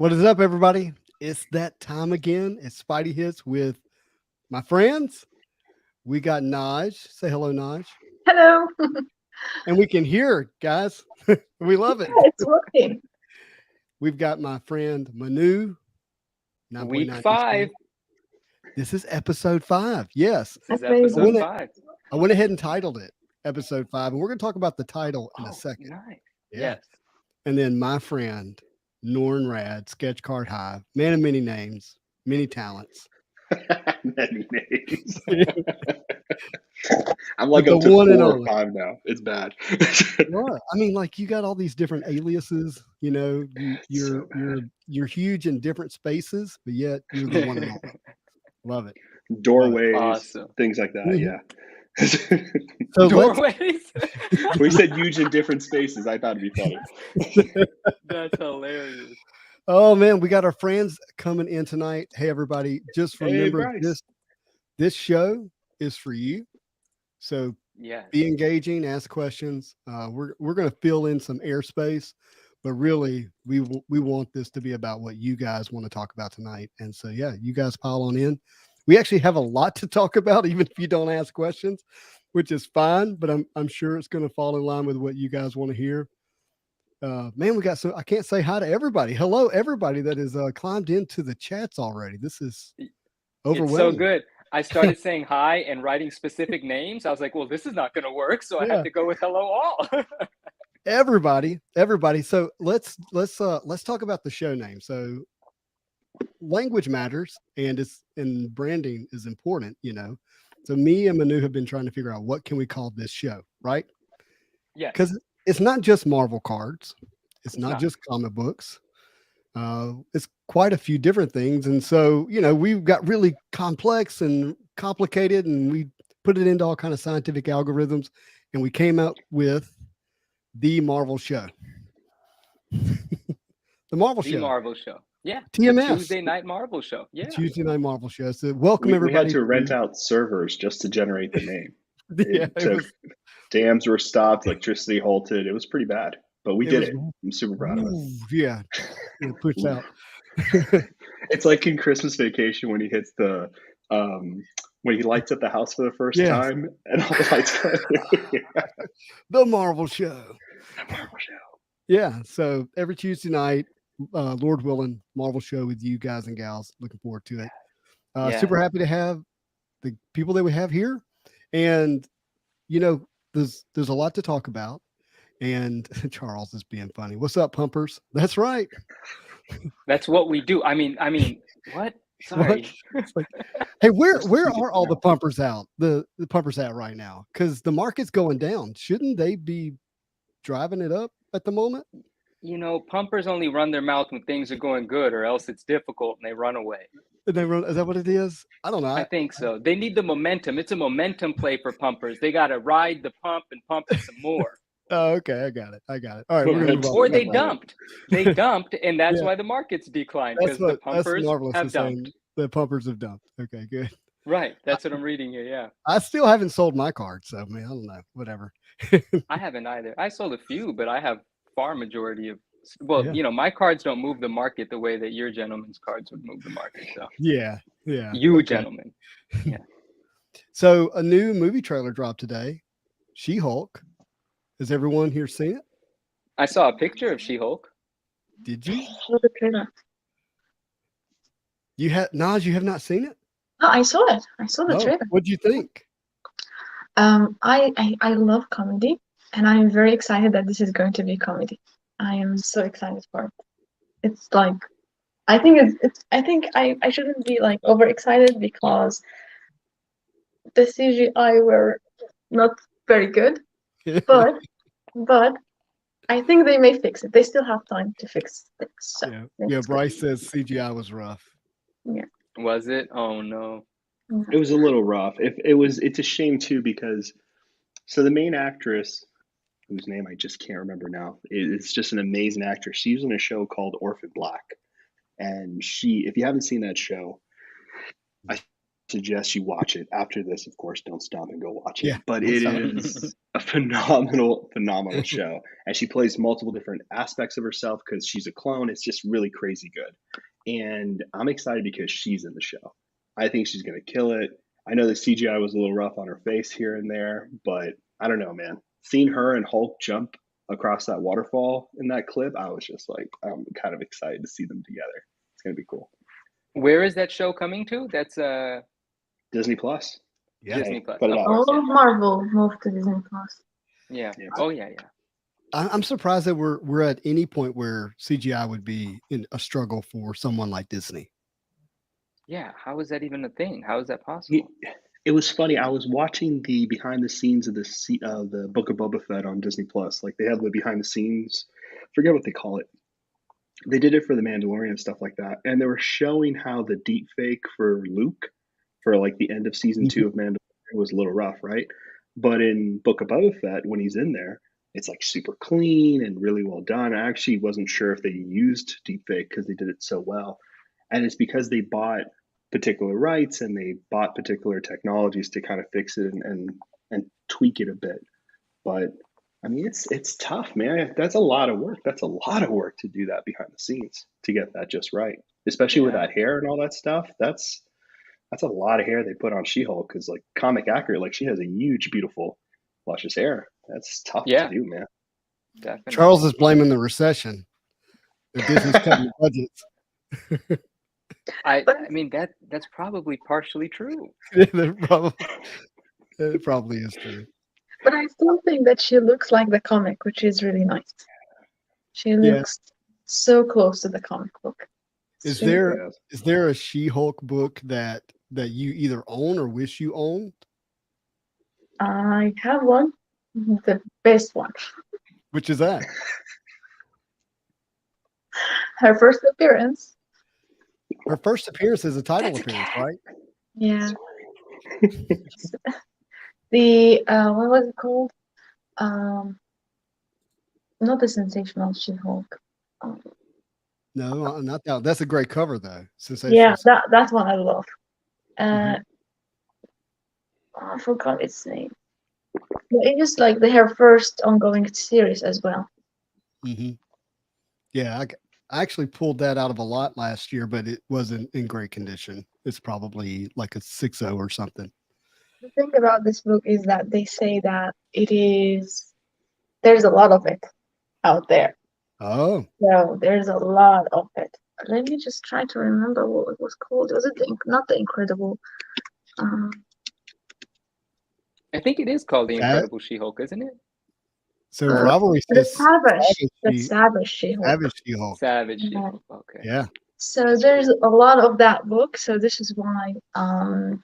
What is up, everybody? It's that time again. It's Spidey Hits with my friends. We got Naj. Say hello, Naj. Hello. And we can hear, guys. We love it. It's working. We've got my friend Manu, Week 9.9 5. HP. This is episode 5. Yes. This is Amazing. episode 5. I went ahead and titled it episode 5. And we're going to talk about the title in a second. Nice. Yeah. Yes. And then my friend, Norn Rad, Sketch Card Hive, man of many names, many talents. Many names. I'm But like the up to one and 4 or only. 5 now. It's bad. What? I mean, like you got all these different aliases. You know, So bad. you're huge in different spaces, but yet you're the one and only. Love it. Doorways, Awesome. things like that. Mhm. Yeah. So let's, Doorways. We said huge in different spaces. I thought it'd be funny. That's hilarious. oh man, we got our friends coming in tonight. Hey everybody, just Hey, remember Bryce. this show is for you. So Yes. be engaging, ask questions. We're going to fill in some airspace, but really we want this to be about what you guys want to talk about tonight. And so yeah, you guys pile on in. We actually have a lot to talk about, even if you don't ask questions, which is fine. But I'm sure it's going to fall in line with what you guys want to hear. Man, we got so I can't say hi to everybody. Hello, everybody that has climbed into the chats already. This is It's overwhelming. so good. I started saying hi and writing specific names. I was like, well, this is not going to work. So I Yeah. had to go with hello all. Everybody. So let's talk about the show name. So language matters, and branding is important, you know. So me and Manu have been trying to figure out what can we call this show, right? Yes. Because it's not just Marvel cards, it's not not. just comic books. It's quite a few different things, and so you know we've got really complex and complicated, and we put it into all kind of scientific algorithms, and we came out with the Marvel show. The Marvel The show. Marvel show. Yeah. TMS. The Tuesday night Marvel show. Yeah. Tuesday night Marvel show. So welcome We everybody. had to rent out servers just to generate the name. Yeah, It took, dams were stopped, electricity halted. It was pretty bad, but we It did was- it. I'm super proud of us. Ooh, yeah, it pushed out. It's like in Christmas Vacation when he hits the when he lights up the house for the first Yes. time and all the lights go. The Marvel show. Marvel show. Yeah. So every Tuesday night, Lord willing, Marvel show with you guys and gals. Looking forward to it. Yeah. Super happy to have the people that we have here, and you know, there's a lot to talk about. And Charles is being funny. What's up, pumpers? That's right. That's what we do. I mean, what? Sorry. It's like, hey, where are all the pumpers out? The pumpers at right now? Because the market's going down. Shouldn't they be driving it up at the moment? You know, pumpers only run their mouth when things are going good, or else it's difficult and they run away. Did they run? Is that what it is? I don't know. I think so. They need the momentum. It's a momentum play for pumpers. They got to ride the pump and pump it some more. Oh, okay. I got it. All right. We're gonna move on. Or they dumped. They dumped, and that's Yeah. why the market's declined, That's because the what pumpers Marvelous have is saying. dumped. The pumpers have dumped. Okay, good. Right. That's what I'm reading here. Yeah. I still haven't sold my card, so man, I don't know. Whatever. I haven't either. I sold a few, but I have far majority of. Well, Yeah. you know, my cards don't move the market the way that your gentlemen's cards would move the market. So Yeah. you Okay. gentlemen. So a new movie trailer dropped today. She-Hulk. Has everyone here seen it? I saw a picture of She-Hulk. Did you? Saw the trailer. You had Naj, you have not seen it? No, I saw it. I saw the Oh, trailer. what'd you think? I love comedy, and I'm very excited that this is going to be comedy. I am so excited for it. It's like, I think I shouldn't be like overexcited because the CGI were not very good, but I think they may fix it. They still have time to fix things. So Yeah. let's Yeah, see. Bryce says CGI was rough. Was it? Oh no. It was a little rough. It's a shame too because so the main actress, whose name I just can't remember now, is just an amazing actress. She's in a show called Orphan Black, and if you haven't seen that show, I suggest you watch it. After this, of course, don't stop and go watch it. Yeah, But don't it stop. is a phenomenal show. And she plays multiple different aspects of herself because she's a clone. It's just really crazy good. And I'm excited because she's in the show. I think she's going to kill it. I know the CGI was a little rough on her face here and there, but I don't know, man. Seeing her and Hulk jump across that waterfall in that clip, I was just like, I'm kind of excited to see them together. It's going to be cool. Where is that show coming to? That's Disney Plus. Yeah. Disney Plus. put it Of out. course, All of Marvel moved to Disney Plus. yeah. Yeah. Oh yeah. I'm surprised that we're at any point where CGI would be in a struggle for someone like Disney. Yeah. How is that even a thing? How is that possible? It was funny. I was watching the behind the scenes of the Book of Boba Fett on Disney Plus. Like they have the behind the scenes, forget what they call it. They did it for the Mandalorian and stuff like that, and they were showing how the deep fake for Luke, for like the end of season 2 of Mandalorian, was a little rough, right? But in Book of Boba Fett, when he's in there, it's like super clean and really well done. I actually wasn't sure if they used deep fake because they did it so well, and it's because they bought particular rights and they bought particular technologies to kind of fix it and tweak it a bit. But I mean, it's tough, man. That's a lot of work. That's a lot of work to do that behind the scenes to get that just right, especially with Yeah. that hair and all that stuff. That's a lot of hair they put on She-Hulk because, like, comic accurate, like she has a huge, beautiful, luscious hair. That's tough Yeah. to do, man. Definitely. Charles is blaming the recession. The Disney's cutting the budgets. I mean that's probably partially true. It probably is true. But I still think that she looks like the comic, which is really nice. She looks so close to the comic book. Is It's really there good. is there a She-Hulk book that you either own or wish you owned? I have one, the best one. Which is that? Her first appearance. Her first appearance is a title That's a appearance, cat. right? Yeah. The what was it called? Not the Sensational She-Hulk. No, not that. That's a great cover though. Yeah, Sensational. that one I love. Mhm. I forgot its name. But it is like her first ongoing series as well. Mhm. Yeah, I actually pulled that out of a lot last year, but it wasn't in great condition. It's probably like a 6.0 or something. The thing about this book is that they say that there's a lot of it out there. Oh, So there's a lot of it. Let me just try to remember what it was called. Was it not the Incredible? I think it is called The That- Incredible She-Hulk, isn't it? so Uh, Rivalry The says Savage She-Hulk. Savage She-Hulk. Savage Yeah. She-Hulk. Okay. Yeah. So there's a lot of that book. So this is why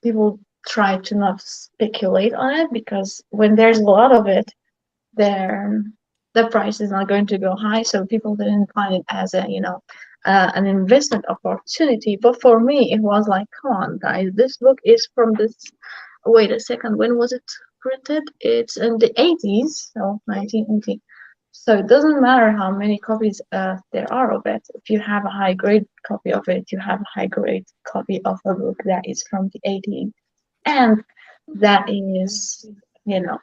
people try to not speculate on it, because when there's a lot of it, the price is not going to go high. So people didn't find it as an investment opportunity. But for me, it was like, come on, guys, this book is from this. Wait a second, when was it printed? It's in the 80s, so 1980. So it doesn't matter how many copies there are of it. If you have a high grade copy of it, you have a high grade copy of a book that is from the 80s. And that is, a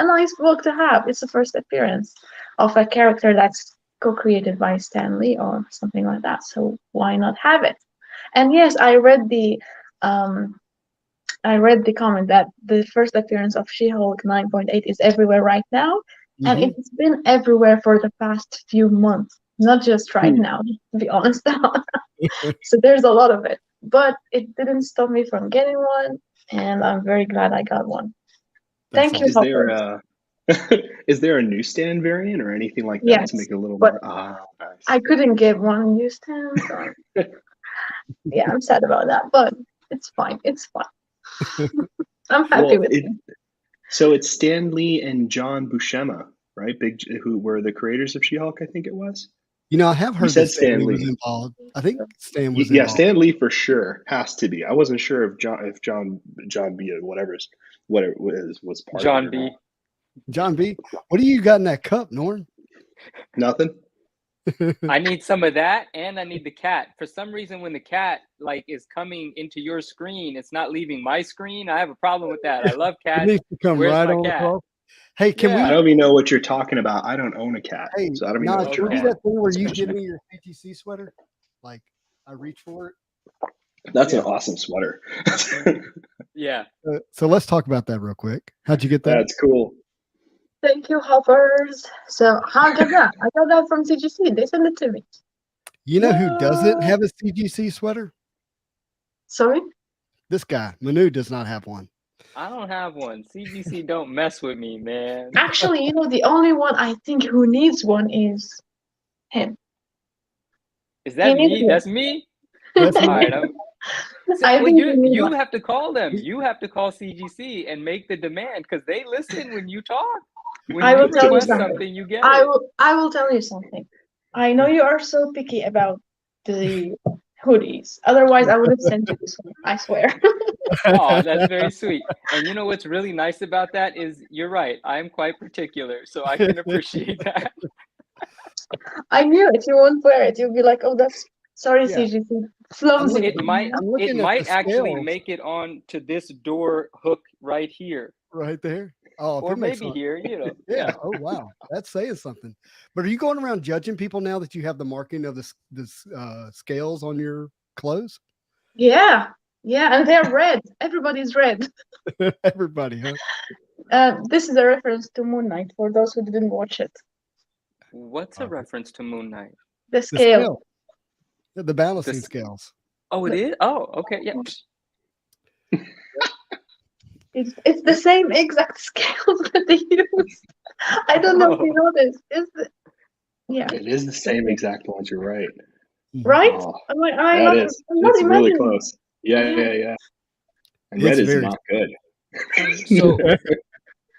nice book to have. It's the first appearance of a character that's co-created by Stan Lee or something like that. So why not have it? And yes, I read the comment that the first appearance of She-Hulk 9.8 is everywhere right now. And Mhm. it's been everywhere for the past few months, not just right now, to be honest. So there's a lot of it. But it didn't stop me from getting one, and I'm very glad I got one. That's Thank you, Is there Hopper. is there a newsstand variant or anything like that Yes, to make it a little but more? Nice. I couldn't get one newsstand. So yeah, I'm sad about that, but it's fine. It's fine. I'm happy with it. So it's Stan Lee and John Buscema, right? Who were the creators of She-Hulk, I think it was. I have heard said that Stan Stan Lee was Lee. involved. I think Stan was Yeah, involved. Stan Lee for sure has to be. I wasn't sure if John B or whatever it was part John of it or B. not. John B, what do you got in that cup, Norm? Nothing. I need some of that, and I need the cat. For some reason, when the cat like is coming into your screen, it's not leaving my screen. I have a problem with that. I love It cats. needs to come Where's right my on cat? across. Hey, can Yeah. I don't even know what you're talking about. I don't own a cat, Hey, so I don't even know Naj, what can you're we Okay. do on. that thing where you give me your CGC sweater? Like, I reach for it. That's Yeah. an awesome sweater. Yeah. So let's talk about that real quick. How'd you get that? That's cool. Thank you, hoppers. So how I got that? I got that from CGC. They sent it to me. You know who doesn't have a CGC sweater? Sorry? This guy, Manu, does not have one. I don't have one. CGC don't mess with me, man. Actually, the only one I think who needs one is him. Is that He needs me? one. That's me? That's All me. right. I Well, think he needs you one. have to call them. You have to call CGC and make the demand because they listen when you talk. When I you will tell you request something. something, you get I it. will tell you something. I know you are so picky about the hoodies. Otherwise, I would have sent you this one. I swear. Oh, that's very sweet. And you know what's really nice about that is you're right. I'm quite particular, so I can appreciate that. I knew it. You won't wear it. You'll be like, oh, that's sorry, Yeah. CGC. Flimsy. It might I'm looking at the actually scales. make it on to this door hook right here. Right there. Oh, if Or it makes maybe sense. here, Yeah. Oh, wow. That's saying something. But are you going around judging people now that you have the marking of the scales on your clothes? Yeah. Yeah, and they're red. Everybody's red. Everybody, huh? This is a reference to Moon Knight for those who didn't watch it. What's a reference to Moon Knight? The The scale. scale. The balancing This- scales. Oh, it is? Oh, okay. Yeah. It's the same exact scales that they use. I don't know if you know this. Yeah, It is the same exact ones. You're right. right? Oh, I'm like, that is. I'm not It's really imagining. close. Yeah. And It's red is very- not good. So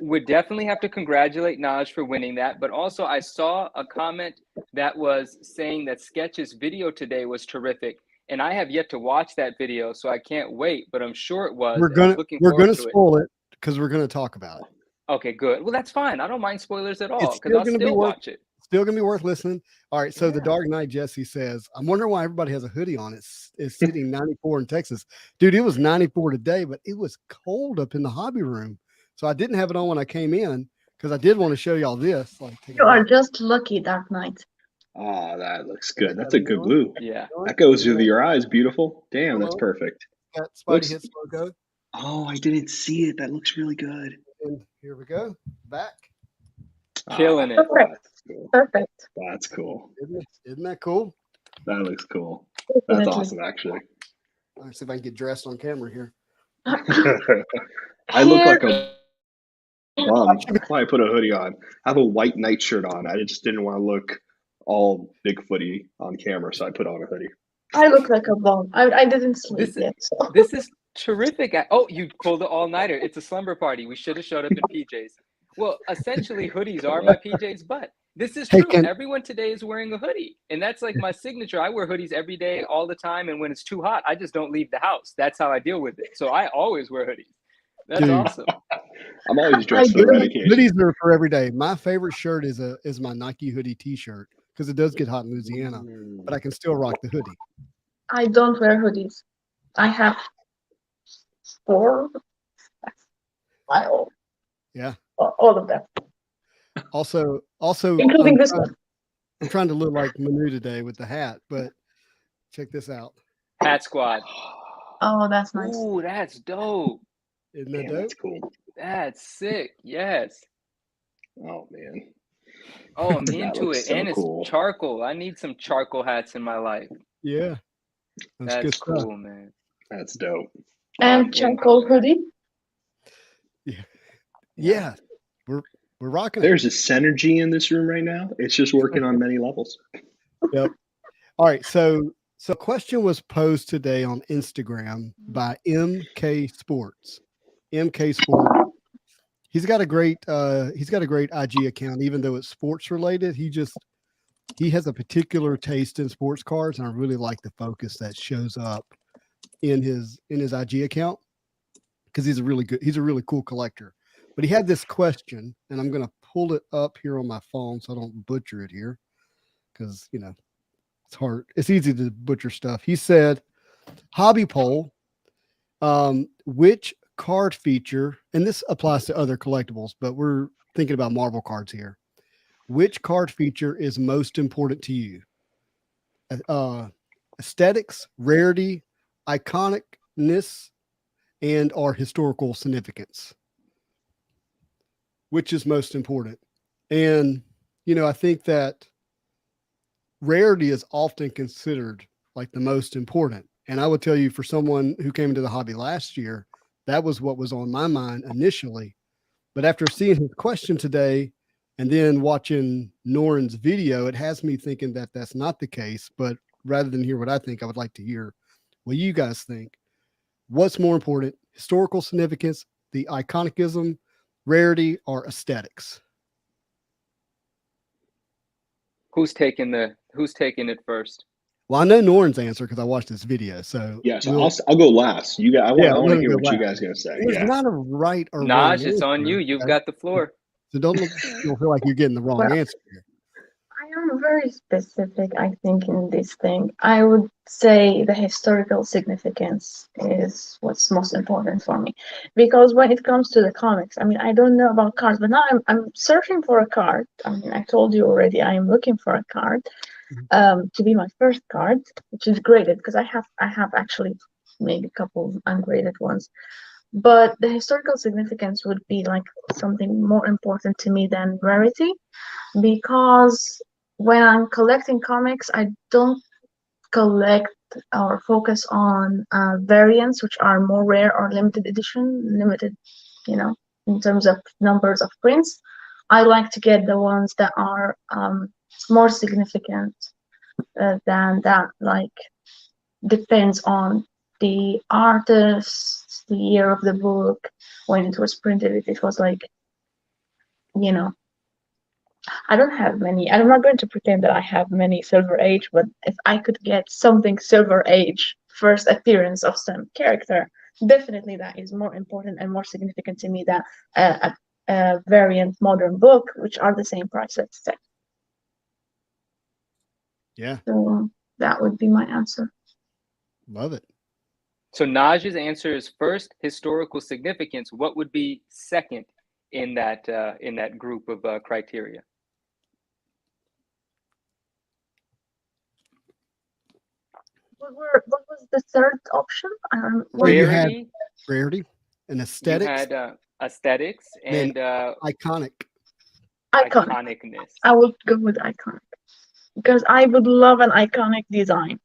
we definitely have to congratulate Naj for winning that. But also, I saw a comment that was saying that Sketch's video today was terrific. And I have yet to watch that video, so I can't wait. But I'm sure it was. We're and I was gonna looking we're forward gonna to it. spoil it because we're gonna talk about it. Okay, good. Well, that's fine. I don't mind spoilers at all It's because still I'll gonna be still worth- watch it. Still gonna be worth listening. All right. So the Yeah. Dark Knight Jesse says, I'm wondering why everybody has a hoodie on. It's sitting 94 in Texas. Dude, it was 94 today, but it was cold up in the hobby room. So I didn't have it on when I came in because I did want to show y'all this. Like, take You a are look. just lucky, Dark Knight. Oh, that looks good. That's a good blue. Yeah. That goes with your eyes. Beautiful. Damn, that's Hello. perfect. Got Spidey Looks- Hits logo. Oh, I didn't see it. That looks really good. And here we go. Back. Killing it. That's cool. Perfect. That's cool. Isn't that cool? That looks cool. That's Definitely. awesome, actually. Let's see if I can get dressed on camera here. I look like a bum. That's why I put a hoodie on. I have a white nightshirt on. I just didn't want to look all Bigfooty on camera, so I put on a hoodie. I look like a bum. I didn't sleep This- yet. So. This is terrific. Oh, you pulled the all-nighter. It's a slumber party. We should have showed up in PJs. Well, essentially, hoodies are my PJs, but this is Hey, true. Ken- Everyone today is wearing a hoodie, and that's like my signature. I wear hoodies every day, all the time, and when it's too hot, I just don't leave the house. That's how I deal with it. So I always wear hoodies. That's Dude. awesome. I'm always dressed for the right occasion. Hoodies are for every day. My favorite shirt is my Nike hoodie T-shirt because it does get hot in Louisiana, but I can still rock the hoodie. I don't wear hoodies. I have 4. My own. Yeah. All of them, Also, including this one. I'm trying to look like Manu today with the hat, but check this out. Hat Squad. Oh, that's nice. Ooh, that's dope. Isn't that Damn, dope? that's cool. That's sick. Yes. Oh man. Oh, I'm That into looks it. so And it's cool. charcoal. I need some charcoal hats in my life. Yeah. That's good That's stuff. cool, man. That's dope. And in. charcoal hoodie. Yeah. We're rocking it. There's a synergy in this room right now. It's just working on many levels. All right. So question was posed today on Instagram by MK Sports. MK Sports. He's got a great IG account, even though it's sports related. He has a particular taste in sports cars, and I really like the focus that shows up in his IG account because he's a really cool collector. But he had this question, and I'm going to pull it up here on my phone so I don't butcher it here. because it's hard. It's easy to butcher stuff. He said, hobby poll, which card feature, and this applies to other collectibles, but we're thinking about Marvel cards here. Which card feature is most important to you? Aesthetics, rarity, iconicness, and or historical significance. Which is most important? And I think that rarity is often considered like the most important. And I would tell you, for someone who came into the hobby last year, that was what was on my mind initially. But after seeing his question today and then watching Noren's video, it has me thinking that that's not the case. But rather than hear what I think, I would like to hear what you guys think. What's more important, historical significance, the iconicism, rarity, or aesthetics? Who's taking it first? Well, I know Noren's answer because I watched this video. So Yeah, so I'll go last. You guys, I want to hear what you guys are gonna say. There's Yeah, not a right or Naj, wrong it's on answer, you. You've okay? got the floor. So don't feel like you're getting the wrong Well, answer here. I am very specific, I think, in this thing. I would say the historical significance is what's most important for me. Because when it comes to the comics, I mean, I don't know about cards, but now I'm searching for a card. I mean, I told you already, I am looking for a card to be my first card, which is graded, because I have actually maybe a couple of ungraded ones. But the historical significance would be like something more important to me than rarity, because when I'm collecting comics, I don't collect or focus on variants, which are more rare or limited edition, limited, in terms of numbers of prints. I like to get the ones that are more significant than that, like depends on the artist, the year of the book, when it was printed, if it was like, I don't have many. I'm not going to pretend that I have many Silver Age, but if I could get something Silver Age, first appearance of some character, definitely that is more important and more significant to me than a variant modern book, which are the same price, let's say. Yeah, So that would be my answer. love it. So Naj's answer is first, historical significance. What would be second in that group of criteria? What was the third option? Well, you had Rarity. rarity and aesthetics, You had aesthetics and iconic. iconicness. I would go with iconic because I would love an iconic design.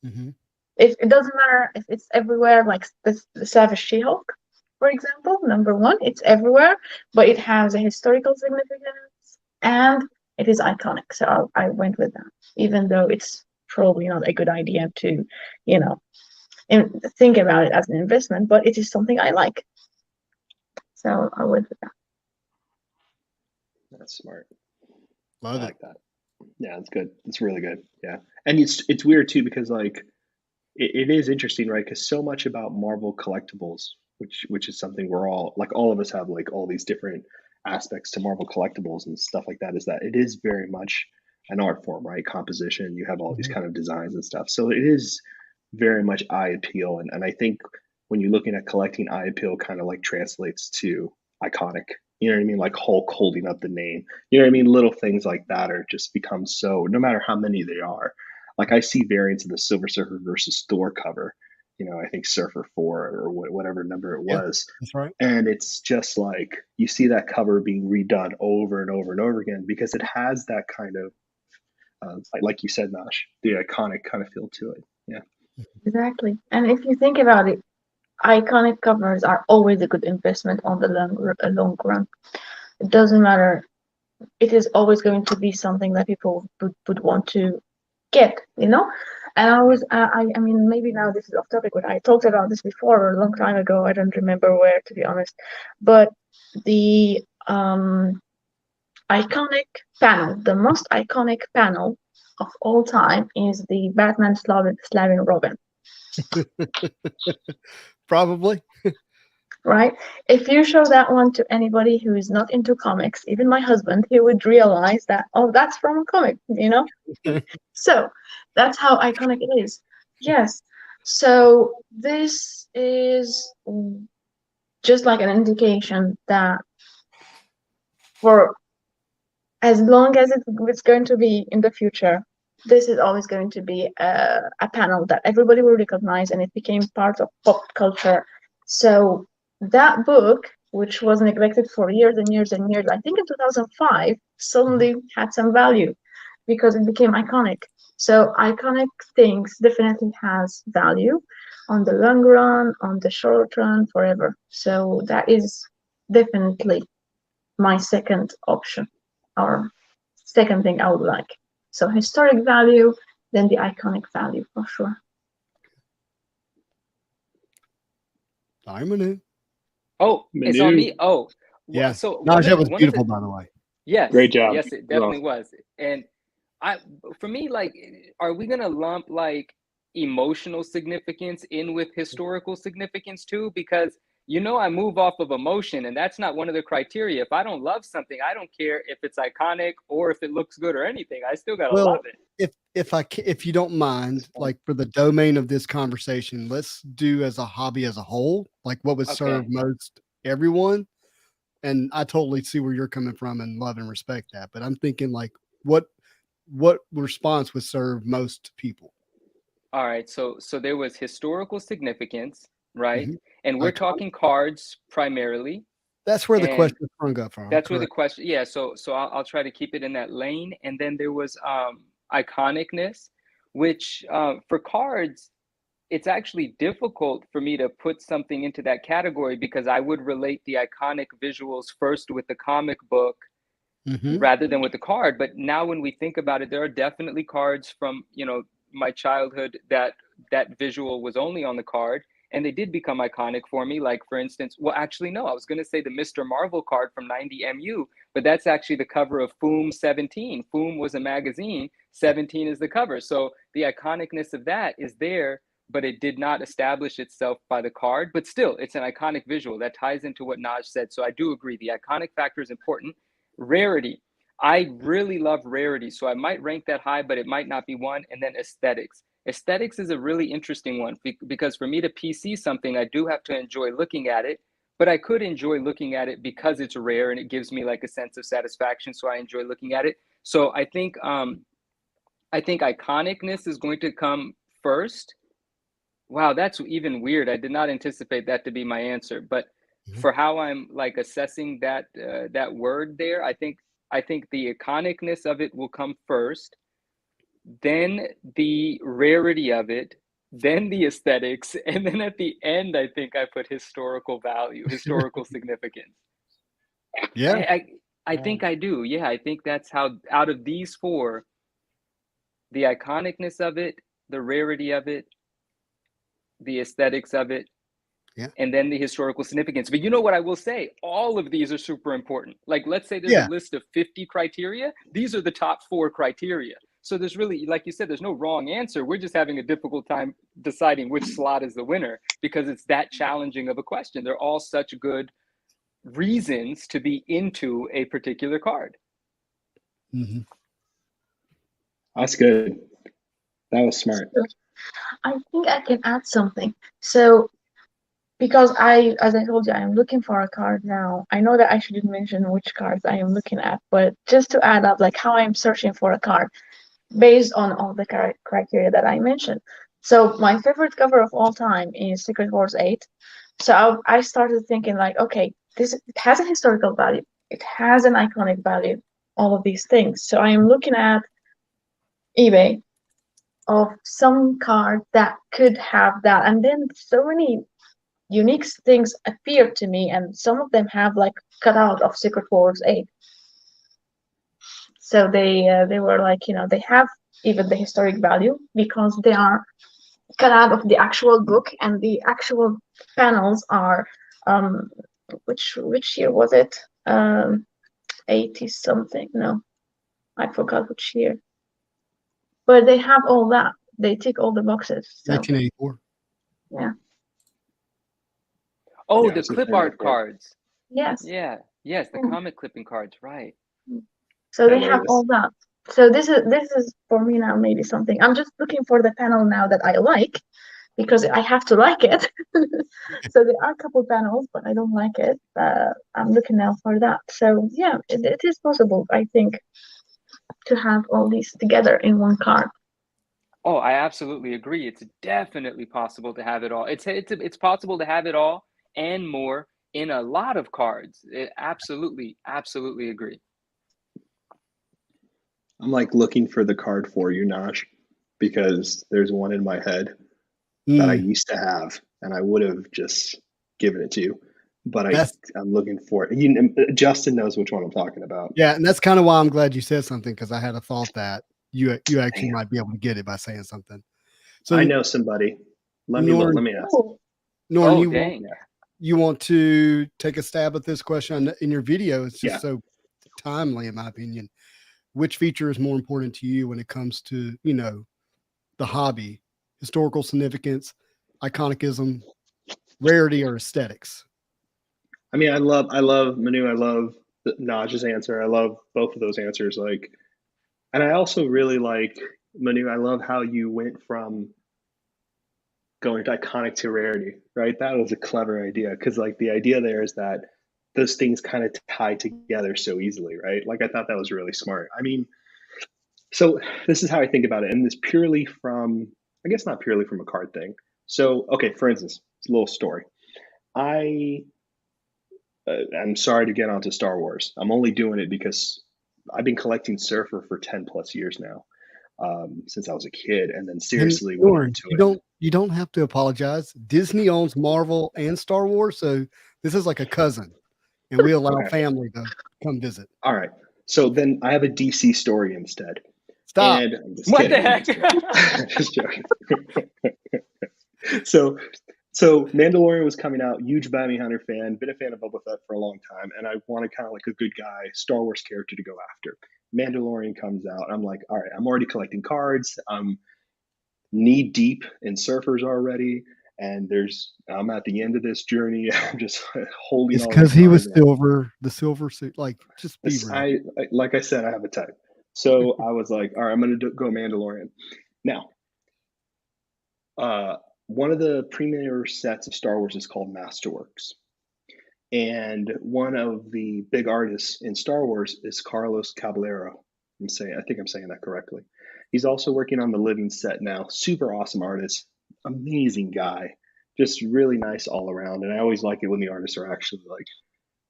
Mm-hmm. If it doesn't matter if it's everywhere, like the Savage She-Hulk, for example, number one, it's everywhere, but it has a historical significance and it is iconic. So I went with that, even though it's probably not a good idea to, think about it as an investment, but it is something I like. So I went with that. that's smart. Love I it. like that. Yeah, it's good. It's really good. Yeah, and it's weird too because like it is interesting, right? Because so much about Marvel collectibles, which is something we're all of us have like all these different aspects to Marvel collectibles and stuff like that. Is that it is very much an art form, right? Composition. You have all these kind of designs and stuff. So it is very much eye appeal, and I think when you're looking at collecting, eye appeal kind of like translates to iconic. You know what I mean? Like Hulk holding up the name. You know what I mean? Little things like that are just become so, no matter how many they are. Like I see variants of the Silver Surfer versus Thor cover. I think Surfer 4 or whatever number it Yeah, was. that's right. And it's just like you see that cover being redone over and over and over again because it has that kind of, like you said, Nash, the iconic kind of feel to it. Yeah. Exactly. And if you think about it, iconic covers are always a good investment on the long run. It doesn't matter. It is always going to be something that people would want to get, And I mean, maybe now this is off topic, but I talked about this before a long time ago. I don't remember where, to be honest. But the iconic panel, the most iconic panel of all time is the Batman slaving Robin. Probably. right? If you show that one to anybody who is not into comics, even my husband, he would realize that, oh, that's from a comic, you know? So that's how iconic it is. Yes. So this is just like an indication that for as long as it's going to be in the future, this is always going to be a panel that everybody will recognize, and it became part of pop culture. So that book, which was neglected for years and years and years, I think in 2005, suddenly had some value because it became iconic. So iconic things definitely has value on the long run, on the short run, forever. So that is definitely my second option, or second thing I would like. So historic value, then the iconic value for sure. Diamond. Oh, it's on me. Oh, Yeah. so Najee was one of beautiful, the, by the way. yes, Great job. yes, it Well, definitely was. And I, for me, like, are we gonna lump like emotional significance in with historical significance too? Because I move off of emotion, and that's not one of the criteria. If I don't love something, I don't care if it's iconic or if it looks good or anything. I still gotta love Well, it. if you don't mind, like for the domain of this conversation, let's do as a hobby as a whole, like what would serve Okay. most everyone. And I totally see where you're coming from and love and respect that. But I'm thinking like what response would serve most people? All right. So there was historical significance, right? Mhm. And we're Iconic. talking cards primarily. That's where the And question sprung up from. that's where the Correct. question, yeah. So I'll try to keep it in that lane. And then there was iconicness, which for cards, it's actually difficult for me to put something into that category because I would relate the iconic visuals first with the comic book Hmm. rather than with the card. But now when we think about it, there are definitely cards from, my childhood that visual was only on the card, and they did become iconic for me. Like, for instance, well, actually, no, I was going to say the Mr. Marvel card from 90 MU, but that's actually the cover of Foom 17. Foom was a magazine, 17 is the cover. So the iconicness of that is there, but it did not establish itself by the card. But still, it's an iconic visual that ties into what Naj said. So I do agree. The iconic factor is important. Rarity. I really love rarity, so I might rank that high, but it might not be one. And then aesthetics. Aesthetics is a really interesting one because for me to PC something, I do have to enjoy looking at it, but I could enjoy looking at it because it's rare and it gives me like a sense of satisfaction. So I enjoy looking at it. So I think iconicness is going to come first. Wow, that's even weird. I did not anticipate that to be my answer, but Mhm. for how I'm like assessing that word there, I think the iconicness of it will come first, then the rarity of it, then the aesthetics, and then at the end, I think I put historical value, historical significance. Yeah. I think I do. Yeah, I think that's how out of these four, the iconicness of it, the rarity of it, the aesthetics of it, Yeah. and then the historical significance. But you know what I will say? All of these are super important. Like, let's say there's a Yeah. list of 50 criteria. These are the top four criteria. So there's really, like you said, there's no wrong answer. We're just having a difficult time deciding which slot is the winner because it's that challenging of a question. They're all such good reasons to be into a particular card. Hmm. that's good. That was smart. So I think I can add something. So because as I told you, I am looking for a card now. I know that I shouldn't mention which cards I am looking at, but just to add up, like how I am searching for a card based on all the criteria that I mentioned. So my favorite cover of all time is Secret Wars 8. So I started thinking like, okay, it has a historical value. It has an iconic value, all of these things. So I am looking at eBay of some card that could have that. And then so many unique things appear to me, and some of them have like cut out of Secret Wars 8. So they were like, they have even the historic value because they are cut out of the actual book, and the actual panels are which year was it? 80 something. No, I forgot which year. But they have all that. They tick all the boxes. So 1984. yeah. Oh, Yeah, the it's clip Nintendo art 4. cards. Yes. Yeah. Yes, the Mm. comic clipping cards, right. So they And there have it all is. that. So this is for me now maybe something. I'm just looking for the panel now that I like because I have to like it. So there are a couple panels, but I don't like it. I'm looking now for that. So yeah, it is possible, I think, to have all these together in one card. Oh, I absolutely agree. It's definitely possible to have it all. It's possible to have it all and more in a lot of cards. Absolutely, absolutely agree. I'm like looking for the card for you, Naj, because there's one in my head that I Mm, used to have, and I would have just given it to you, but that's I'm looking for it. Justin knows which one I'm talking about. yeah, and that's kind of why I'm glad you said something because I had a thought that you actually Damn, might be able to get it by saying something. I So know somebody. Let me look. Norn, Let me ask. Oh, Norn, Oh, dang. you want to take a stab at this question in your video? It's just Yeah. so timely, in my opinion. Which feature is more important to you when it comes to the hobby, historical significance, iconicism, rarity, or aesthetics? I mean, I love Manu. I love Naj's answer. I love both of those answers. Like, and I also really like Manu. I love how you went from going to iconic to rarity, right? That was a clever idea because, like, the idea there is that those things kind of tie together so easily, right? Like, I thought that was really smart. I mean, so this is how I think about it, and this purely from, I guess, not purely from a card thing. So, okay, for instance, it's a little story. I I'm sorry to get onto Star Wars. I'm only doing it because I've been collecting Surfer for 10 plus years now, since I was a kid, and then And seriously went Norn, into you it. don't have to apologize. Disney owns Marvel and Star Wars, so this is like a cousin, and we allow Okay, family to come visit. all right. So then I have a DC story instead, Stop. and I'm just What the kidding. I'm heck? just kidding. Just joking. So so Mandalorian was coming out, huge bounty hunter fan, been a fan of Boba Fett for a long time, and I wanted kind of like a good guy Star Wars character to go after. Mandalorian comes out, I'm like, all right, I'm already collecting cards. I'm knee deep in surfers already, and I'm at the end of this journey. I'm just holding It's all these because he was cards. silver, the silver suit. Like, just be This, real. like I said, I have a type. So I was like, all right, I'm gonna go Mandalorian. Now, uh, one of the premier sets of Star Wars is called Masterworks. And one of the big artists in Star Wars is Carlos Caballero. I think I'm saying that correctly. He's also working on the Living set now. Super awesome artist, amazing guy, just really nice all around. And I always like it when the artists are actually like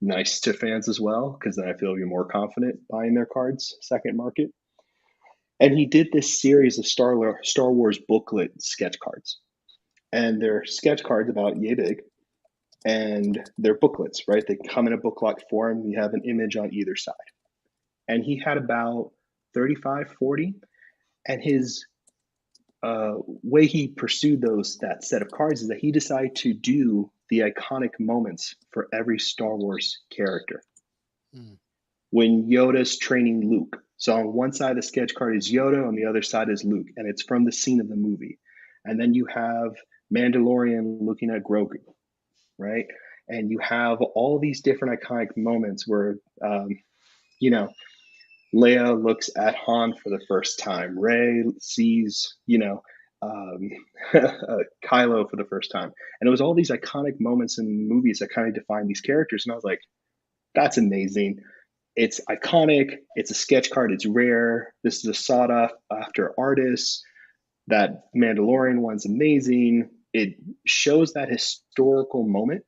nice to fans as well, because then I feel even more confident buying their cards second market. And he did this series of Star Wars booklet sketch cards, and they're sketch cards about yay big, and they're booklets, right? They come in a booklet form. You have an image on either side. And he had about 35, 40. And his way he pursued that set of cards is that he decided to do the iconic moments for every Star Wars character. Mm. When Yoda's training Luke. So on one side of the sketch card is Yoda, on the other side is Luke, and it's from the scene of the movie. And then you have Mandalorian looking at Grogu, right? And you have all these different iconic moments where, you know, Leia looks at Han for the first time. Rey sees, um, Kylo for the first time. And it was all these iconic moments in movies that kind of define these characters. And I was like, that's amazing. It's iconic. It's a sketch card. It's rare. This is a sought after artist. That Mandalorian one's amazing. It shows that historical moment,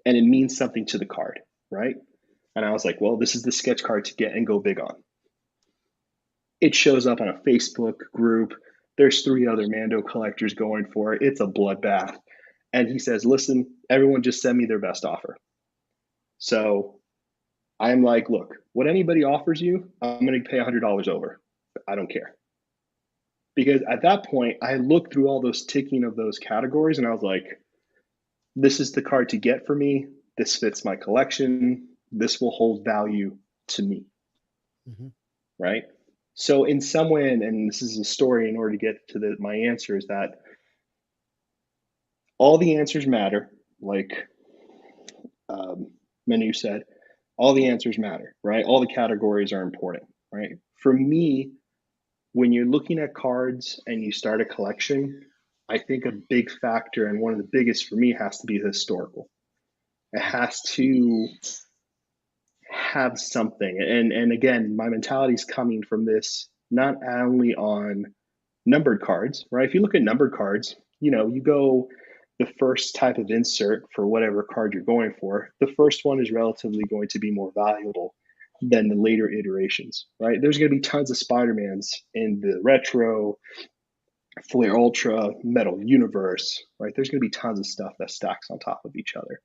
and it means something to the card, right? And I was like, well, this is the sketch card to get and go big on. It shows up on a Facebook group. There's 3 other Mando collectors going for it. It's a bloodbath. And he says, listen, everyone just send me their best offer. So I'm like, look, what anybody offers you, I'm going to pay $100 over. I don't care. Because at that point, I looked through all those ticking of those categories and I was like, this is the card to get for me. This fits my collection. This will hold value to me. Mm-hmm. Right? So in some way, and this is a story in order to get to my answer, is that all the answers matter. Like Manu said, all the answers matter, right? All the categories are important, right? For me, when you're looking at cards and you start a collection, I think a big factor, and one of the biggest for me, has to be the historical. It has to have something. And again, my mentality is coming from this not only on numbered cards, right? If you look at numbered cards, you go the first type of insert for whatever card you're going for. The first one is relatively going to be more valuable than the later iterations, right? There's going to be tons of Spider-Mans in the retro, Flair Ultra, Metal Universe, right? There's going to be tons of stuff that stacks on top of each other.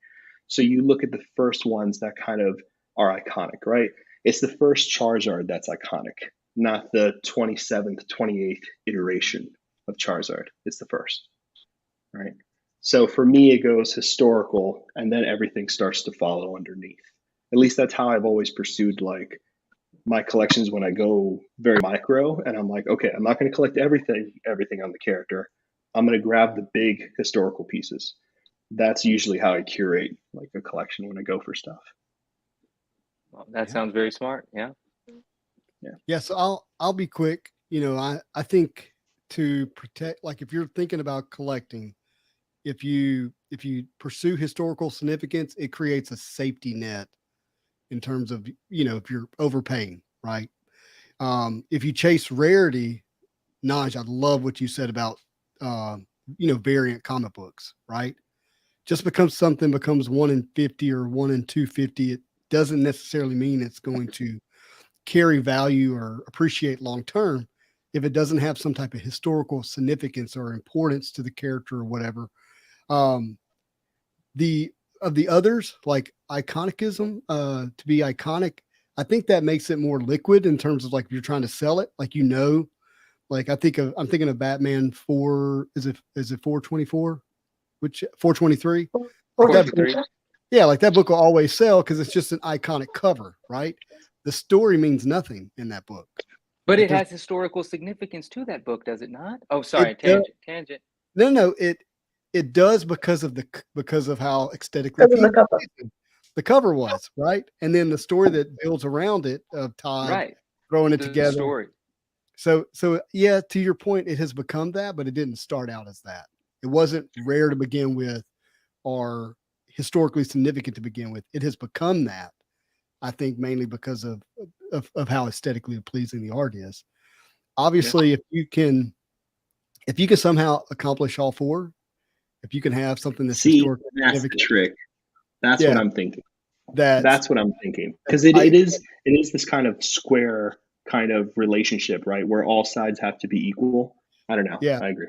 So you look at the first ones that kind of are iconic, right? It's the first Charizard that's iconic, not the 27th, 28th iteration of Charizard. It's the first, right? So for me, it goes historical, and then everything starts to follow underneath. At least that's how I've always pursued like my collections when I go very micro, and I'm like, okay, I'm not going to collect everything on the character. I'm going to grab the big historical pieces. That's usually how I curate like a collection when I go for stuff. Well, that sounds very smart. Yeah. Yeah, so I'll be quick. I think to protect, like if you're thinking about collecting, if you pursue historical significance, it creates a safety net in terms of, if you're overpaying, right? If you chase rarity, Naj, I love what you said about variant comic books, right? Just because something becomes 1 in 50 or 1 in 250, it doesn't necessarily mean it's going to carry value or appreciate long term if it doesn't have some type of historical significance or importance to the character or whatever. The others, like iconicism, to be iconic, I think that makes it more liquid in terms of like if you're trying to sell it, like like I'm thinking of Batman 4, is it 424? Which 423? Like that, yeah, like that book will always sell because it's just an iconic cover, right? The story means nothing in that book. But it has historical significance to that book, does it not? Oh, sorry, tangent. No, it does because of how aesthetically the cover was, right? And then the story that builds around it of Todd throwing it together. Story. So yeah, to your point, it has become that, but it didn't start out as that. It wasn't rare to begin with or historically significant to begin with. It has become that, I think, mainly because of how aesthetically pleasing the art is. Obviously, if you can somehow accomplish all four, if you can have something that's historically that's the trick. That's what I'm thinking. That's what I'm thinking. Because it is this kind of square kind of relationship, right? Where all sides have to be equal. I don't know. Yeah, I agree.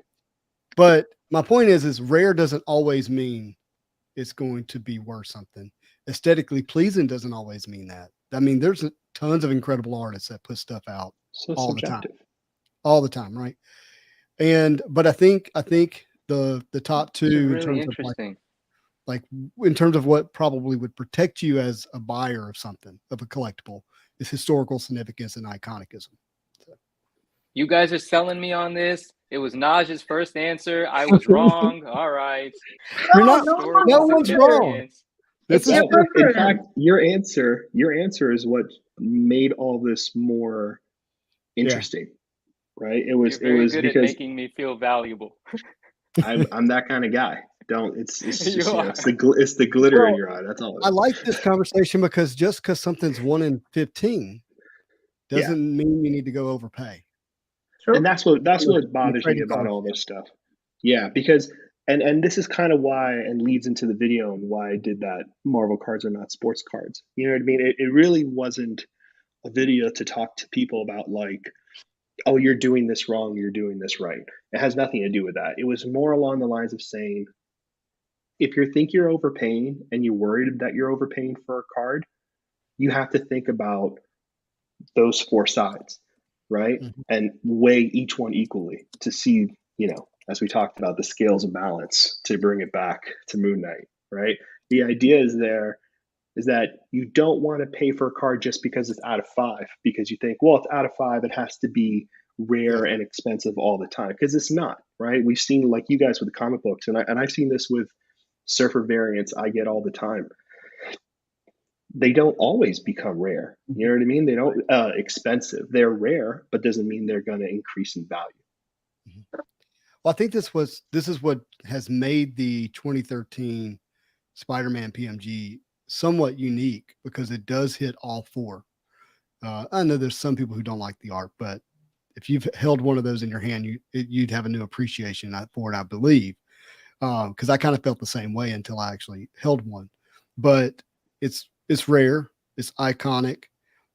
But my point is rare doesn't always mean it's going to be worth something. Aesthetically pleasing doesn't always mean that. I mean, there's tons of incredible artists that put stuff out all the time, right? But I think the top two really in terms interesting. of like in terms of what probably would protect you as a buyer of something, of a collectible, is historical significance and iconicism. So. You guys are selling me on this. It was Naj's first answer. I was wrong. All right. No one's wrong. It's your in fact, your answer is what made all this more interesting, right? It was good because at making me feel valuable. I'm that kind of guy. It's the glitter in your eye. That's all. I like this conversation because just because something's 1 in 15 doesn't mean you need to go overpay. True. And that's what bothers me about all this stuff. Yeah, because and this is kind of why, and leads into the video and why I did that Marvel cards are not sports cards. You know what I mean? It really wasn't a video to talk to people about like, oh, you're doing this wrong, you're doing this right. It has nothing to do with that. It was more along the lines of saying, if you think you're overpaying and you're worried that you're overpaying for a card, you have to think about those four sides, right? Mm-hmm. And weigh each one equally to see, as we talked about, the scales of balance to bring it back to Moon Knight, right? The idea is that you don't want to pay for a card just because it's out of 5, because you think, well, it's out of 5, it has to be rare and expensive all the time, because it's not, right? We've seen, like you guys with the comic books, and I've seen this with Surfer variants I get all the time. they don't always become rare. You know what I mean? They don't expensive. They're rare, but doesn't mean they're going to increase in value. Well, I think this is what has made the 2013 Spider-Man PMG somewhat unique, because it does hit all four. I know there's some people who don't like the art, but if you've held one of those in your hand, you'd have a new appreciation for it, I believe. Because I kind of felt the same way until I actually held one. But it's rare, it's iconic,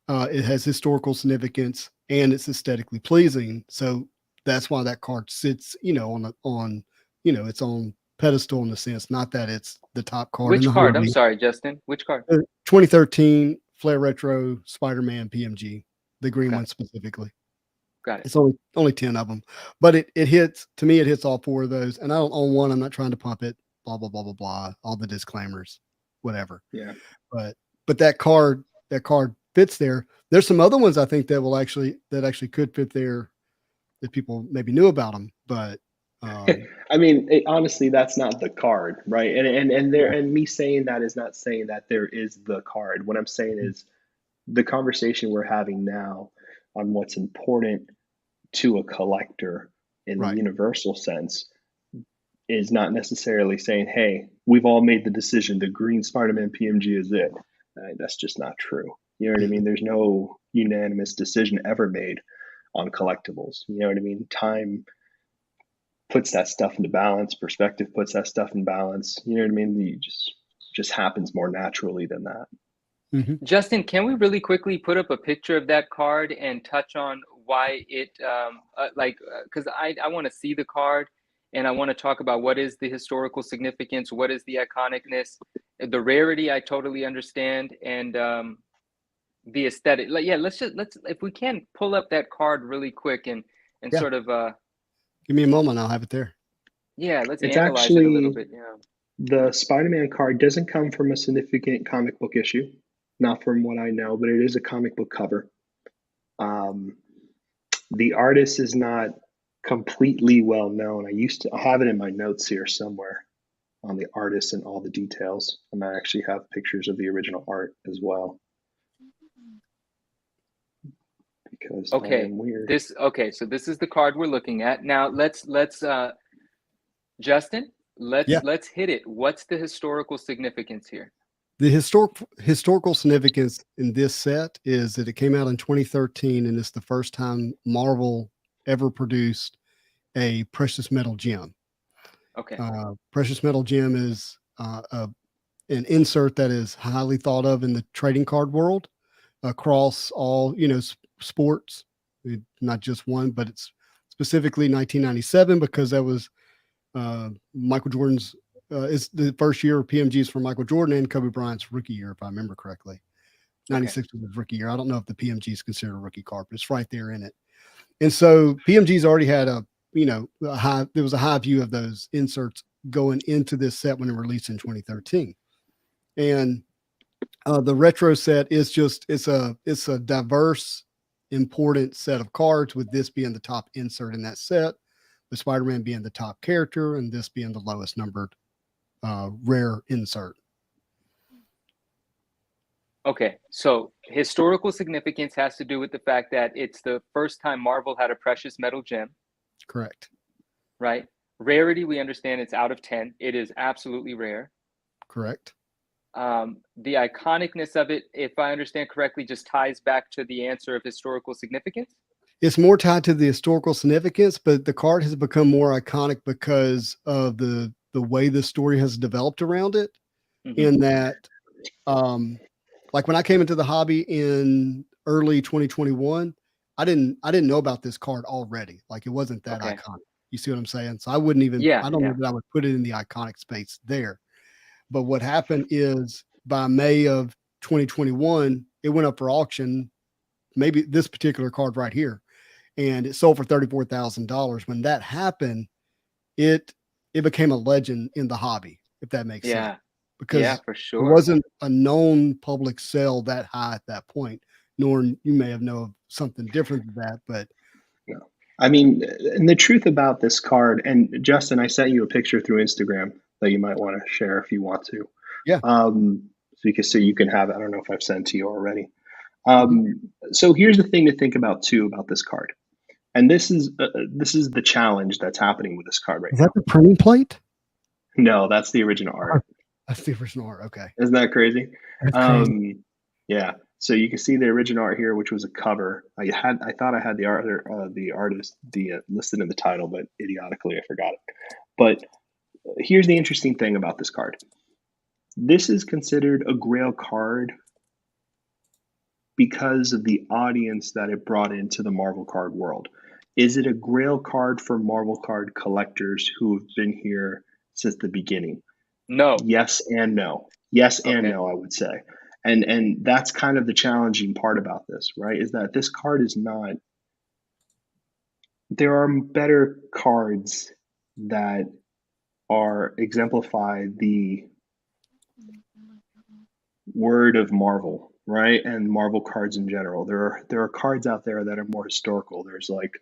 it has historical significance, and it's aesthetically pleasing. So that's why that card sits, on its own pedestal, in the sense, not that it's the top card in Which the card? I'm hobby. sorry, Justin. Which card? 2013 Flair Retro Spider-Man PMG, the green one specifically. Got it. It's only 10 of them, but it hits, to me, it hits all four of those. And I don't own one. I'm not trying to pump it, blah, blah, blah, blah, blah, all the disclaimers, whatever. Yeah. But that card fits there. There's some other ones I think that actually could fit there if people maybe knew about them, but I mean, honestly, that's not the card, right? And me saying that is not saying that there is the card. What I'm saying is the conversation we're having now on what's important to a collector in the universal sense is not necessarily saying, hey, we've all made the decision, the green Spider-Man PMG is it. That's just not true. You know what I mean? There's no unanimous decision ever made on collectibles. You know what I mean? Time puts that stuff into balance. Perspective puts that stuff in balance. You know what I mean? You just happens more naturally than that. Mm-hmm. Justin, can we really quickly put up a picture of that card and touch on why it, because I want to see the card, and I want to talk about what is the historical significance, what is the iconicness, the rarity, I totally understand, and the aesthetic. Let's if we can pull up that card really quick and sort of give me a moment, I'll have it there. Yeah, let's it's analyze actually, it a little bit. Yeah. The Spider-Man card doesn't come from a significant comic book issue, not from what I know, but it is a comic book cover. The artist is not completely well known. I have it in my notes here somewhere on the artist and all the details. I might actually have pictures of the original art as well. Because I am weird. So this is the card we're looking at. Now let's Justin, let's hit it. What's the historical significance here? The historical significance in this set is that it came out in 2013, and it's the first time Marvel ever produced a precious metal gem. Okay. Precious metal gem is an insert that is highly thought of in the trading card world across all, sports, not just one, but it's specifically 1997, because that was Michael Jordan's it's the first year of PMGs for Michael Jordan and Kobe Bryant's rookie year, if I remember correctly. 96 was his rookie year. I don't know if the PMG is considered a rookie card, but it's right there in it. And so PMG's already had there was a high view of those inserts going into this set when it released in 2013. And the retro set is it's a diverse, important set of cards, with this being the top insert in that set, with Spider-Man being the top character and this being the lowest numbered rare insert. Okay, so historical significance has to do with the fact that it's the first time Marvel had a precious metal gem. Correct. Right. Rarity, we understand it's out of 10. It is absolutely rare. Correct. The iconicness of it, if I understand correctly, just ties back to the answer of historical significance. It's more tied to the historical significance, but the card has become more iconic because of the way the story has developed around it. Mm-hmm. In that, like when I came into the hobby in early 2021, I didn't know about this card already. Like, it wasn't that iconic. You see what I'm saying? So I wouldn't even, I don't know that I would put it in the iconic space there. But what happened is, by May of 2021, it went up for auction, maybe this particular card right here, and it sold for $34,000. When that happened, it became a legend in the hobby, if that makes sense. Because for sure. It wasn't a known public sale that high at that point, nor you may have known something different than that, but no. I mean, and the truth about this card, and Justin, I sent you a picture through Instagram that you might want to share if you want to. Yeah. So you can have, I don't know if I've sent to you already. So here's the thing to think about too about this card. And this is the challenge that's happening with this card right Is now. that the printing plate? No, that's the original art. That's the original art. Okay. Isn't that crazy? That's crazy. Yeah. So you can see the original art here, which was a cover. I thought I had the artist listed in the title, but idiotically I forgot it. But here's the interesting thing about this card. This is considered a Grail card because of the audience that it brought into the Marvel card world. Is it a Grail card for Marvel card collectors who have been here since the beginning? No. Yes and no. Yes and no, I would say. And that's kind of the challenging part about this, right? Is that this card is not. There are better cards that are exemplify the word of Marvel, right? And Marvel cards in general. There are cards out there that are more historical. There's like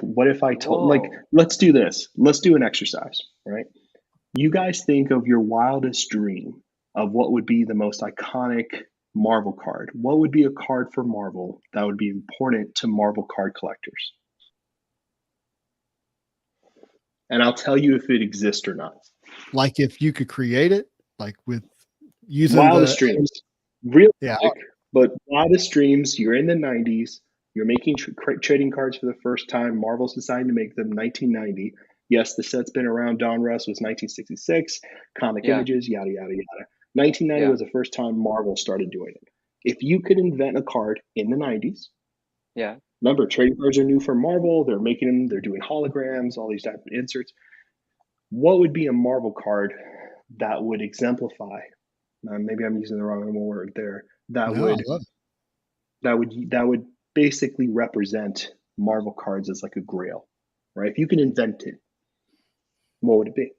what if I told let's do this. Let's do an exercise, right? You guys think of your wildest dream of what would be the most iconic Marvel card. What would be a card for Marvel that would be important to Marvel card collectors? And I'll tell you if it exists or not. Like if you could create it, like with using wildest dreams. Real but wildest dreams. You're in the 90s. You're making trading cards for the first time. Marvel's deciding to make them 1990. Yes, the set's been around. Don Russ was 1966. Comic Images, yada, yada, yada. 1990 was the first time Marvel started doing it. If you could invent a card in the 90s, remember, trading cards are new for Marvel. They're making them. They're doing holograms, all these type of inserts. What would be a Marvel card that would exemplify? Maybe I'm using the wrong word there. That would basically represent Marvel cards as like a Grail, right? If you can invent it, what would it be?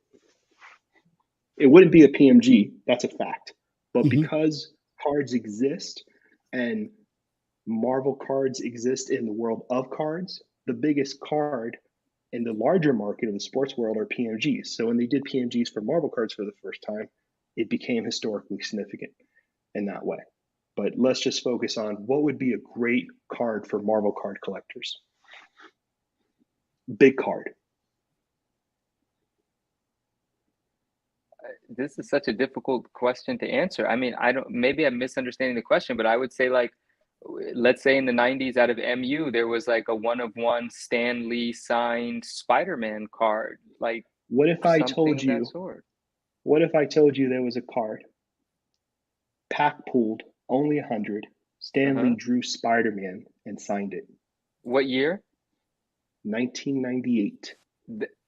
It wouldn't be a PMG. That's a fact. But because cards exist and Marvel cards exist in the world of cards, the biggest card in the larger market of the sports world are PMGs. So when they did PMGs for Marvel cards for the first time, it became historically significant in that way. But let's just focus on what would be a great card for Marvel card collectors. Big card. This is such a difficult question to answer. I mean, maybe I'm misunderstanding the question, but I would say, like, let's say in the 90s out of MU, there was like a one-of-one Stan Lee signed Spider-Man card. Like, what if I told you there was a card pack pooled, only 100, Stan Lee drew Spider-Man and signed it? What year? 1998.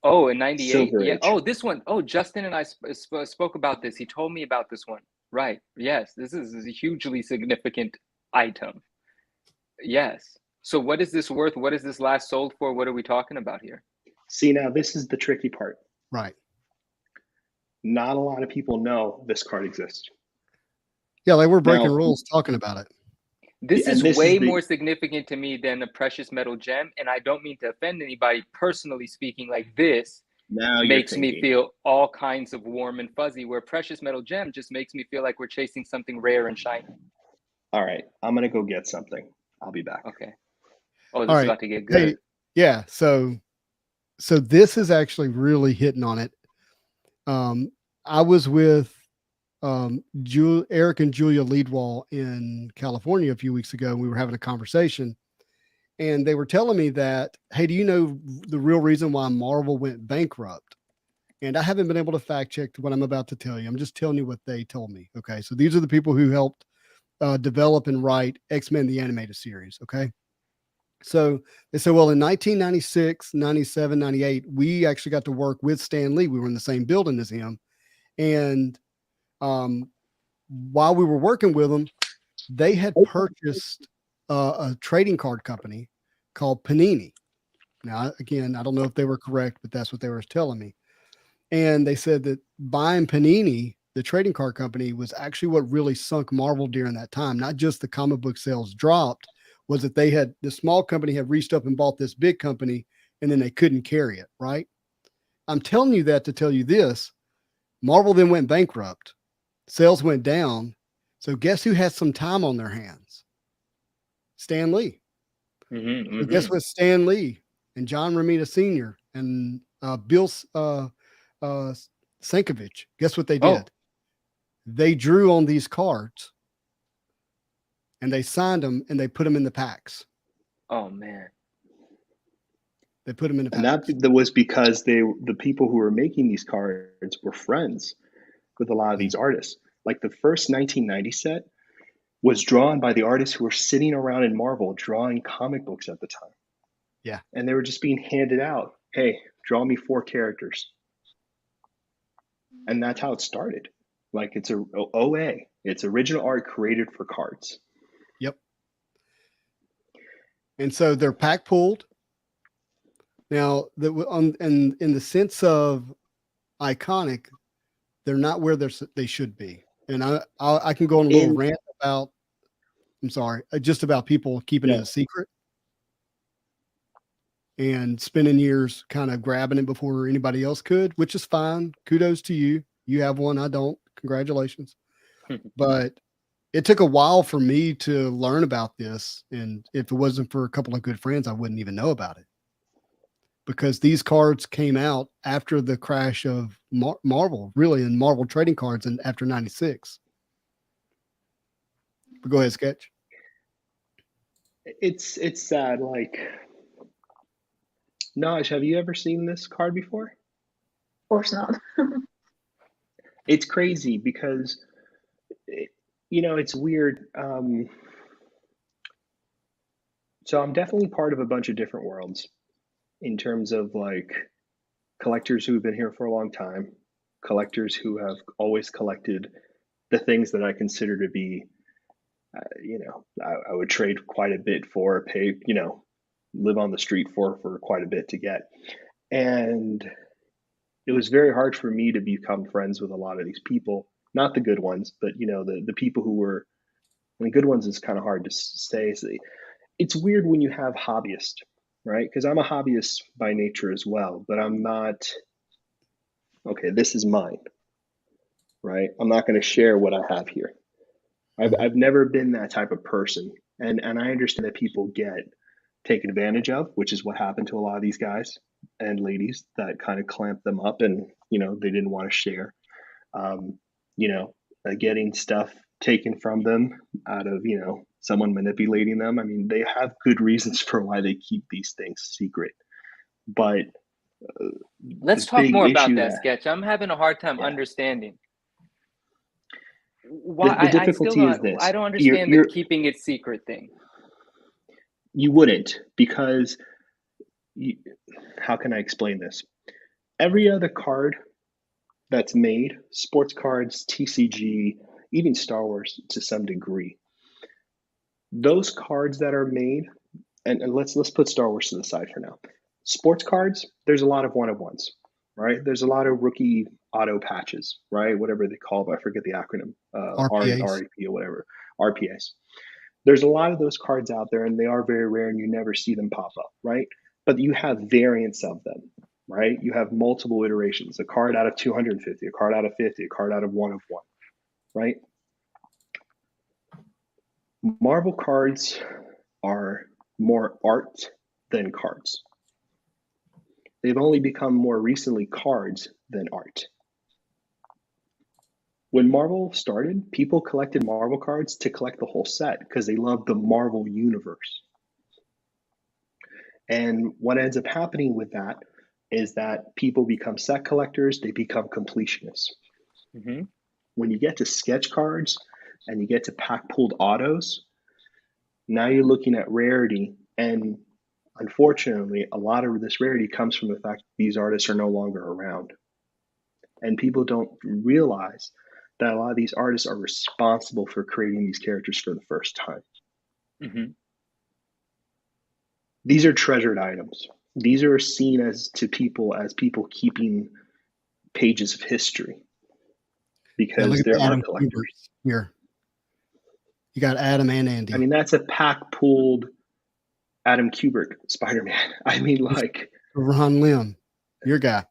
In 98? Yeah. Oh, this one. Oh, Justin and I spoke about this. He told me about this one. Right. Yes. This is a hugely significant item. Yes. So what is this worth? What is this last sold for? What are we talking about here? See, now this is the tricky part. Right. Not a lot of people know this card exists. Yeah, like we're breaking rules talking about it. This is way more significant to me than a precious metal gem. And I don't mean to offend anybody, personally speaking. Like, this makes me feel all kinds of warm and fuzzy, where precious metal gem just makes me feel like we're chasing something rare and shiny. All right, I'm going to go get something. I'll be back. Okay. Oh, this is about to get good. Hey, yeah. So this is actually really hitting on it. I was with Eric and Julia Leadwall in California a few weeks ago, and we were having a conversation, and they were telling me that, hey, do you know the real reason why Marvel went bankrupt? And I haven't been able to fact check what I'm about to tell you. I'm just telling you what they told me. Okay. So these are the people who helped develop and write X-Men, the animated series. Okay. So they said, well, in 1996, 97, 98, we actually got to work with Stan Lee. We were in the same building as him. And while we were working with them, they had purchased a trading card company called Panini. Now, again, I don't know if they were correct, but that's what they were telling me. And they said that buying Panini, the trading card company, was actually what really sunk Marvel during that time. Not just the comic book sales dropped, was that the small company had reached up and bought this big company, and then they couldn't carry it, right? I'm telling you that to tell you this. Marvel then went bankrupt. Sales went down. So guess who has some time on their hands? Stan Lee. So guess what? Stan Lee and John Romita Sr. and Bill Sienkiewicz. Guess what they did? Oh. They drew on these cards and they signed them and they put them in the packs. Oh man. They put them in the And packs. that was because the people who were making these cards were friends with a lot of these artists. Like the first 1990 set was drawn by the artists who were sitting around in Marvel drawing comic books at the time. Yeah. And they were just being handed out, hey, draw me 4 characters. And that's how it started. Like it's a OA. It's original art created for cards. Yep. And so they're pack pulled. Now, in the sense of iconic, they're not where they should be. And I can go on a little rant about, I'm sorry, just about people keeping it a secret and spending years kind of grabbing it before anybody else could, which is fine. Kudos to you. You have one. I don't. Congratulations. But it took a while for me to learn about this. And if it wasn't for a couple of good friends, I wouldn't even know about it. Because these cards came out after the crash of Marvel, really, and Marvel trading cards and after 96. But go ahead, Sketch. It's sad. Like, Naj, have you ever seen this card before? Of course not. It's crazy because, it's weird. So I'm definitely part of a bunch of different worlds in terms of like collectors who've been here for a long time, collectors who have always collected the things that I consider to be, I would trade quite a bit for, pay, live on the street for quite a bit to get. And it was very hard for me to become friends with a lot of these people, not the good ones, but the people who were, and the good ones is kind of hard to say. It's weird when you have hobbyists, right? Because I'm a hobbyist by nature as well, but I'm not, okay, this is mine, right? I'm not going to share what I have here. I've never been that type of person. And I understand that people get taken advantage of, which is what happened to a lot of these guys and ladies that kind of clamped them up and, they didn't want to share. Getting stuff taken from them out of, someone manipulating them. I mean, they have good reasons for why they keep these things secret. But let's talk more about that, Sketch. I'm having a hard time understanding. Why the difficulty is this. I don't understand the keeping it secret thing. You wouldn't, because how can I explain this? Every other card that's made, sports cards, TCG, even Star Wars to some degree, those cards that are made, and let's put Star Wars to the side for now. Sports cards, there's a lot of one-of-ones, right? There's a lot of rookie auto patches, right? Whatever they call them, I forget the acronym, RAP or whatever, RPAs. There's a lot of those cards out there, and they are very rare, and you never see them pop up, right? But you have variants of them, right? You have multiple iterations, a card out of 250, a card out of 50, a card out of 1 of 1, right? Marvel cards are more art than cards. They've only become more recently cards than art. When Marvel started, people collected Marvel cards to collect the whole set because they loved the Marvel universe. And what ends up happening with that is that people become set collectors, they become completionists. Mm-hmm. When you get to sketch cards and you get to pack pulled autos, now you're looking at rarity. And unfortunately, a lot of this rarity comes from the fact that these artists are no longer around. And people don't realize that a lot of these artists are responsible for creating these characters for the first time. Mm-hmm. These are treasured items. These are seen as people keeping pages of history because they're art collectors. Here, you got Adam and Andy. I mean, that's a pack pulled Adam Kubert Spider-Man. I mean, like Ron Lim, your guy.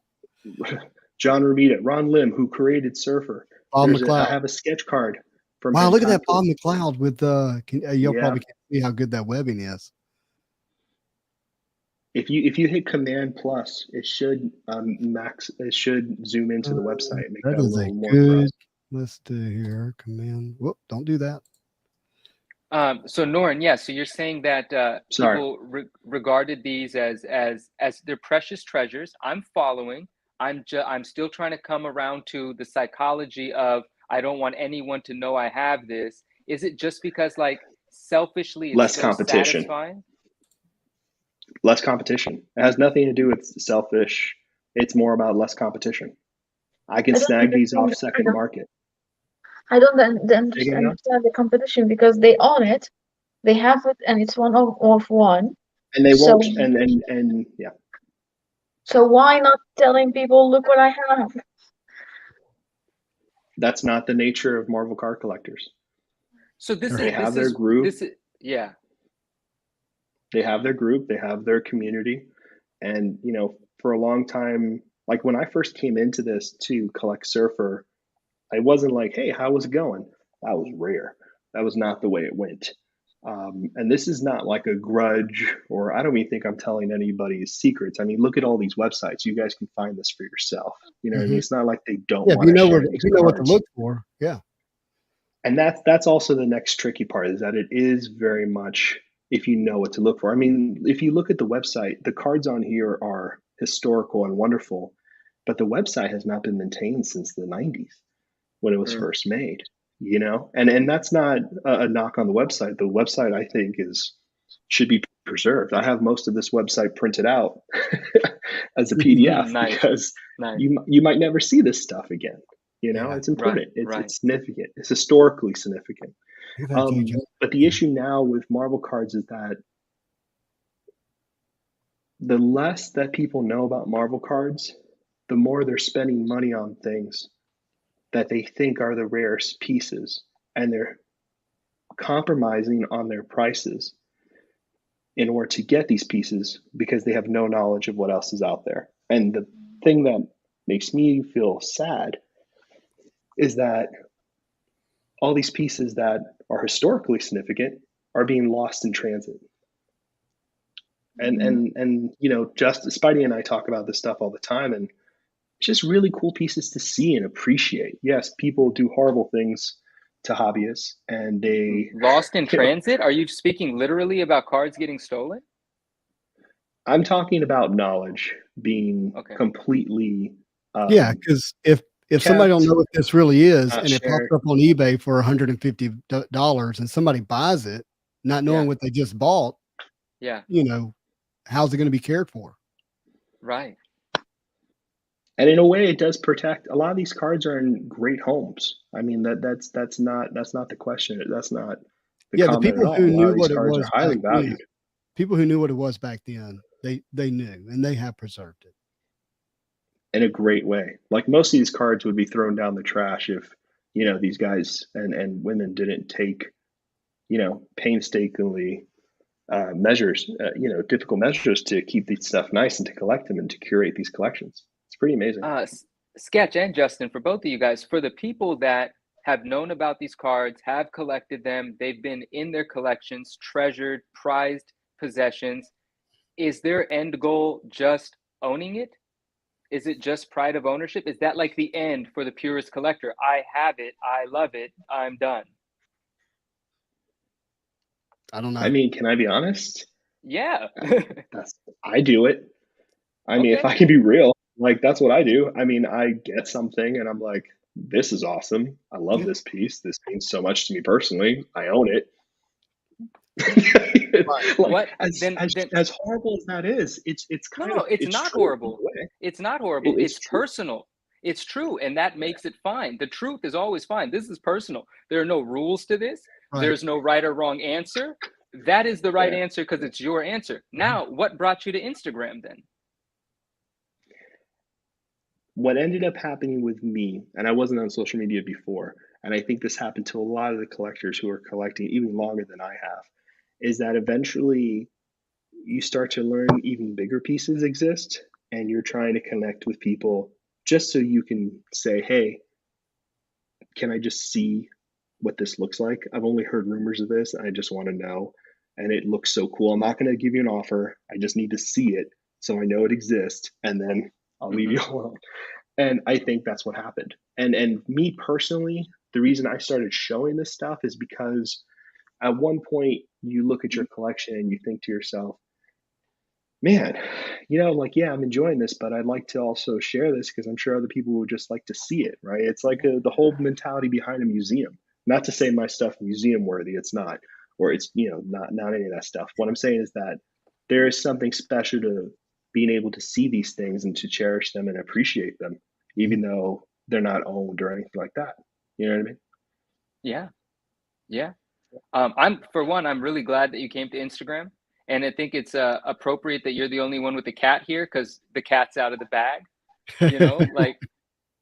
John Romita, Ron Lim, who created Surfer. Bob I McLeod. have a sketch card from Wow, him. look at that Bob Constantly. McLeod with y'all Yeah. probably can't see how good that webbing is. If you hit Command Plus, it should zoom into the website and make That that a is a little more for good. us. Let's do here. Command. Whoop! Don't do that. So Norrin, yeah. So you're saying that Sorry. people regarded these as their precious treasures. I'm following. I'm still trying to come around to the psychology of I don't want anyone to know I have this. Is it just because like selfishly it's Less so competition. satisfying? Less competition. It has nothing to do with selfish. It's more about less competition. I can I don't snag these off understand. second market. I don't understand the competition because they own it, they have it, and it's one of one. And they So, won't. And yeah. so why not telling people, look what I have? That's not the nature of Marvel card collectors. So this They is have their group. Yeah. They have their group. They have their community, and for a long time, like when I first came into this to collect Surfer, I wasn't like, hey, how was it going? That was rare. That was not the way it went. And this is not like a grudge, or I don't even think I'm telling anybody's secrets. I mean, look at all these websites. You guys can find this for yourself. You know what I mean? It's not like they don't Yeah, if want you to know share what these if you know what to cards. look for. Yeah. And that's also the next tricky part, is that it is very much if you know what to look for. I mean, if you look at the website, the cards on here are historical and wonderful, but the website has not been maintained since the 90s when it was first made, and that's not a knock on the website. The website, I think, should be preserved. I have most of this website printed out as a PDF Nice. because Nice. you might never see this stuff again. It's important. Right. It's significant. It's historically significant. Look at that J. Jonah. But the issue now with Marvel cards is that the less that people know about Marvel cards, the more they're spending money on things that they think are the rarest pieces, and they're compromising on their prices in order to get these pieces because they have no knowledge of what else is out there. And the thing that makes me feel sad is that all these pieces that are historically significant are being lost in transit. And just Spidey and I talk about this stuff all the time, and it's just really cool pieces to see and appreciate. Yes, people do horrible things to hobbyists, and they lost in transit. Are you speaking literally about cards getting stolen? I'm talking about knowledge being completely yeah, because if somebody don't know what this really is, and it pops up on eBay for $150 and somebody buys it, not knowing what they just bought, how's it going to be cared for? Right. And in a way, it does protect. A lot of these cards are in great homes. I mean, that's not the question. That's not the comment the people at all. who A lot knew of these what it cards was are highly back valued. then, people who knew what it was back then, they knew, and they have preserved it in a great way. Like most of these cards would be thrown down the trash if these guys and women didn't take painstakingly difficult measures to keep these stuff nice and to collect them and to curate these collections. It's pretty amazing. Sketch and Justin, for both of you guys, for the people that have known about these cards, have collected them, they've been in their collections, treasured, prized possessions, is their end goal just owning it? Is it just pride of ownership? Is that like the end for the purist collector? I have it, I love it, I'm done. I don't know. I mean, can I be honest? Yeah. I do it. I mean, if I can be real, like that's what I do. I mean, I get something and I'm like, this is awesome. I love this piece. This means so much to me personally. I own it. Like, as horrible as that is, it's kind of it's not horrible. It's not horrible. It's personal. It's true, and that makes it fine. The truth is always fine. This is personal. There are no rules to this. Right. There's no right or wrong answer. That is the right answer because it's your answer. Now, what brought you to Instagram then? What ended up happening with me, and I wasn't on social media before, and I think this happened to a lot of the collectors who are collecting even longer than I have, is that eventually you start to learn even bigger pieces exist, and you're trying to connect with people just so you can say, hey, can I just see what this looks like? I've only heard rumors of this, and I just want to know. And it looks so cool. I'm not going to give you an offer. I just need to see it so I know it exists, and then I'll leave you alone. And I think that's what happened. And me personally, the reason I started showing this stuff is because at one point you look at your collection and you think to yourself, man, like, yeah, I'm enjoying this, but I'd like to also share this because I'm sure other people would just like to see it, right? It's like the whole mentality behind a museum. Not to say my stuff museum worthy, it's not, or it's, not any of that stuff. What I'm saying is that there is something special to being able to see these things and to cherish them and appreciate them, even though they're not owned or anything like that. You know what I mean? Yeah. Yeah. I'm really glad that you came to Instagram, and I think it's appropriate that you're the only one with the cat here because the cat's out of the bag, like,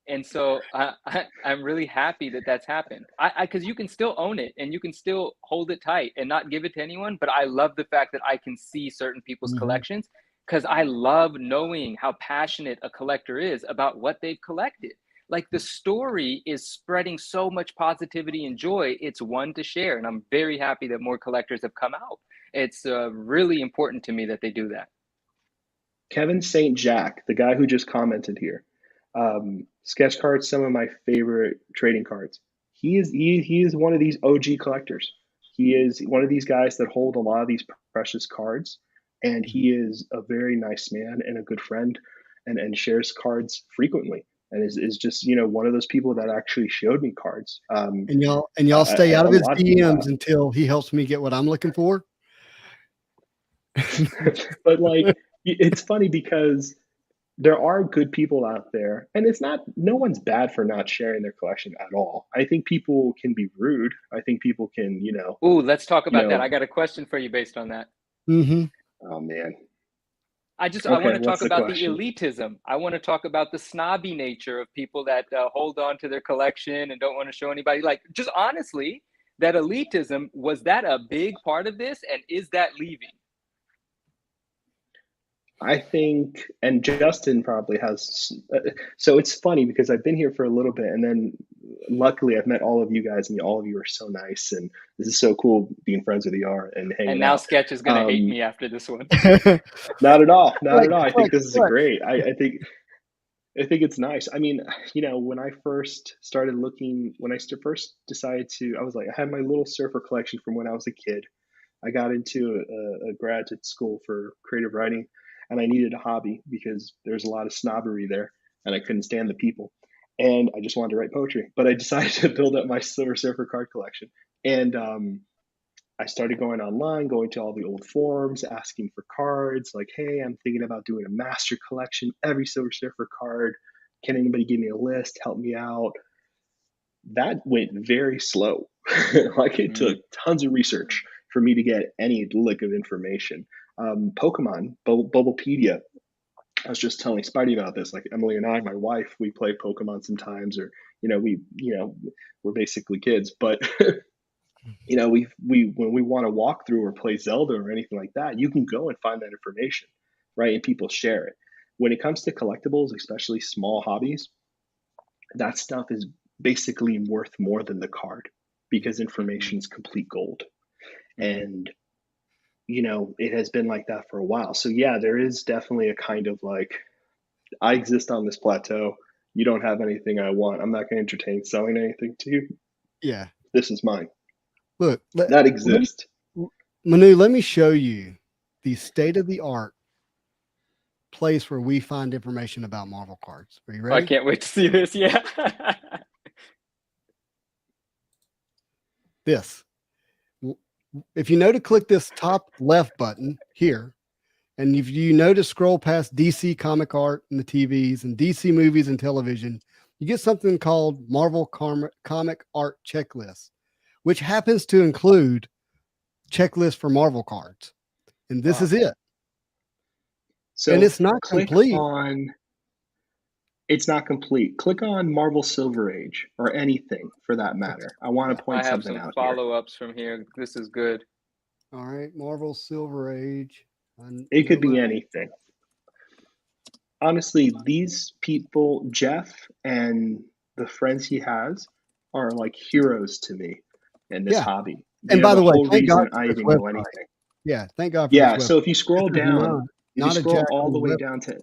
and so I'm really happy that that's happened. Because you can still own it and you can still hold it tight and not give it to anyone, but I love the fact that I can see certain people's collections because I love knowing how passionate a collector is about what they've collected. Like the story is spreading so much positivity and joy. It's one to share. And I'm very happy that more collectors have come out. It's really important to me that they do that. Kevin St. Jack, the guy who just commented here, sketch cards, some of my favorite trading cards. He is one of these OG collectors. He is one of these guys that hold a lot of these precious cards, and he is a very nice man and a good friend, and shares cards frequently. And is just one of those people that actually showed me cards. And y'all stay out of his DMs until he helps me get what I'm looking for. But like, it's funny because there are good people out there, and no one's bad for not sharing their collection at all. I think people can be rude. I think people can, Ooh, let's talk about that. I got a question for you based on that. Oh man. I want to talk about the elitism. I want to talk about the snobby nature of people that hold on to their collection and don't want to show anybody. Like, just honestly, that elitism, was that a big part of this? And is that leaving? I think, and Justin probably has, so it's funny because I've been here for a little bit, and then luckily I've met all of you guys, and all of you are so nice, and this is so cool being friends with ER and hanging out. And now Sketch is going to hate me after this one. Not at all. I think this is great. I think it's nice. I mean, when I first started looking, when I first decided I was like, I had my little surfer collection from when I was a kid. I got into a graduate school for creative writing, and I needed a hobby because there's a lot of snobbery there, and I couldn't stand the people. And I just wanted to write poetry. But I decided to build up my Silver Surfer card collection. And I started going online, going to all the old forums, asking for cards, like, hey, I'm thinking about doing a master collection, every Silver Surfer card. Can anybody give me a list? Help me out. That went very slow. Like, it took tons of research for me to get any lick of information. Pokemon, Bulbapedia. I was just telling Spidey about this. Like, Emily and I, my wife, we play Pokemon sometimes, or we're basically kids. But we when we want to walk through or play Zelda or anything like that, you can go and find that information, right? And people share it. When it comes to collectibles, especially small hobbies, that stuff is basically worth more than the card because information is complete gold. And it has been like that for a while. So yeah, there is definitely a kind of like, I exist on this plateau. You don't have anything I want. I'm not going to entertain selling anything to you. Yeah. This is mine. Look, that exists. Manu, let me show you the state-of-the-art place where we find information about Marvel cards. Are you ready? I can't wait to see this. Yeah. This. If you know to click this top left button here, and if you know to scroll past DC comic art and the TVs and DC movies and television, you get something called Marvel comic art checklist, which happens to include checklists for Marvel cards. And this is it. So and it's not complete. It's not complete. Click on Marvel Silver Age or anything for that matter. I want to point something out. I have some follow-ups from here. This is good. All right, Marvel Silver Age. It could be anything. Honestly, these people, Jeff and the friends he has, are like heroes to me in this Yeah. hobby. And by the way, whole thank God reason for I this even know website. anything. Yeah, thank God for this Yeah, website. so if you scroll This is down, if you not a scroll jack all on the way web. down to,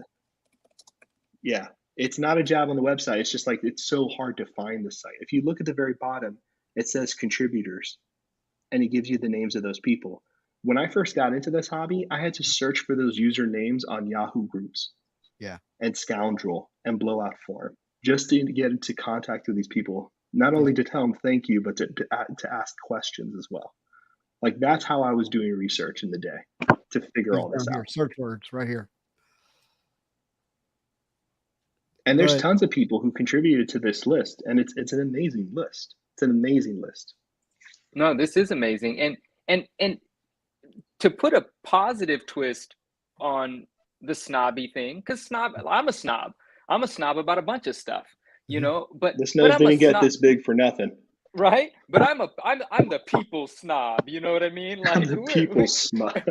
yeah, it's not a jab on the website. It's just like it's so hard to find the site. If you look at the very bottom, it says contributors, and it gives you the names of those people. When I first got into this hobby, I had to search for those usernames on Yahoo groups. Yeah. And Scoundrel and Blowout Forum just to get into contact with these people, not only to tell them thank you, but to ask questions as well. Like that's how I was doing research in the day to figure all this Down here, out. search words right here. And there's But tons of people who contributed to this list, and it's an amazing list. It's an amazing list. No, this is amazing. And to put a positive twist on the snobby thing, because I'm a snob. I'm a snob about a bunch of stuff, you know, but This nose I'm a didn't get snob, this big for nothing. right? But I'm the people snob, you know what I mean? Like I'm the people snob.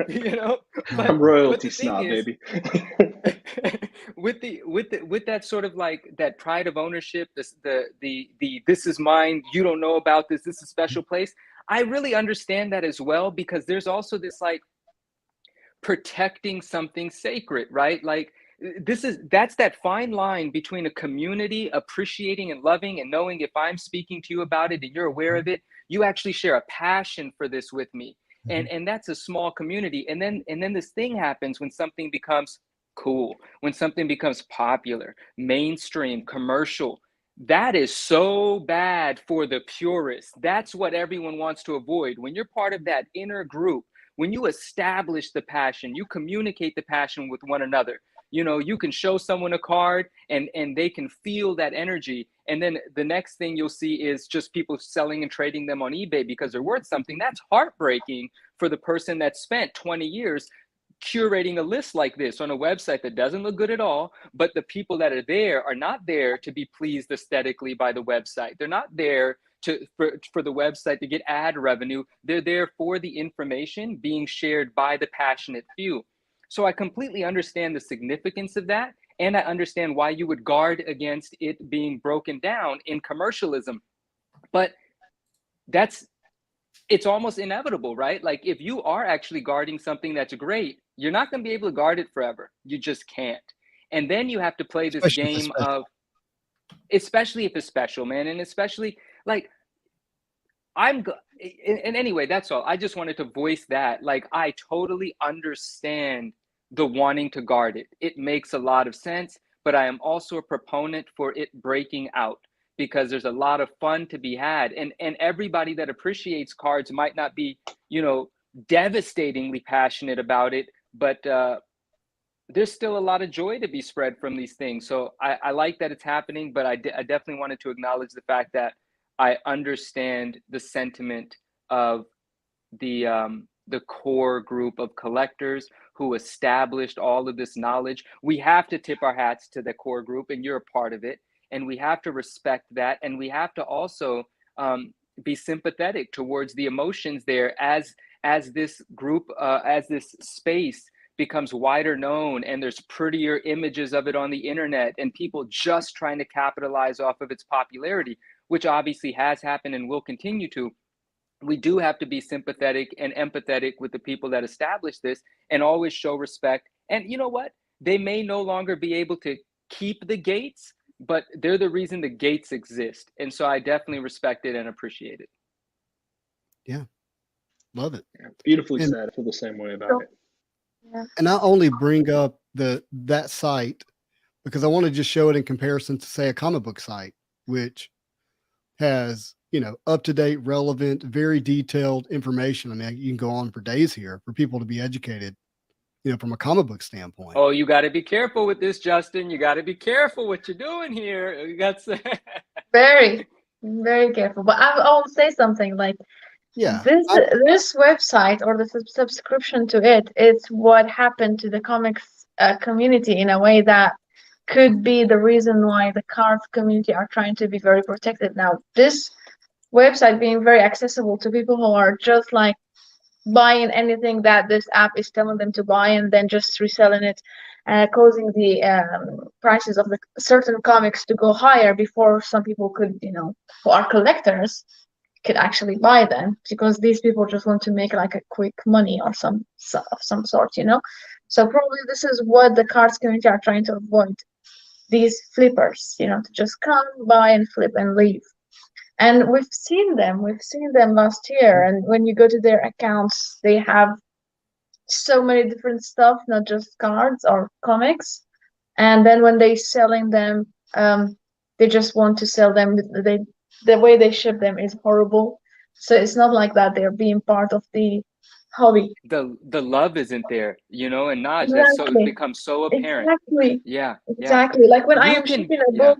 you know, I'm but royalty the thing snob, is, baby. with that sort of like that pride of ownership, this is mine, you don't know about this is a special place. I really understand that as well, because there's also this like protecting something sacred, right? Like that's that fine line between a community appreciating and loving and knowing if I'm speaking to you about it and you're aware of it, you actually share a passion for this with me. And that's a small community. And then this thing happens when something becomes cool, when something becomes popular, mainstream, commercial. That is so bad for the purists. That's what everyone wants to avoid. When you're part of that inner group, when you establish the passion, you communicate the passion with one another. You know, you can show someone a card and they can feel that energy. And then the next thing you'll see is just people selling and trading them on eBay because they're worth something. That's heartbreaking for the person that spent 20 years curating a list like this on a website that doesn't look good at all, but the people that are there are not there to be pleased aesthetically by the website. They're not there for the website to get ad revenue. They're there for the information being shared by the passionate few. So I completely understand the significance of that, and I understand why you would guard against it being broken down in commercialism. But it's almost inevitable, right? Like if you are actually guarding something that's great, you're not going to be able to guard it forever. You just can't. And then you have to play this game of, especially if it's special, man. And especially like and anyway, that's all. I just wanted to voice that. Like, I totally understand the wanting to guard it. It makes a lot of sense, but I am also a proponent for it breaking out because there's a lot of fun to be had. And everybody that appreciates cards might not be, you know, devastatingly passionate about it, but there's still a lot of joy to be spread from these things. So I like that it's happening, but I definitely wanted to acknowledge the fact that I understand the sentiment of the core group of collectors who established all of this knowledge. We have to tip our hats to the core group, and you're a part of it. And we have to respect that. And we have to also be sympathetic towards the emotions there as this group, as this space becomes wider known and there's prettier images of it on the internet and people just trying to capitalize off of its popularity, which obviously has happened and will continue to. We do have to be sympathetic and empathetic with the people that established this and always show respect. And you know what? They may no longer be able to keep the gates, but they're the reason the gates exist. And so I definitely respect it and appreciate it. Yeah. Love it. Yeah, beautifully said. I feel the same way about it. Yeah. And I only bring up that site because I want to just show it in comparison to, say, a comic book site, which has, you know, up-to-date, relevant, very detailed information. I mean, you can go on for days here for people to be educated, you know, from a comic book standpoint. Oh, you got to be careful with this, Justin. You got to be careful what you're doing here. You got to... Very, very careful. But I'll say something like, Yeah, this website or the subscription to it, it's what happened to the comics community in a way that could be the reason why the cards community are trying to be very protected now. This website being very accessible to people who are just like buying anything that this app is telling them to buy and then just reselling it, causing the prices of the certain comics to go higher before some people could, who are collectors, could actually buy them, because these people just want to make like a quick money or of some sort. So probably this is what the cards community are trying to avoid. These flippers, to just come, buy and flip and leave. And we've seen them. We've seen them last year. And when you go to their accounts, they have so many different stuff, not just cards or comics. And then when they selling them, they just want to sell them. The way they ship them is horrible. So it's not like that they're being part of the hobby. The love isn't there, and Naj, it Exactly. becomes so apparent. Exactly. Yeah. Exactly. Like when I You am can, shipping a book,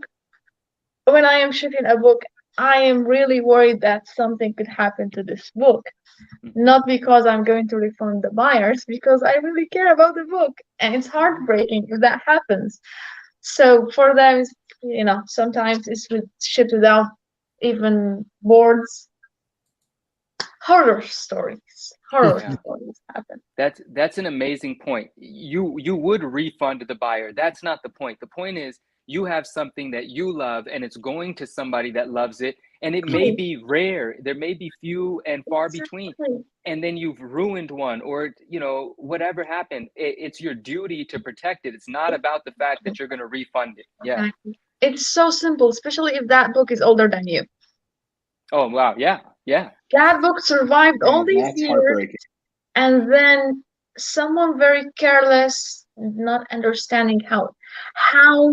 when I am shipping a book, I am really worried that something could happen to this book. Not because I'm going to refund the buyers, because I really care about the book. And it's heartbreaking if that happens. So for them, sometimes it's shipped without even boards. Horror stories. Horror Yeah. stories happen. That's an amazing point. You would refund the buyer. That's not the point. The point is you have something that you love and it's going to somebody that loves it, and it may be rare. There may be few and far between. And then you've ruined one, or whatever happened. It's your duty to protect it. It's not about the fact that you're going to refund it. Yeah. Exactly. It's so simple, especially if that book is older than you. Oh wow. Yeah. Yeah. That book survived all these That's years, heartbreaking. and then someone very careless, not understanding how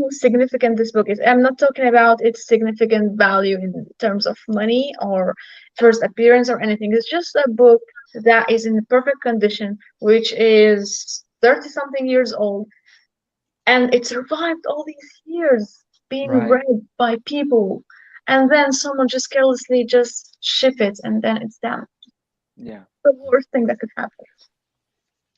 significant this book is. I'm not talking about its significant value in terms of money or first appearance or anything. It's just a book that is in perfect condition, which is 30 something years old, and it survived all these years being read by people, and then someone just carelessly just ship it and then it's damaged. Yeah. The worst thing that could happen.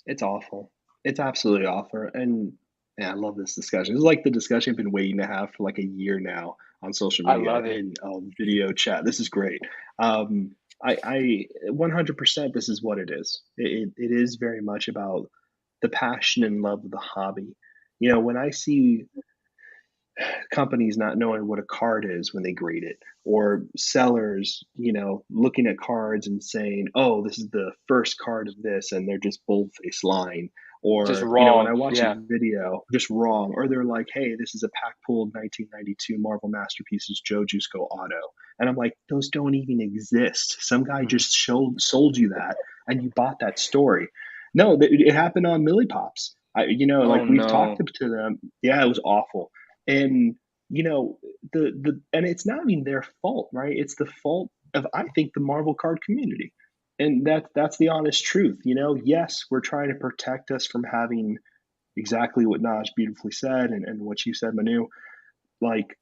It's awful. It's absolutely awful. And I love this discussion. This is like the discussion I've been waiting to have for like a year now on social I media love it. and video chat. This is great. I 100% this is what it is. It is very much about the passion and love of the hobby. When I see companies not knowing what a card is when they grade it, or sellers, looking at cards and saying, "Oh, this is the first card of this," and they're just boldface lying, Just or when I wrong. watch Yeah. a video, just wrong, or they're like, "Hey, this is a pack pooled 1992 Marvel Masterpieces Joe Jusko auto," and I'm like, "Those don't even exist. Some guy just sold you that, and you bought that story." No, it happened on Millie Pops. Oh We've no. talked to them. Yeah, it was awful. And and it's not even their fault, right? It's the fault of, I think, the Marvel card community. And that's the honest truth. Yes, we're trying to protect us from having exactly what Naj beautifully said, and what you said, Manu. Like,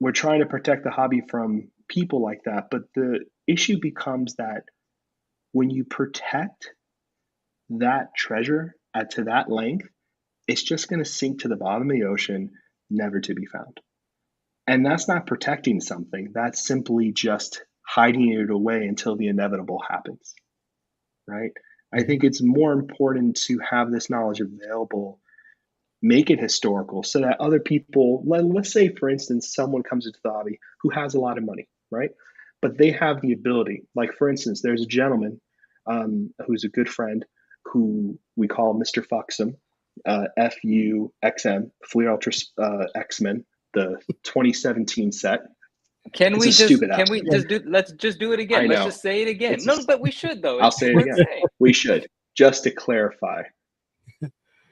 we're trying to protect the hobby from people like that, but the issue becomes that when you protect that treasure to that length, it's just going to sink to the bottom of the ocean, never to be found. And that's not protecting something. That's simply just hiding it away until the inevitable happens, right? I think it's more important to have this knowledge available, make it historical so that other people, let's say, for instance, someone comes into the hobby who has a lot of money, right? But they have the ability, like, for instance, there's a gentleman who's a good friend who we call Mr. Fuxum, FUXM, Fleer Ultra X-Men, the 2017 set. Can It's we a just stupid ass movie. let's just do it again. I Let's know. just say it again. It's No, but we should though. I'll It's say it worth again. saying. We should, just to clarify.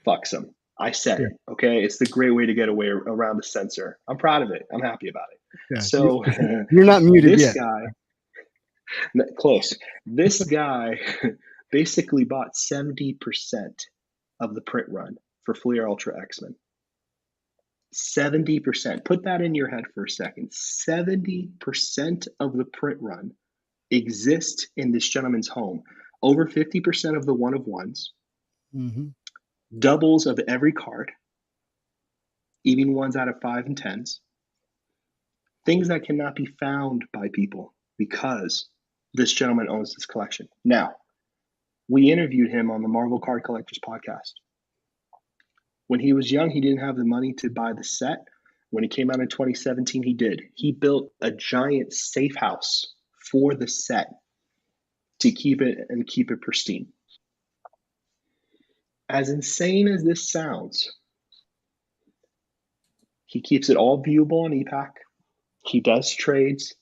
Fuxum. I said it. Okay, it's the great way to get away around the censor. I'm proud of it. I'm happy about it. Yeah, So you're not muted this yet. guy, close. This guy basically bought 70% of the print run for Fleer Ultra X-Men. 70%. Put that in your head for a second. 70% of the print run exists in this gentleman's home. Over 50% of the one of ones, doubles of every card, even ones out of 5 and 10s, things that cannot be found by people because this gentleman owns this collection. Now, We interviewed him on the Marvel Card Collectors podcast. When he was young, he didn't have the money to buy the set. When he came out in 2017, he did. He built a giant safe house for the set to keep it pristine. As insane as this sounds, he keeps it all viewable on ePack. He does trades.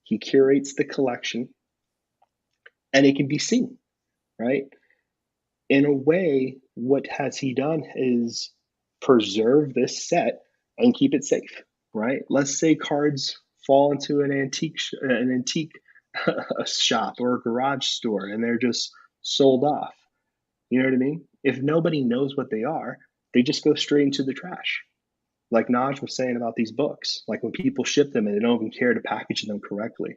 He curates the collection, and it can be seen, right? In a way, what has he done is preserve this set and keep it safe, right? Let's say cards fall into an antique shop or a garage store and they're just sold off. You know what I mean? If nobody knows what they are, they just go straight into the trash. Like Naj was saying about these books, like when people ship them and they don't even care to package them correctly.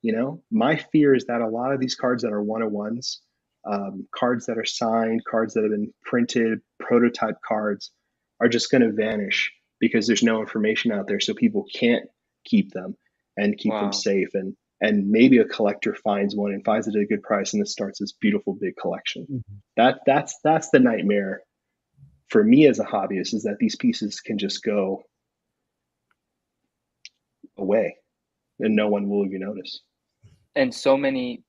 You know, my fear is that a lot of these cards that are one-on-ones, cards that are signed, cards that have been printed, prototype cards, are just going to vanish because there's no information out there, so people can't keep them and keep them safe. And maybe a collector finds one and finds it at a good price, and it starts this beautiful big collection. Mm-hmm. That's the nightmare for me as a hobbyist, is that these pieces can just go away and no one will even notice. And so many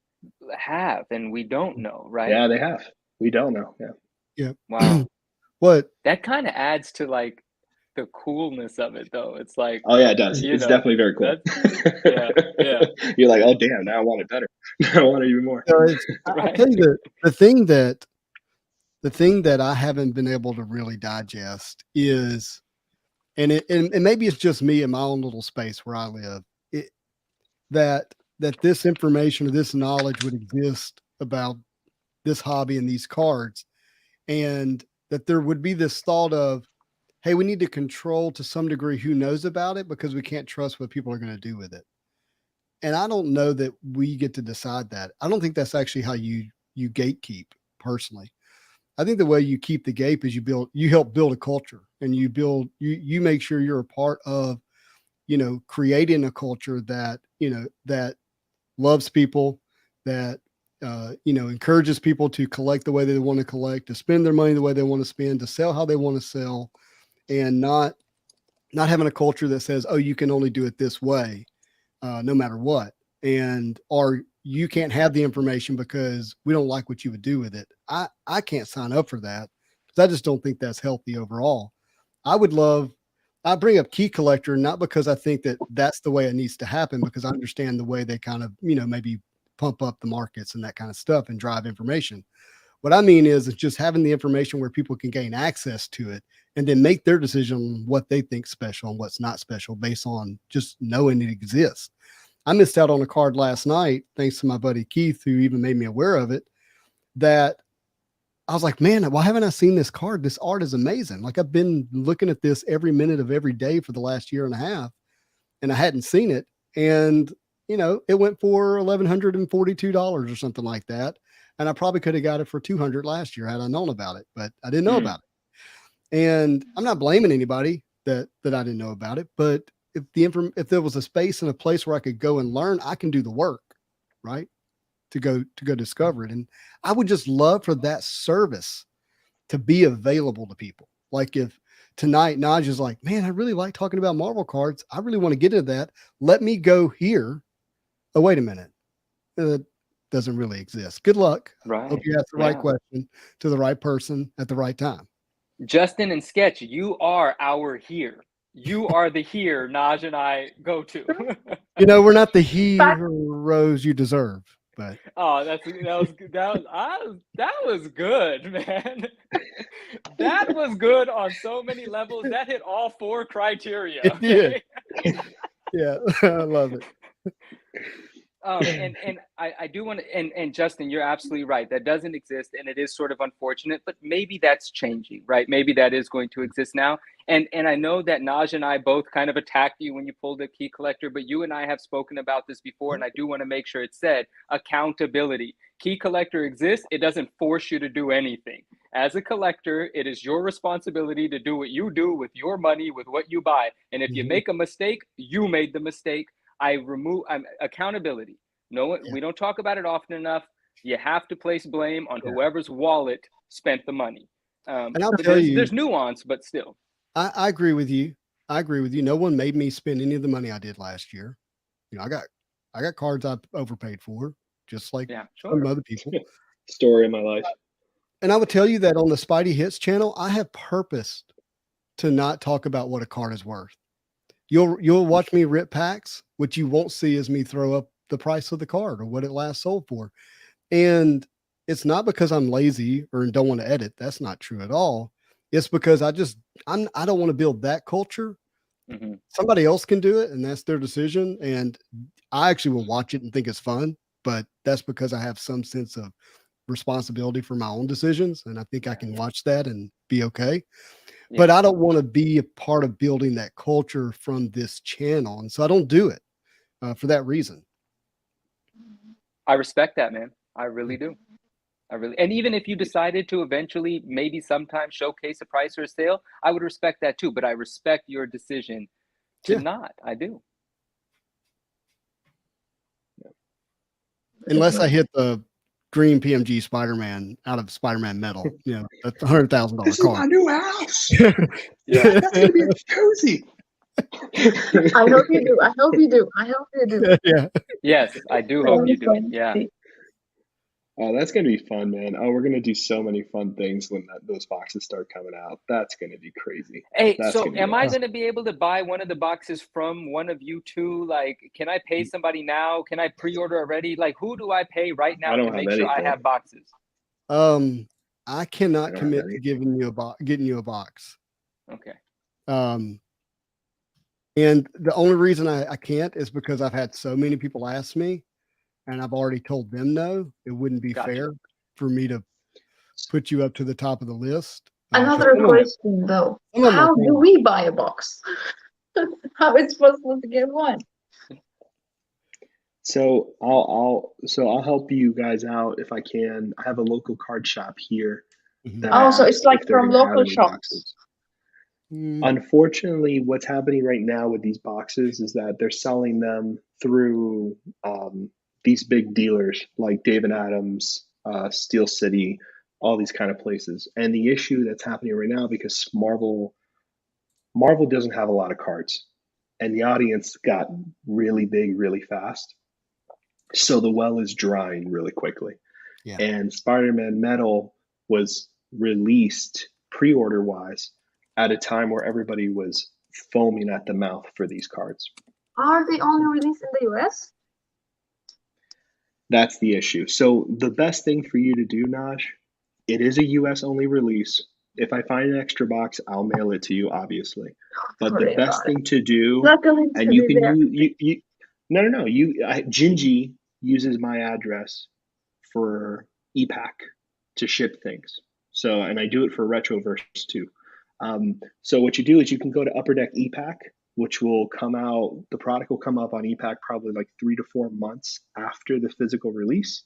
have, and we don't know, right? Yeah, they have. We don't know. Yeah. Yeah. Wow. What? That kind of adds to like the coolness of it, though. It's like, oh yeah, it does. It's definitely very cool. Yeah. You're like, oh damn, now I want it better. Now I want it even more. Right. I tell you the thing that I haven't been able to really digest is, and maybe it's just me in my own little space where I live, that this information or this knowledge would exist about this hobby and these cards, and that there would be this thought of, hey, we need to control to some degree who knows about it because we can't trust what people are going to do with it. And I don't know that we get to decide that. I don't think that's actually how you gatekeep personally. I think the way you keep the gape is you help build a culture, and you make sure you're a part of, creating a culture that, that loves people, that, encourages people to collect the way they want to collect, to spend their money the way they want to spend, to sell how they want to sell, and not having a culture that says, oh, you can only do it this way, no matter what. Or you can't have the information because we don't like what you would do with it. I can't sign up for that because I just don't think that's healthy overall. I bring up Key Collector, not because I think that that's the way it needs to happen, because I understand the way they kind of, maybe pump up the markets and that kind of stuff and drive information. What I mean is just having the information where people can gain access to it and then make their decision on what they think special and what's not special based on just knowing it exists. I missed out on a card last night, thanks to my buddy Keith, who even made me aware of it, that I was like, man, why haven't I seen this card? This art is amazing. Like, I've been looking at this every minute of every day for the last year and a half, and I hadn't seen it. And, it went for $1,142 or something like that. And I probably could have got it for $200 last year had I known about it, but I didn't know about it. And I'm not blaming anybody that I didn't know about it, but if there was a space and a place where I could go and learn, I can do the work, right? To go discover it. And I would just love for that service to be available to people. Like if tonight Naj is like, man, I really like talking about Marvel cards. I really want to get into that. Let me go here. Oh, wait a minute. It doesn't really exist. Good luck. Right. Hope you ask the right question to the right person at the right time. Justin and Sketch, you are our here. You are the here Naj and I go to. We're not the heroes you deserve, but that was good, man. That was good on so many levels. That hit all 4 criteria. Okay? Yeah, I love it. And I do want to, and Justin, you're absolutely right. That doesn't exist, and it is sort of unfortunate, but maybe that's changing, right? Maybe that is going to exist now. And I know that Naj and I both kind of attacked you when you pulled a Key Collector, but you and I have spoken about this before, and I do want to make sure it's said: accountability. Key Collector exists. It doesn't force you to do anything. As a collector, it is your responsibility to do what you do with your money, with what you buy. And if you make a mistake, you made the mistake. Accountability. No, we don't talk about it often enough, You have to place blame on Yeah. whoever's wallet spent the money. And I'll but tell there's, you, there's nuance, but still. I agree with you. I agree with you. No one made me spend any of the money I did last year. You know, I got cards I overpaid for, just like Yeah, some sure. other people. Story of my life. And I would tell you that on the Spidey Hits channel, I have purposed to not talk about what a card is worth. You'll watch me rip packs. What you won't see is me throw up the price of the card or what it last sold for. And it's not because I'm lazy or don't want to edit. That's not true at all. It's because I don't want to build that culture. Mm-hmm. Somebody else can do it, and that's their decision. And I actually will watch it and think it's fun, but that's because I have some sense of responsibility for my own decisions, and I think I can watch that and be okay. Yeah. But I don't want to be a part of building that culture from this channel, and so I don't do it for that reason. I respect that, man. I really do. And even if you decided to eventually maybe sometime showcase a price or a sale, I would respect that too. But I respect your decision to Yeah. not. I do. Unless I hit the green PMG Spider-Man out of Spider-Man metal, you know, that's $100,000 This is my card. new house. Yeah. That's gonna be cozy. I hope you do. I hope you do. I hope you do. Yeah. Yes, I do hope you do. Fun. Yeah. Oh, that's gonna be fun, man. Oh, we're gonna do so many fun things when those boxes start coming out. That's gonna be crazy. Hey, That's so gonna be am I awesome. going to be able to buy one of the boxes from one of you two? Like, can I pay somebody now? Can I pre-order already? Like, who do I pay right now I don't to have make sure I anything. have boxes? I I cannot don't have commit to anything. getting you a box. Okay. And the only reason I can't is because I've had so many people ask me, and I've already told them no. It wouldn't be Gotcha. fair for me to put you up to the top of the list. Another question though. some of 'em are How do fun. we buy a box? How is possible to get one? So I'll help you guys out if I can. I have a local card shop here Mhm. that I Oh, so asked it's like if they're from gonna have local any shops. boxes. Mm, Unfortunately, what's happening right now with these boxes is that they're selling them through these big dealers like Dave and Adams, Steel City, all these kind of places. And the issue that's happening right now because Marvel doesn't have a lot of cards, and the audience got really big really fast. So the well is drying really quickly. Yeah. And Spider-Man Metal was released pre-order wise at a time where everybody was foaming at the mouth for these cards. Are they only released in the US? That's the issue. So the best thing for you to do, Naj, it is a US only release. If I find an extra box, I'll mail it to you, obviously. But Sorry the best about it. thing to do, Not going to and you be can there. you no, Gingy uses my address for EPAC to ship things. So, and I do it for Retroverse too. So what you do is you can go to Upper Deck EPAC, which will come out, the product will come up on EPAC probably like 3 to 4 months after the physical release.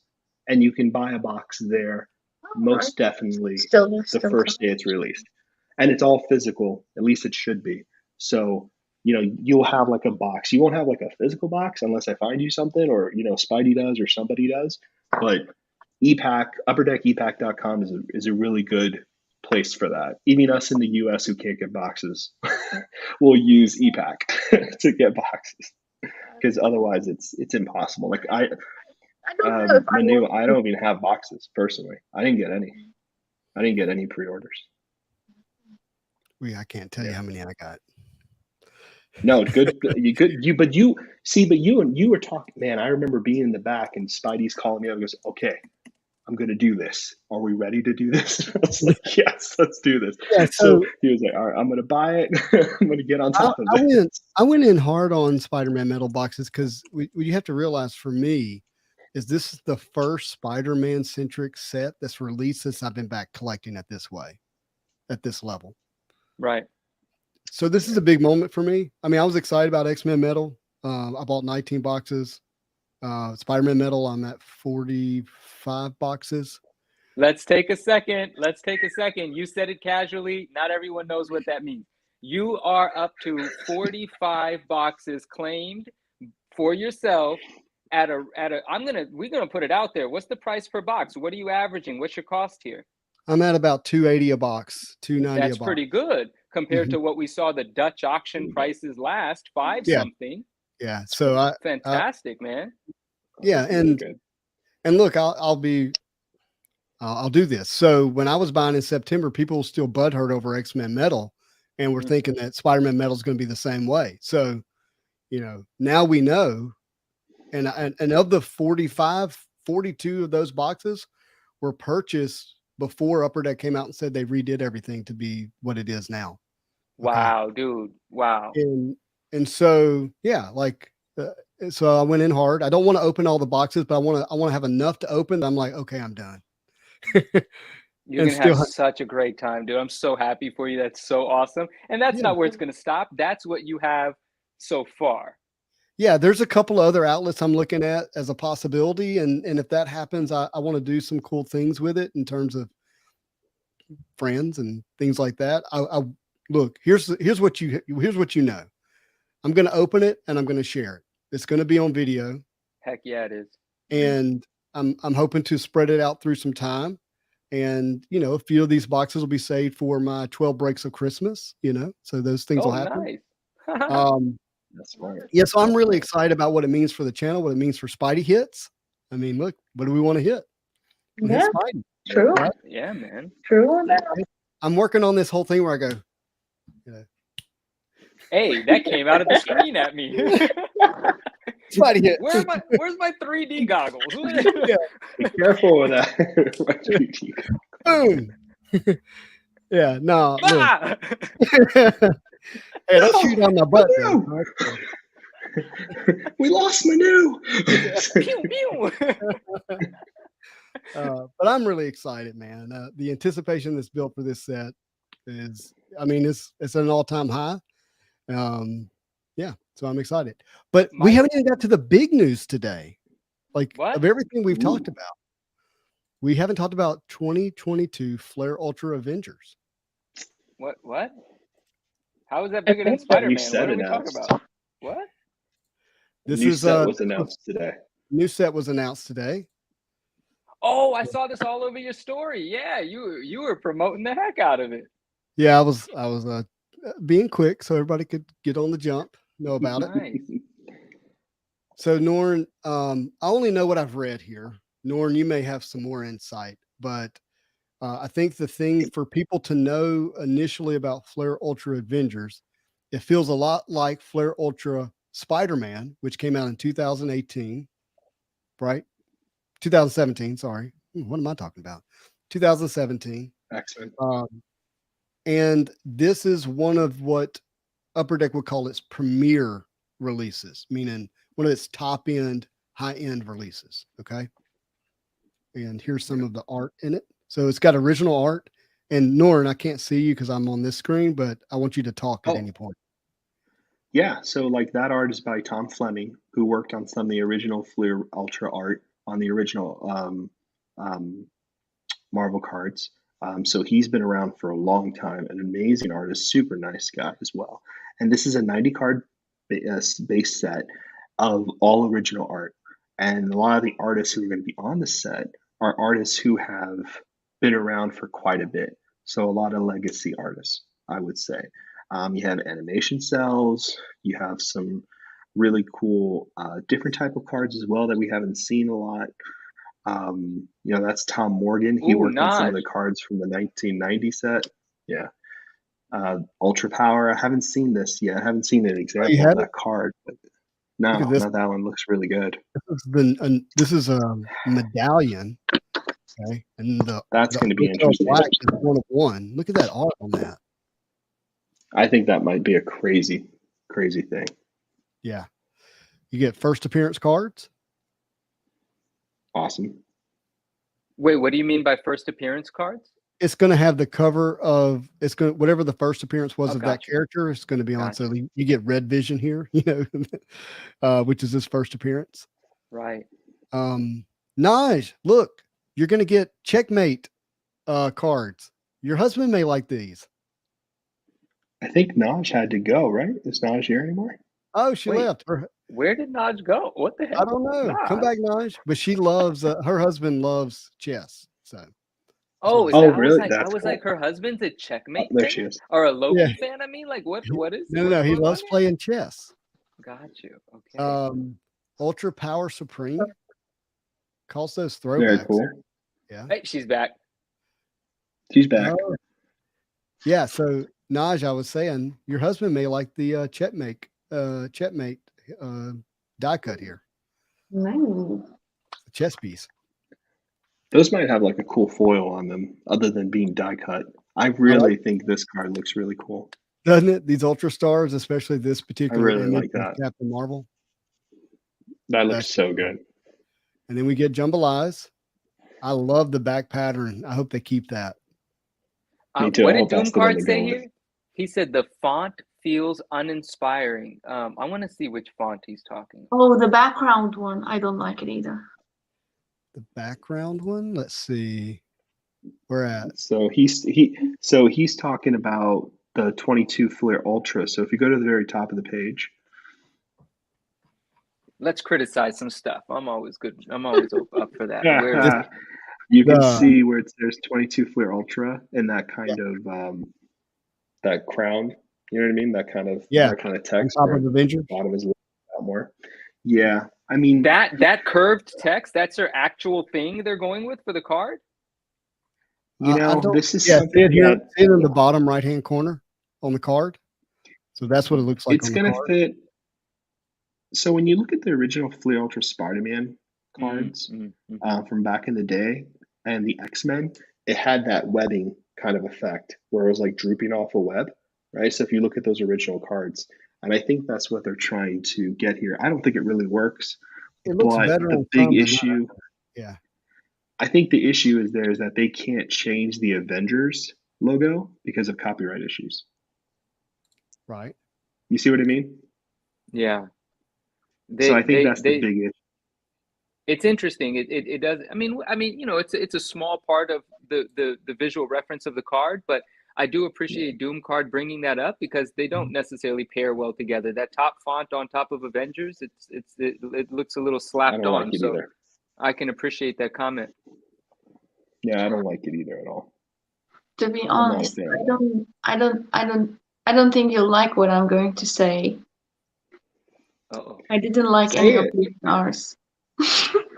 And you can buy a box there, most definitely Still the first day it's released. And it's all physical, at least it should be. So, you know, you'll have like a box. You won't have like a physical box unless I find you something, or, you know, Spidey does or somebody does. But EPAC, upperdeckEPAC.com is a really good place for that. Even us in the US who can't get boxes will use EPAC to get boxes, because otherwise it's impossible. Like I don't know if I Manu, want I don't even have boxes personally. I didn't get any pre-orders. I can't tell you how many I got. No, good. You were talking, man. I remember being in the back and Spidey's calling me up and goes, "Okay, I'm going to do this. Are we ready to do this?" I was like, "Yes, let's do this." Yeah, So he was like, "All right, I'm going to buy it. I'm going to get on top of it." I went in hard on Spider-Man metal boxes because you have to realize for me is this is the first Spider-Man centric set that's released since I've been back collecting at this level. Right. So this is a big moment for me. I mean, I was excited about X-Men metal. I bought 19 boxes. Spider-Man metal, I'm at 45 boxes. Let's take a second. You said it casually. Not everyone knows what that means. You are up to 45 boxes claimed for yourself. we're gonna put it out there. What's the price per box? What are you averaging? What's your cost here? I'm at about 280 a box, 290 That's a box. pretty good compared Mhm. to what we saw the Dutch auction prices last, five Yeah. something. Yeah. So Fantastic, man. yeah, That's really and good. look, I'll do this. So when I was buying in September, people were still butthurt over X-Men Metal, and we're Mhm. thinking that Spider-Man Metal is going to be the same way. So, now we know, and of the 45, 42 of those boxes were purchased before Upper Deck came out and said they redid everything to be what it is now. Okay. Wow, dude. Wow. And so, yeah, like, so I went in hard. I don't want to open all the boxes, but I want to have enough to open. I'm like, okay, I'm done. You're And gonna have still, such a great time, dude. I'm so happy for you. That's so awesome. And that's yeah. not where it's gonna stop. That's what you have so far. Yeah, there's a couple of other outlets I'm looking at as a possibility, and if that happens, I want to do some cool things with it in terms of friends and things like that. I look, here's what you know. I'm going to open it and I'm going to share it. It's going to be on video, Heck yeah, it is. and I'm hoping to spread it out through some time. And a few of these boxes will be saved for my 12 breaks of Christmas. So those things will Oh, happen. nice. That's smart. Yeah, so I'm really excited about what it means for the channel, what it means for Spidey hits. I mean, look, what do we want to hit? We hit Yeah, Spidey. true. Right? Yeah, man. True. I'm working on this whole thing where I go, Hey, that came out of the screen at me. Spidey hit. Where's my 3D goggles? Be careful with that. Boom. Yeah, no. Ah! Hey, don't shoot on my butt. No. We lost Manu. Pew, pew. But I'm really excited, man. The anticipation that's built for this set is, I mean, it's an all-time high. Yeah, so I'm excited. But we haven't even got to the big news today. Like, What? of everything we've talked about, we haven't talked about 2022 Flare Ultra Avengers. What? How is that bigger than Spider-Man? What are we talking about? What? This New is set was announced today. New set was announced today. Oh, I saw this all over your story. Yeah, you were promoting the heck out of it. Yeah, I was being quick so everybody could get on the jump, know about it. Nice. So Norn, I only know what I've read here. Norn, you may have some more insight, but I think the thing for people to know initially about Flare Ultra Avengers, it feels a lot like Flare Ultra Spider-Man, which came out in 2018, right? 2017, sorry. What am I talking about? 2017. Excellent. And this is one of what Upper Deck would call its premier releases, meaning one of its top end, high end releases. Okay. And here's some of the art in it. So it's got original art. And Norn, I can't see you because I'm on this screen, but I want you to talk at any point. Yeah, so like that art is by Tom Fleming, who worked on some of the original Flare Ultra art on the original Marvel cards. So he's been around for a long time, an amazing artist, super nice guy as well. And this is a 90 card base set of all original art. And a lot of the artists who are going to be on the set are artists who have been around for quite a bit. So a lot of legacy artists, I would say. You have animation cells, you have some really cool different type of cards as well that we haven't seen a lot. That's Tom Morgan. He worked on some of the cards from the 1990 set. Yeah. Ultra Power. I haven't seen this yet. I haven't seen an example of that card. But no, not that one. Looks really good. This is a medallion. Okay. And that's going to be interesting. Black is 1 of 1. Look at that art on that. I think that might be a crazy thing. Yeah. You get first appearance cards. Awesome. Wait, what do you mean by first appearance cards? It's going to have the cover of whatever the first appearance was of that character. It's going to be on. So you get Red Vision here, which is his first appearance. Right. Naj, look, you're going to get Checkmate cards. Your husband may like these. I think Naj had to go, right? Is Naj here anymore? Oh, she Wait. left. Where did Naj go? What the heck? I don't know. Come Naj. back, Naj. But she loves her husband loves chess. So Oh, is Oh, that? really? I That's was cool. like, her husband's a checkmate There she fan is. or a Loki Yeah. fan. I mean, like, what is? no, what's he going loves on here? playing chess. Got you. Okay. Ultra Power Supreme calls those throwbacks. Very cool. Yeah. Hey, she's back. She's back. Oh, yeah. So Naj, I was saying your husband may like the checkmate die cut here. Nice. Chess piece. Those might have like a cool foil on them, other than being die cut. I really think this card looks really cool. Doesn't it? These Ultra Stars, especially this particular really image like of that. Captain Marvel. That looks That's so good. And then we get Jambalayas. I love the back pattern. I hope they keep that. Me too. What I did hope that's Doom the one Card they say go here? with. He said the font feels uninspiring. I want to see which font he's talking. Oh, the background one. I don't like it either. The background one. Let's see. We're at. So he's talking about the 22 Flair Ultra. So if you go to the very top of the page, Let's criticize some stuff. I'm always good. I'm always up for that. Where is it? you can The- see where there's 22 Flair Ultra and that kind of that crown. You know what I mean? That kind of that kind of On text. top Where of the Avengers. bottom is a little bit more. Yeah, I mean That curved text, that's their actual thing they're going with for the card? You I know, don't- this is Yeah, see something it here. that See it in the bottom right hand corner on the card. So that's what it looks like it's on the going to card. fit. So when you look at the original Flair Ultra Spider-Man cards from back in the day and the X-Men, it had that webbing kind of effect where it was like drooping off a web, right? So if you look at those original cards, and I think that's what they're trying to get here. I don't think it really works, It looks but better the on big some than issue, Yeah. I think the issue is there is that they can't change the Avengers logo because of copyright issues. Right. You see what I mean? Yeah. So I think that's the big issue. It's interesting. It does. I mean, you know, it's a small part of the visual reference of the card, but I do appreciate Doom Card bringing that up because they don't necessarily pair well together. That top font on top of Avengers, it looks a little I slapped don't on. like it So either. I can appreciate that comment. Yeah, I don't like it either at all. To be I'm not a honest, fan of that. I don't think you'll like what I'm going to say. Uh-oh. I didn't like Say any of it. these cars.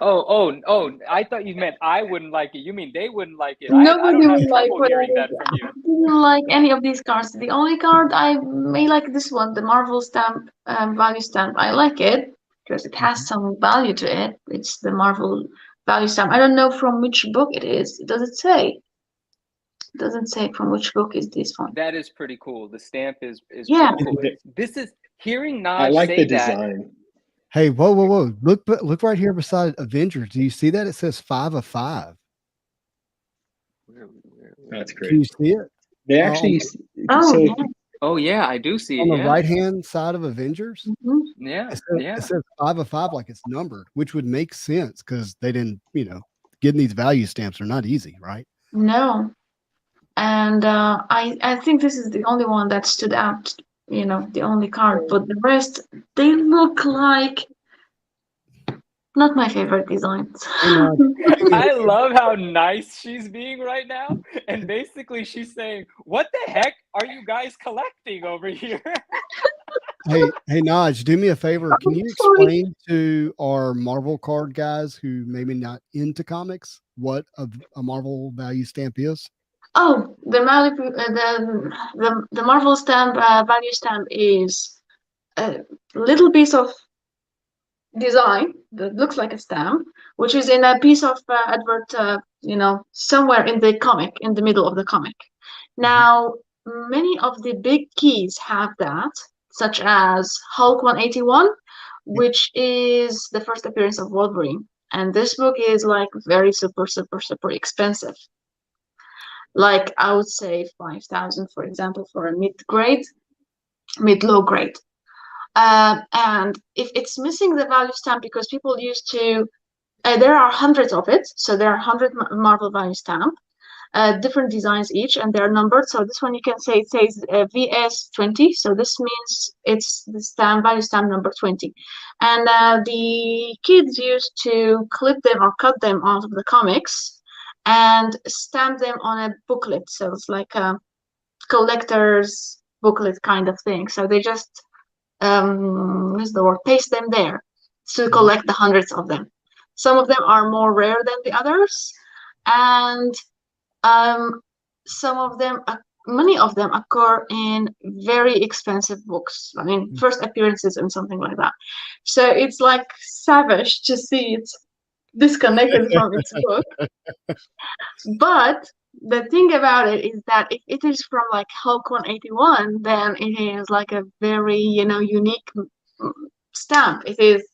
Oh! I thought you meant I wouldn't like it. You mean they wouldn't like it? Nobody I don't have would like trouble what hearing that from you. I didn't like any of these cards. The only card I may like this one, the Marvel stamp, value stamp. I like it because it has some value to it. It's the Marvel value stamp. I don't know from which book it is. Does it say? It doesn't say from which book is this one. That is pretty cool. The stamp is Yeah. pretty cool. This is hearing I Naj like say the that. design. Hey, whoa. Look right here beside Avengers. Do you see that? It says 5 of 5. That's Can you great. see it? They actually. Oh, So yeah. Oh yeah, I do see it. On the Yeah. right hand side of Avengers, Mhm. Yeah. it says 5 of 5 like it's numbered, which would make sense because they didn't, getting these value stamps are not easy, right? No. And I think this is the only one that stood out, the only card. But the rest, they look like not my favorite designs. I love how nice she's being right now. And basically she's saying, what the heck are you guys collecting over here? Hey, Naj, do me a favor. Can you Sorry. explain to our Marvel card guys who maybe not into comics what a Marvel value stamp is? Oh, the Marvel stamp, value stamp is a little piece of design that looks like a stamp, which is in a piece of advert, somewhere in the comic, in the middle of the comic. Now, many of the big keys have that, such as Hulk 181, which is the first appearance of Wolverine. And this book is like very super, super, super expensive. Like I would say 5,000, for example, for a mid-low grade. And if it's missing the value stamp because people used to, there are hundreds of it, so there are 100 Marvel value stamp, different designs each, and they're numbered. So this one you can say it says VS20. So this means it's the stamp value stamp number 20. And the kids used to clip them or cut them out of the comics and stamp them on a booklet. So it's like a collector's booklet kind of thing. So they just what's the word? Paste them there to collect the hundreds of them. Some of them are more rare than the others, and some of them, many of them occur in very expensive books. I mean, first appearances and something like that. So it's like savage to see it disconnected from its book. But the thing about it is that if it is from like Hulk 181, then it is like a very, unique stamp. It is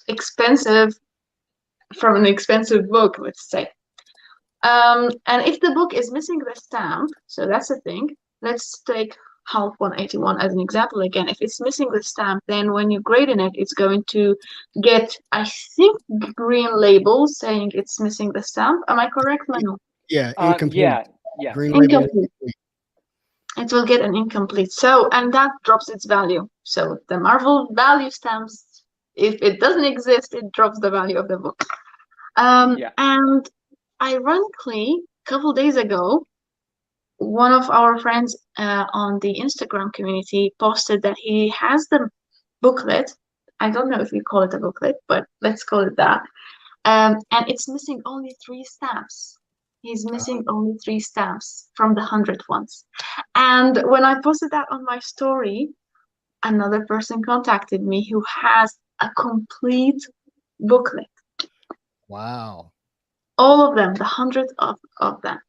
expensive from an expensive book, let's say. And if the book is missing the stamp, so that's the thing. Let's take Hulk 181 as an example again. If it's missing the stamp, then when you grade in it, it's going to get, I think, green label saying it's missing the stamp. Am I correct, Manu? Yeah, incomplete. Yeah. Green label Incomplete. It will get an incomplete. So, and that drops its value. So the Marvel value stamps, if it doesn't exist, it drops the value of the book. And ironically, a couple days ago, one of our friends on the Instagram community posted that he has the booklet. I don't know if you call it a booklet, but let's call it that. And it's missing only 3 stamps. He's missing only 3 stamps from the 100 ones. And when I posted that on my story, another person contacted me who has a complete booklet. Wow. All of them, the 100 of them.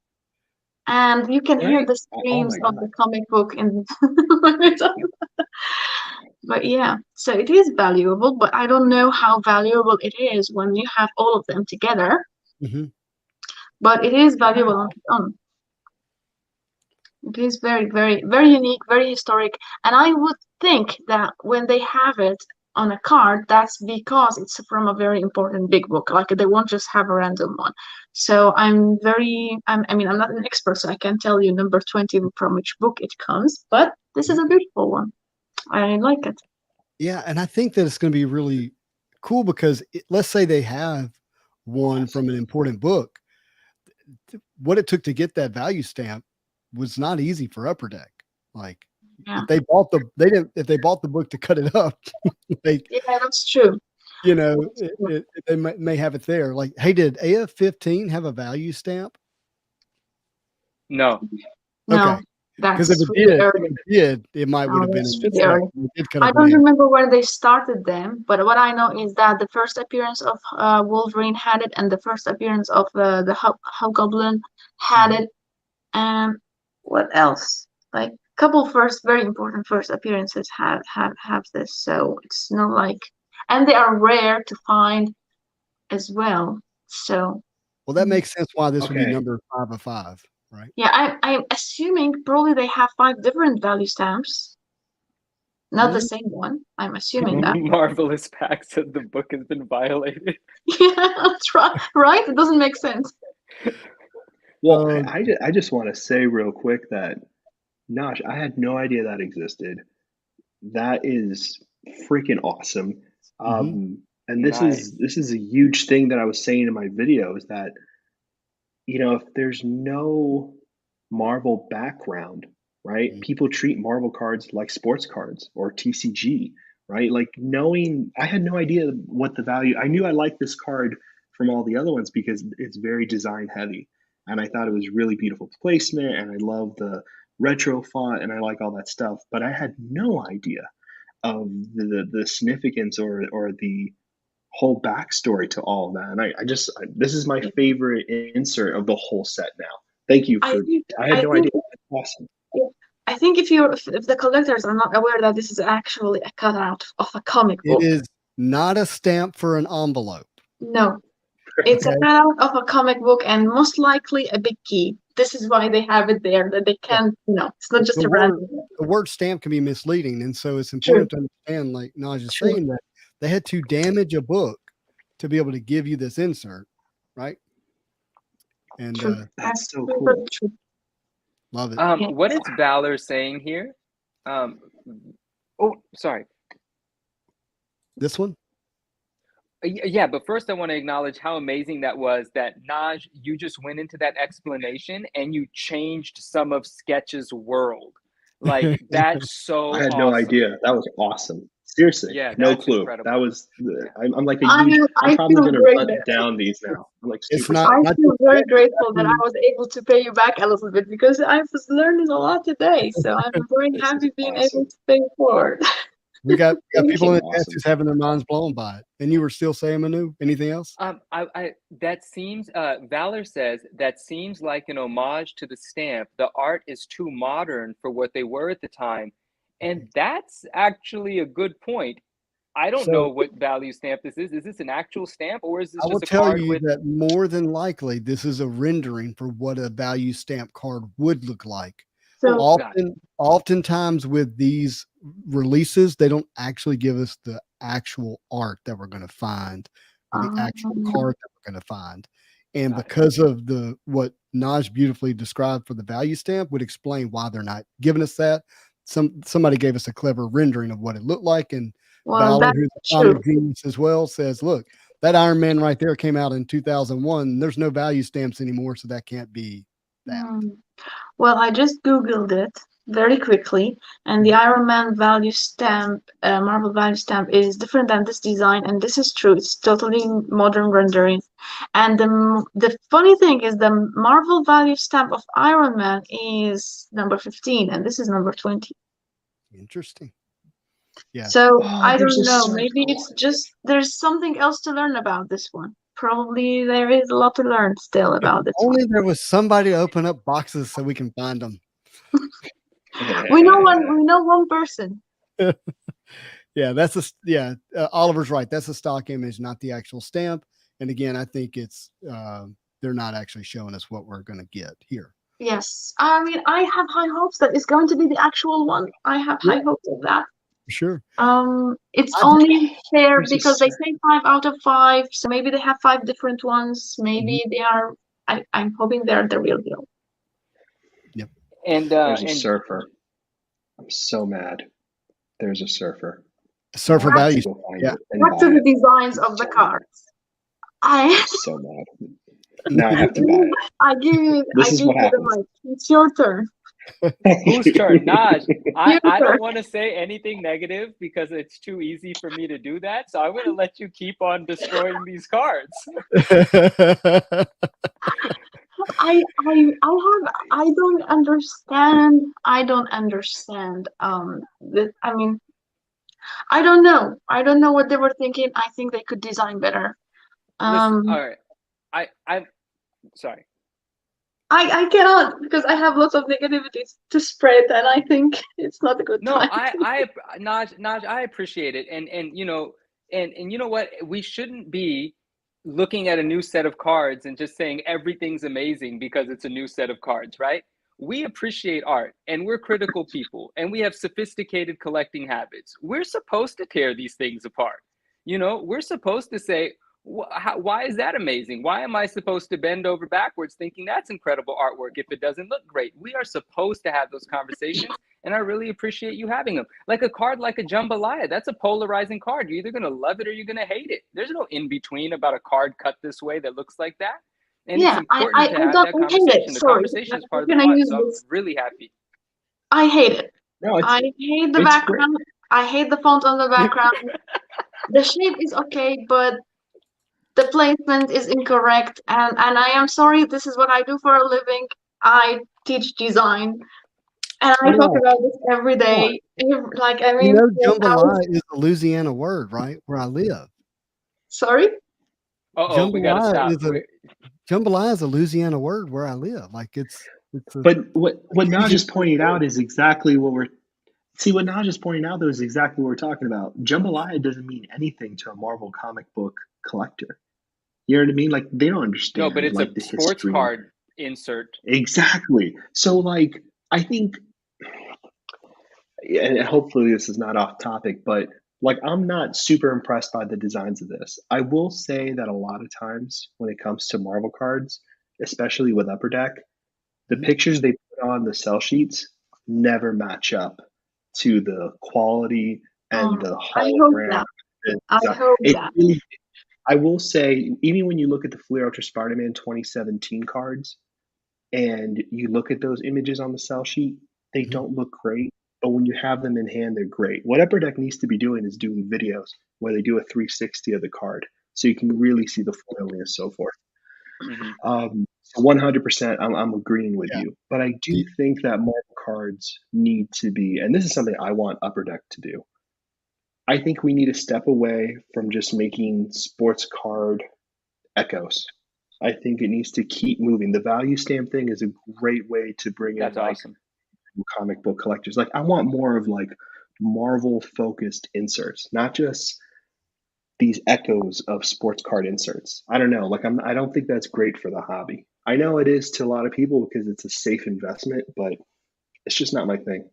And you can hear the screams of the comic book in when we're talking about that. But yeah, so it is valuable, but I don't know how valuable it is when you have all of them together. But it is valuable on its own. It is very, very, very unique, very historic. And I would think that when they have it on a card, that's because it's from a very important big book. Like they won't just have a random one. So I'm not an expert, so I can't tell you number 20 from which book it comes, but this is a beautiful one. I like it. Yeah, and I think that it's going to be really cool because let's say they have one from an important book. What it took to get that value stamp was not easy for Upper Deck. Like if they bought the book to cut it up, like that's true. They may have it there. Like, hey, did AF-15 have a value stamp? No. Okay. Because if it did, it might would have been. I don't remember when they started them, but what I know is that the first appearance of Wolverine had it, and the first appearance of the Hobgoblin had it, and what else? Like a couple very important first appearances have this, so it's not like, and they are rare to find as well. So. Well, that makes sense why this would be number 5 of 5. Right. Yeah, I'm assuming probably they have 5 different value stamps, not the same one. I'm assuming that. Marvelous Pack said the book has been violated. Yeah, that's right. It doesn't make sense. Well, I just want to say real quick that Nosh, I had no idea that existed. That is freaking awesome. And this is a huge thing that I was saying in my video is that, if there's no Marvel background, right? People treat Marvel cards like sports cards or TCG, right? Like I had no idea what the value. I knew I liked this card from all the other ones because it's very design heavy. And I thought it was really beautiful placement and I love the retro font and I like all that stuff. But I had no idea of the significance or the whole backstory to all of that. And this is my favorite insert of the whole set now. Thank you for. I had no idea. Awesome. I think if the collectors are not aware that this is actually a cutout of a comic book. It is not a stamp for an envelope. No, it's a cutout of a comic book and most likely a big key. This is why they have it there, that they can't. It's not just a random. The word stamp can be misleading, and so it's important to understand. Like Naj is saying that they had to damage a book to be able to give you this insert, right? And True. That's so very cool. true. love it. What is Valor saying here? Oh, sorry. This one? Yeah, but first I want to acknowledge how amazing that was that Naj, you just went into that explanation and you changed some of Sketch's world. Like that's so I had no awesome. idea. That was awesome. Seriously, Yeah, no that's clue. incredible. That was. I'm like a I huge. I'm I probably feel gonna great hunt that down these now. I'm like It's super. not- I not feel just very that, grateful that I actually- was able to pay you back a little bit because I was learning a lot today. So I'm very This happy is being awesome. able to pay it forward. we got Thank people in you. the chat who's having their minds blown by it. And you were still saying, Manu, anything else? That seems Valor says that seems like an homage to the stamp. The art is too modern for what they were at the time. And that's actually a good point. I don't So- know what value stamp this is. Is this an actual stamp or is this I will just a tell card you with that more than likely this is a rendering for what a value stamp card would look like. So got it. Oftentimes with these releases, they don't actually give us the actual art that we're going to find, or the actual card that we're going to find. And Got it. because of what Naj beautifully described for the value stamp would explain why they're not giving us that. Somebody gave us a clever rendering of what it looked like, and well, Valor, that's who's a true. comic genius as well, says, look, that Iron Man right there came out in 2001. There's no value stamps anymore, so that can't be that. Well, I just Googled it very quickly, and the Iron Man value stamp, Marvel value stamp, is different than this design, and this is true. It's totally modern rendering. And the funny thing is, the Marvel value stamp of Iron Man is number 15, and this is number 20. Interesting. Yeah. So Oh, I there's don't a know. Maybe circle. it's just there's something else to learn about this one. Probably there is a lot to learn still about this one. Only there was somebody to open up boxes so we can find them. We know one person. Yeah, Oliver's right. That's a stock image, not the actual stamp. And again, I think it's they're not actually showing us what we're going to get here. Yes, I mean, I have high hopes that it's going to be the actual one. I have high hopes of that. For sure. It's I- only fair There's a because they say 5 out of 5, so maybe they have 5 different ones. Maybe they are. I'm hoping they're the real deal. And There's a surfer. I'm so mad. There's a surfer. Surfer I have to values. go find Yeah. it and Back to buy the it. designs I'm of the so mad. cards. I So mad. Now I have to buy it. I give you This I is give what you the happens. mic. It's your turn. whose turn? Naj. I Your don't turn. want to say anything negative because it's too easy for me to do that. So I'm going to let you keep on destroying these cards. I don't understand. I don't understand. I mean, I don't know. I don't know what they were thinking. I think they could design better. Listen, all right. I'm sorry. I cannot because I have lots of negativity to spread, and I think it's not a good No, time. Naj, I appreciate it. And you know what? We shouldn't be looking at a new set of cards and just saying everything's amazing because it's a new set of cards, right? We appreciate art and we're critical people and we have sophisticated collecting habits. We're supposed to tear these things apart. We're supposed to say, why is that amazing? Why am I supposed to bend over backwards thinking that's incredible artwork if it doesn't look great? We are supposed to have those conversations, and I really appreciate you having them. Like a card like a jambalaya, that's a polarizing card. You're either going to love it or you're going to hate it. There's no in between about a card cut this way that looks like that. And Yeah, it's important to have that I hate it. conversation. The Sorry, conversation is part of the can I fun, use so I'm this? really happy. I hate it. No, I hate the it's background. I hate the font on the background. The shape is okay, but the placement is incorrect. And I am sorry, this is what I do for a living. I teach design, and I talk Yeah. about this every day. Like, I mean, jambalaya is a Louisiana word, right? Where I live. sorry? Uh-oh, we got to stop. Jambalaya is a Louisiana word where I live. Like it's But what Naj is pointing out is exactly what we're what Naj is pointing out though is exactly what we're talking about. Jambalaya doesn't mean anything to a Marvel comic book collector. You know what I mean? Like they don't understand. No, but it's like a the sports history. card insert. Exactly. So like I think, and hopefully this is not off topic, but like I'm not super impressed by the designs of this. I will say that a lot of times when it comes to Marvel cards, especially with Upper Deck, the pictures they put on the sell sheets never match up to the quality and the I hope hologram. that. I hope It that. really, I will say, even when you look at the Fleer Ultra Spider-Man 2017 cards and you look at those images on the sell sheet, they don't look great. But when you have them in hand, they're great. What Upper Deck needs to be doing is doing videos where they do a 360 of the card, so you can really see the foiling and so forth. So 100%, I'm agreeing with Yeah. you. But I do think that Marvel cards need to be, and this is something I want Upper Deck to do. I think we need to step away from just making sports card echoes. I think it needs to keep moving. The value stamp thing is a great way to bring That's in like awesome. comic book collectors. Like I want more of like Marvel focused inserts, not just these echoes of sports card inserts. I don't know. Like I don't think that's great for the hobby. I know it is to a lot of people because it's a safe investment, but it's just not my thing.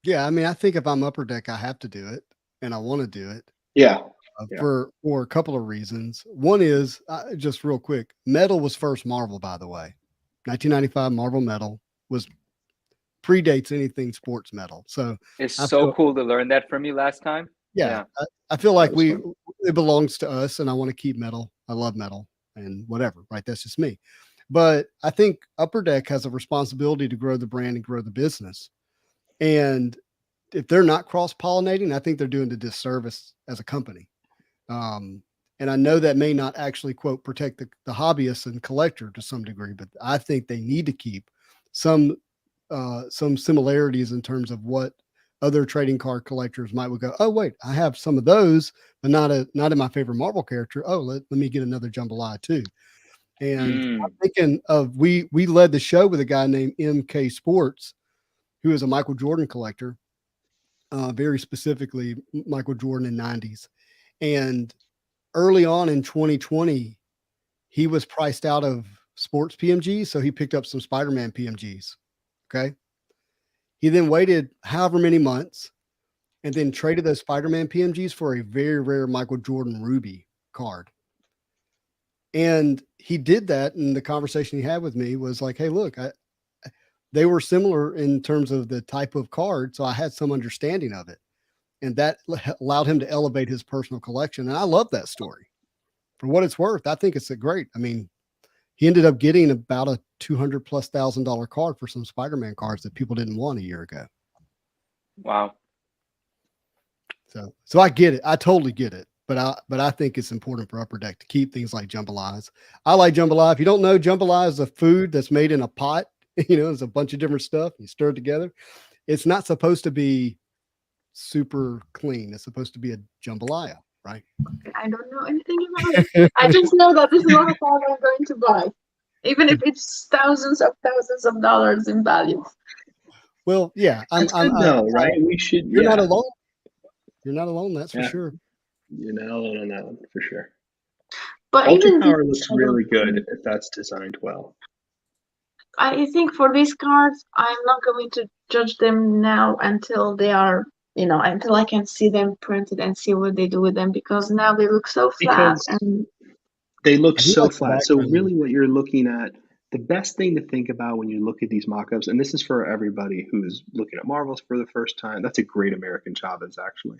Yeah, I mean, I think if I'm Upper Deck, I have to do it, and I want to do it Yeah. for a couple of reasons. One is just real quick. Metal was first Marvel, by the way. 1995 Marvel Metal was predates anything sports metal. So It's I so feel, cool to learn that from you last time. yeah, I feel like That was fun. it belongs to us, and I want to keep metal. I love metal and whatever, right? That's just me. But I think Upper Deck has a responsibility to grow the brand and grow the business. And if they're not cross pollinating, I think they're doing a disservice as a company. And I know that may not actually quote protect the hobbyist and collector to some degree, but I think they need to keep some similarities in terms of what other trading card collectors might would go, oh wait, I have some of those, but not in my favorite Marvel character. Oh, let me get another jambalaya too. And I'm thinking of we led the show with a guy named MK Sports, who is a Michael Jordan collector, very specifically Michael Jordan in 90s. And early on in 2020, he was priced out of sports PMGs, so he picked up some Spider-Man PMGs. Okay. He then waited however many months and then traded those Spider-Man PMGs for a very rare Michael Jordan Ruby card. And he did that. And the conversation he had with me was like, hey, look, they were similar in terms of the type of card. So I had some understanding of it. And that allowed him to elevate his personal collection. And I love that story. For what it's worth, I think it's a great. I mean, he ended up getting about a $200,000+ card for some Spider-Man cards that people didn't want a year ago. Wow. So I get it. I totally get it. But I think it's important for Upper Deck to keep things like jambalayas. I like jambalaya. If you don't know, jambalaya is a food that's made in a pot. You know, there's a bunch of different stuff. You stir it together. It's not supposed to be super clean. It's supposed to be a jambalaya, right? I don't know anything about it. I just know that this is not a card I'm going to buy, even if it's thousands of dollars in value. Well, yeah, right? We should. You're not alone. You're not alone. That's for Yeah. sure. You're not alone on that one for sure. But Ultra even Power these, looks really good if that's designed well. I think for these cards, I'm not going to judge them now until they are, until I can see them printed and see what they do with them, because now they look so flat Because and they look I do so like the flat. So background. really what you're looking at, the best thing to think about when you look at these mock-ups, and this is for everybody who's looking at Marvels for the first time, that's a great American Chavez, actually.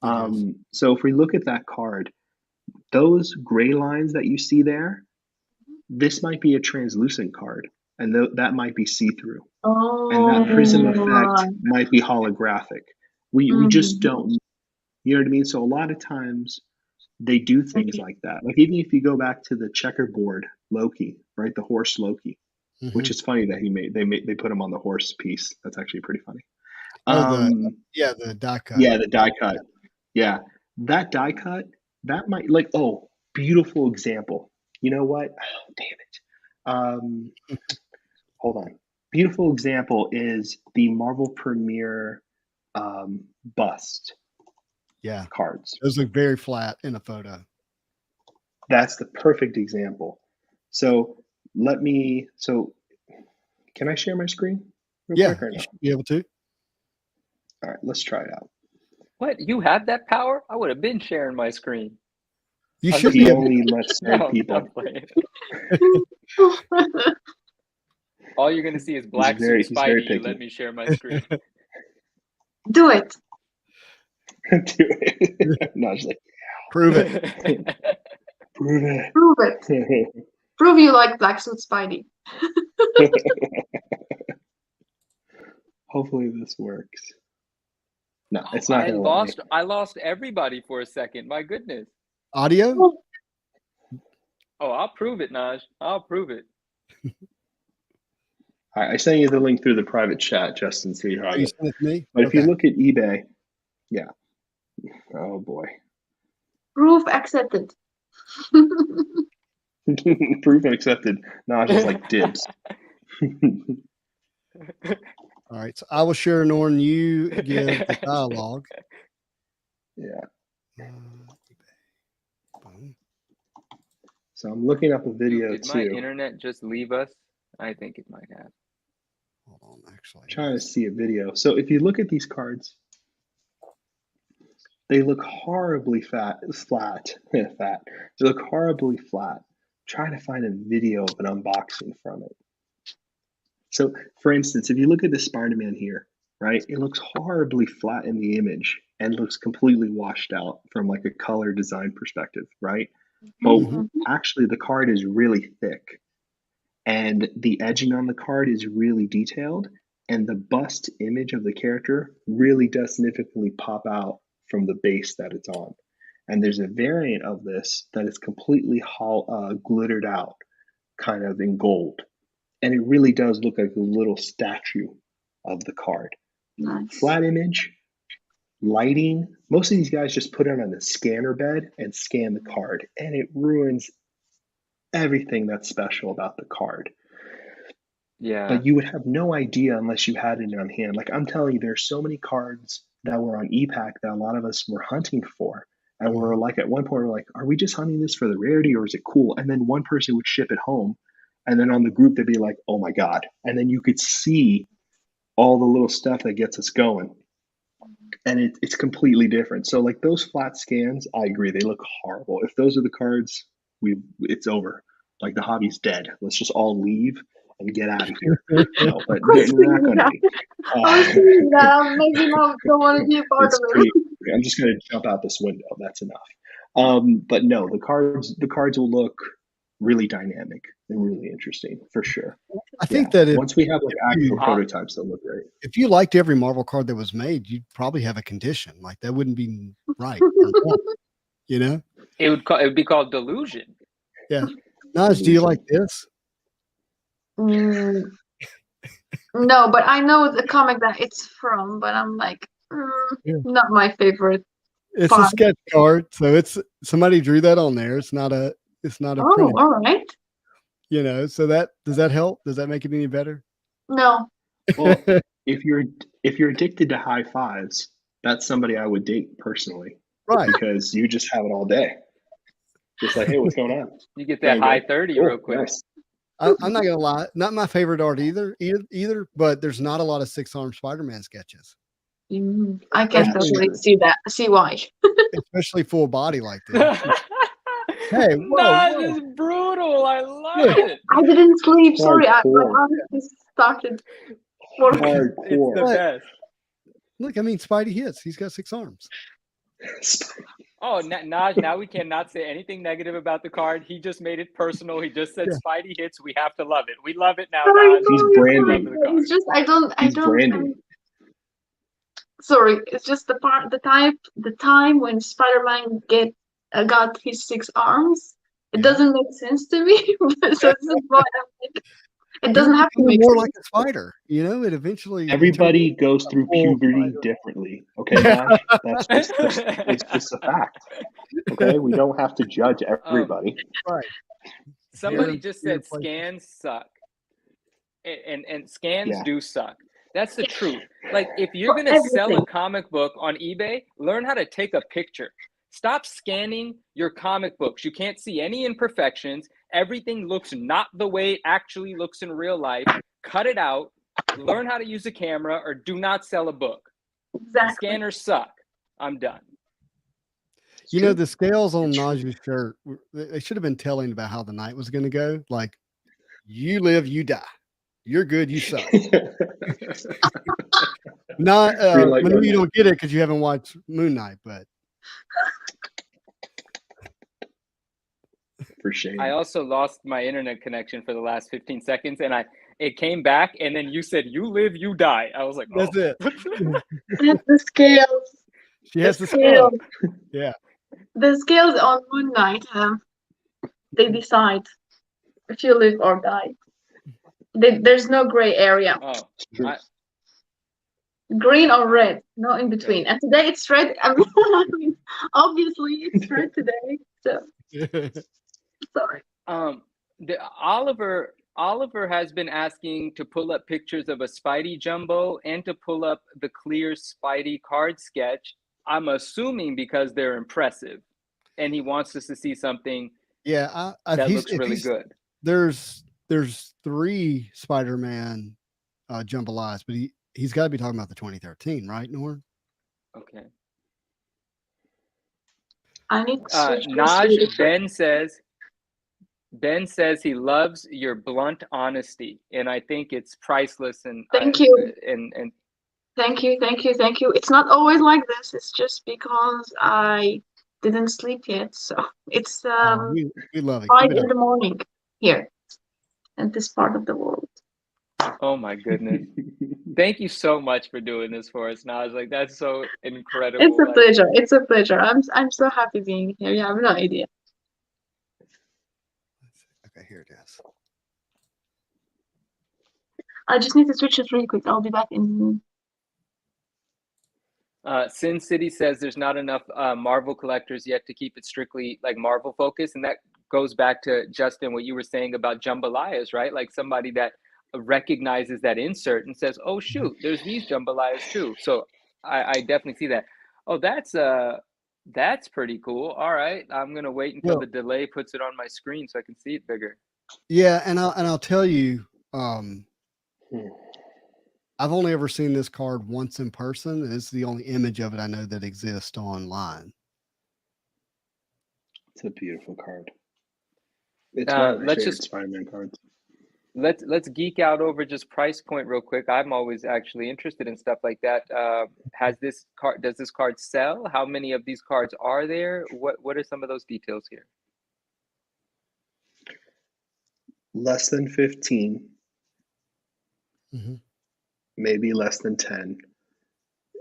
It is. So if we look at that card, those gray lines that you see there, this might be a translucent card, and that might be see-through. And that prism effect might be holographic. We just don't, you know what I mean? So a lot of times they do things like that. Like even if you go back to the checkerboard Loki, right? The horse Loki, which is funny that they put him on the horse piece. That's actually pretty funny. The die cut. Yeah, the die cut. Yeah, that die cut, that might beautiful example. You know what? Oh, damn it. Hold on. Beautiful example is the Marvel Premiere bust Yeah. cards. Those look very flat in a photo. That's the perfect example. So can I share my screen real quick or You no? should be able to. All right, let's try it out. What? You have that power? I would have been sharing my screen. You I'm should He be. only lets certain No, people. I'm playing. All you're gonna see is black very- suit he's very Spidey. You let picky. me share my screen. Do it. Do it. No, just like Prove it. prove it. Prove it. Prove you like Black Suit Spidey. Hopefully this works. No, it's not I gonna let me. lost everybody for a second. My goodness. Audio? Oh, I'll prove it, Naj. I'll prove it. I sent you the link through the private chat, Justin, so you Are have you it. sending it to me? But if you Okay. look at eBay, yeah. Oh boy. Proof accepted. Proof accepted. Naj is like dibs. All right. So I will share, Norn. You give the dialogue. Yeah. Boom. So I'm looking up a video Did my too. internet just leave us? I think it might have. Hold on, actually. Trying to see a video. So if you look at these cards, they look horribly flat. They look horribly flat. Trying to find a video of an unboxing from it. So, for instance, if you look at the Spider-Man here, right, it looks horribly flat in the image and looks completely washed out from like a color design perspective, right? But Mhm. actually, the card is really thick, and the edging on the card is really detailed, and the bust image of the character really does significantly pop out from the base that it's on. And there's a variant of this that is completely glittered out, kind of in gold. And it really does look like a little statue of the card. Nice. Flat image, lighting. Most of these guys just put it on a scanner bed and scan the card, and it ruins everything that's special about the card. Yeah. But you would have no idea unless you had it on hand. Like I'm telling you, there's so many cards that were on ePack that a lot of us were hunting for. And we're like, at one point, we're like, are we just hunting this for the rarity or is it cool? And then one person would ship it home. And then on the group, they'd be like, oh my God. And then you could see all the little stuff that gets us going. And it's completely different. So like those flat scans, I agree, they look horrible. If those are the cards, it's over. Like the hobby's dead. Let's just all leave and get out of here. No, but they're not going to be. I was thinking that maybe not don't want to be a part It's of it. pretty. I'm just going to jump out this window. That's enough. But no, the cards will look really dynamic and really interesting for sure. I think that Once we have like actual Uh, prototypes, they'll look great. if you liked every Marvel card that was made, you'd probably have a condition. Like that wouldn't be right. Or normal, you know? It would be called delusion. Yeah. Naj, do you like this? Mm, no, but I know the comic that it's from, but I'm like, Yeah. not my favorite. It's a Fine. sketch card, so it's somebody drew that on there. It's not a Oh, print, all right. you know. So does that help? Does that make it any better? No. Well, if you're addicted to high fives, that's somebody I would date personally Right. because you just have it all day. Just like, hey, what's going on? You get There that you high go. 30 Cool, real quick. nice. I'm not gonna lie, not my favorite art either. But there's not a lot of 6-arm Spider-Man sketches, I can Especially- totally see why. especially full body like this. Hey, whoa, That whoa. is brutal. I love Look. it. I didn't sleep. Sorry, I Hardcore. honestly started working. It's the Hardcore. best. Look, I mean, Spidey hits. He's got 6 arms. Oh, Naj, now we cannot say anything negative about the card. He just made it personal. He just said Yeah. Spidey hits. We have to love it. We love it now, Sorry, Naj. He's sorry, branding. sorry. It's just I He's don't. branding. Sorry, it's just the time when Spider-Man got his 6 arms. It Yeah. doesn't make sense to me. So this is why I'm like, it doesn't have to Become make more sense. like a spider. You know, it eventually. Everybody goes through Full puberty spider. differently. Okay, Josh? It's just a fact. Okay, we don't have to judge everybody. Right. Somebody Here- just here said places. scans suck. And scans Yeah. do suck. That's the truth. Like if you're For gonna sell a everything. comic book on eBay, learn how to take a picture. Stop scanning your comic books. You can't see any imperfections. Everything looks not the way it actually looks in real life. Cut it out. Learn how to use a camera or do not sell a book. The Exactly. scanners suck. I'm done. You know, true. the scales on It's true. Naj's shirt, they should have been telling about how the night was going to go. Like, you live, you die. You're good, you suck. Not, Green light, I know green you light. don't get it because you haven't watched Moon Knight, but For shame. I also lost my internet connection for the last 15 seconds, and it came back, and then you said, "You live, you die." I was like, that's "Oh." it. And the scales. She The has the scale. scales. Yeah. The scales on Moon Knight. They decide if you live or die. There's no gray area. Oh, True. Green or red, no in between. And today it's red. I mean, obviously it's red today. So sorry. Oliver has been asking to pull up pictures of a Spidey jumbo and to pull up the clear Spidey card sketch. I'm assuming because they're impressive, and he wants us to see something Yeah. that looks really good. There's 3 Spider-Man jambalayas, but he's got to be talking about the 2013, right, Norm? Okay. I need to switch Naj, Ben says he loves your blunt honesty, and I think it's priceless. And Thank you. And Thank you. It's not always like this. It's just because I didn't sleep yet. So it's We love it. 5 Keep it in up. the morning here in this part of the world. oh my goodness, thank you so much for doing this for us, Naj. Like, that's so incredible. It's a Like, pleasure. It's a pleasure. I'm so happy being here. You have no idea. Okay, here it is. I just need to switch it really quick. I'll be back in. Sin City says there's not enough Marvel collectors yet to keep it strictly like Marvel focused, and that goes back to Justin what you were saying about jambalayas, right? Like somebody that recognizes that insert and says, "Oh shoot, there's these jambalayas too." So I definitely see that. Oh, that's pretty cool. All right, I'm gonna wait until the delay puts it on my screen so I can see it bigger. Yeah, and I'll tell you, I've only ever seen this card once in person, and it's the only image of it I know that exists online. It's a beautiful card. It's one of my favorite Spider-Man cards. Let's geek out over just price point real quick. I'm always actually interested in stuff like that. Does this card sell? How many of these cards are there? What are some of those details here? Less than 15. Mm-hmm. Maybe less than 10.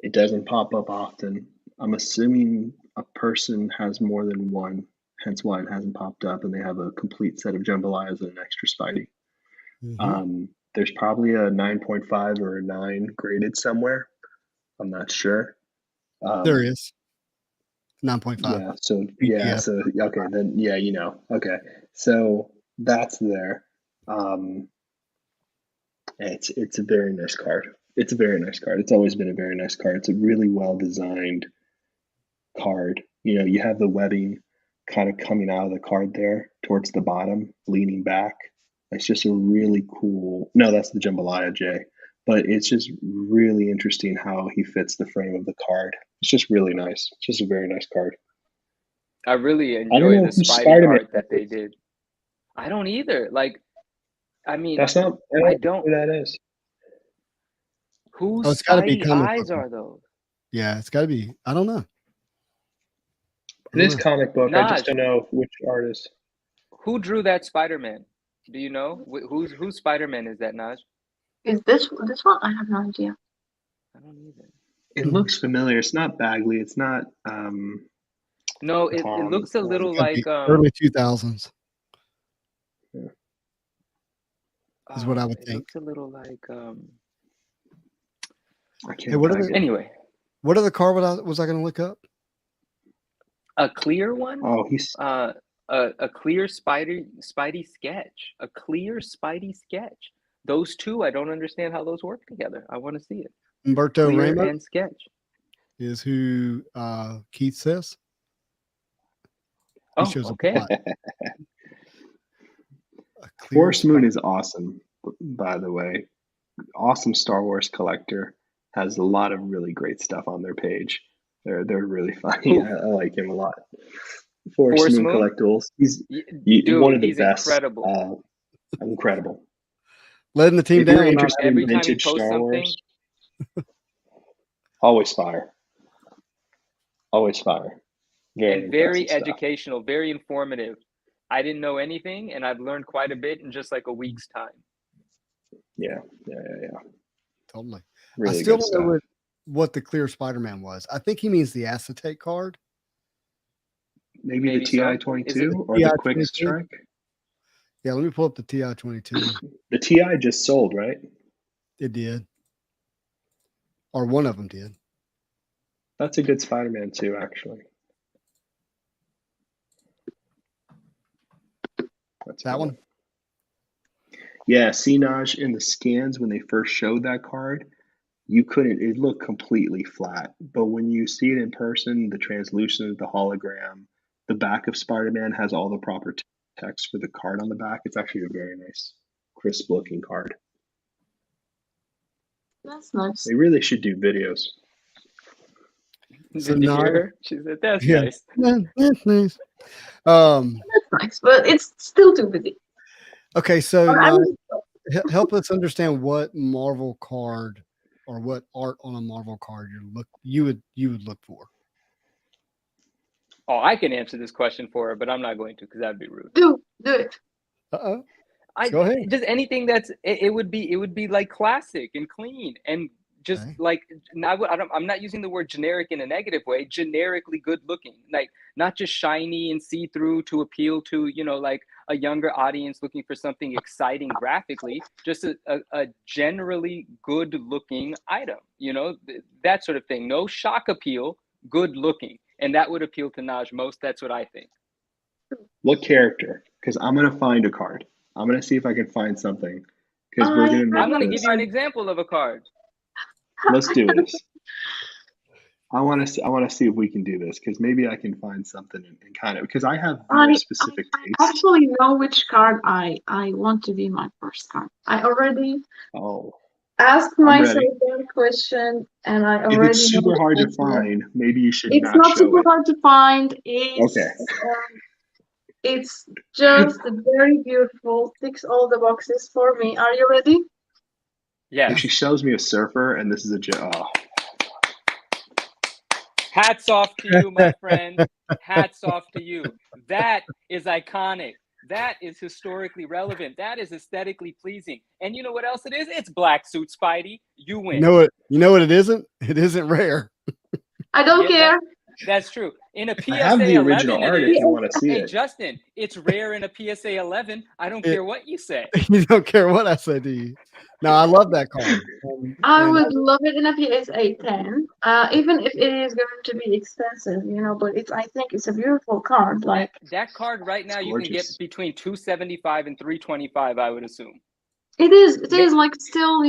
It doesn't pop up often. I'm assuming a person has more than one, hence why it hasn't popped up, and they have a complete set of jambalayas and an extra Spidey. Mm-hmm. There's probably a 9.5 or a 9 graded somewhere. I'm not sure. There is 9.5. Yeah. So yeah. So okay. Then yeah. You know. Okay. So that's there. It's a very nice card. It's a very nice card. It's always been a very nice card. It's a really well designed card. You know, you have the webbing kind of coming out of the card there towards the bottom, leaning back. It's just a really cool. No, that's the jambalaya, Jay. But it's just really interesting how he fits the frame of the card. It's just really nice. It's just a very nice card. I really enjoy the Spidey art that they did. I don't either. Like, I mean, that's not. I don't know who that is. Whose Spidey eyes are those? Yeah, it's got to be. I don't know. It is comic book. I just don't know which artist. Who drew that Spider-Man? Do you know whose Spider-Man is that, Naj? Is this one? I have no idea. I don't either. It looks familiar. It's not Bagley. It's not. No, it looks a little like early 2000s. Yeah. Is what I would think. It looks a little like. I can't. Anyway, what other card was I going to look up? A clear one. Oh, he's a clear Spidey sketch. A clear Spidey sketch. Those two, I don't understand how those work together. I want to see it. Humberto clear Ramos and sketch is who Keith says. He shows okay. Forest Moon is awesome, by the way. Awesome Star Wars collector. Has a lot of really great stuff on their page. They're really funny. Who? I like him a lot. Forest Forest Moon Moon? Collectibles. He's Dude, one of the he's best. incredible. Incredible. Letting the team If you're down. interested in Every time he vintage posts Star something, Wars, always fire. Always fire. Very and very impressive stuff. educational, very informative. I didn't know anything, and I've learned quite a bit in just like a week's time. Yeah. Totally. Really I still good don't stuff. know what the clear Spider-Man was. I think he means the acetate card. Maybe the Maybe so. Is it TI-22 or TI the Quick 22? Strike. Yeah, let me pull up the TI-22. The TI just sold, right? It did. Or one of them did. That's a good Spider-Man too, actually. That's That cool. one? Yeah, Sinaj in the scans when they first showed that card, you couldn't, it looked completely flat. But when you see it in person, the translucent, the hologram, the back of Spider-Man has all the proper text for the card on the back. It's actually a very nice, crisp looking card. That's nice. They really should do videos. So Did you now- hear her? She said, "That's Yeah. nice." Yeah, that's nice. That's nice, but it's still too busy. Okay, so I'm now help us understand what Marvel card or what art on a Marvel card you would look for. Oh, I can answer this question for her, but I'm not going to because that'd be rude. do it. Uh-oh. I Go ahead. just anything that's it would be like classic and clean and just Okay. like I'm not using the word generic in a negative way. Generically good looking, like not just shiny and see through to appeal to like a younger audience looking for something exciting graphically. Just a generally good looking item, that sort of thing. No shock appeal, good looking, and that would appeal to Naj most. That's what I think. What character? Because I'm gonna find a card. I'm gonna see if I can find something. Because we're gonna I'm make going to this. give you an example of a card. Let's do this. I want to see if we can do this because maybe I can find something and kind of because I have very specific I tastes. actually know which card I want to be my first card. I already asked myself ready. that question, and I If already it's super know the hard to answer. find, maybe you should It's not not show super it. hard to find. It's it's just very beautiful. Ticks all the boxes for me. Are you ready? Yes. If she shows me a surfer and this is a joke. Oh. Hats off to you, my friend. Hats off to you. That is iconic. That is historically relevant. That is aesthetically pleasing. And you know what else it is? It's Black Suit Spidey. You win. You know what it isn't? It isn't rare. I don't care. That's true. In a PSA I have the 11, original art if you want to see Hey, it. Justin, it's rare in a PSA 11. I don't care what you say. You don't care what I say to you. No, I love that card. I would love it in a PSA 10, even if it is going to be expensive, but I think it's a beautiful card. Like that card right now, you can get gorgeous. between $275 and $325, I would assume. it is like still,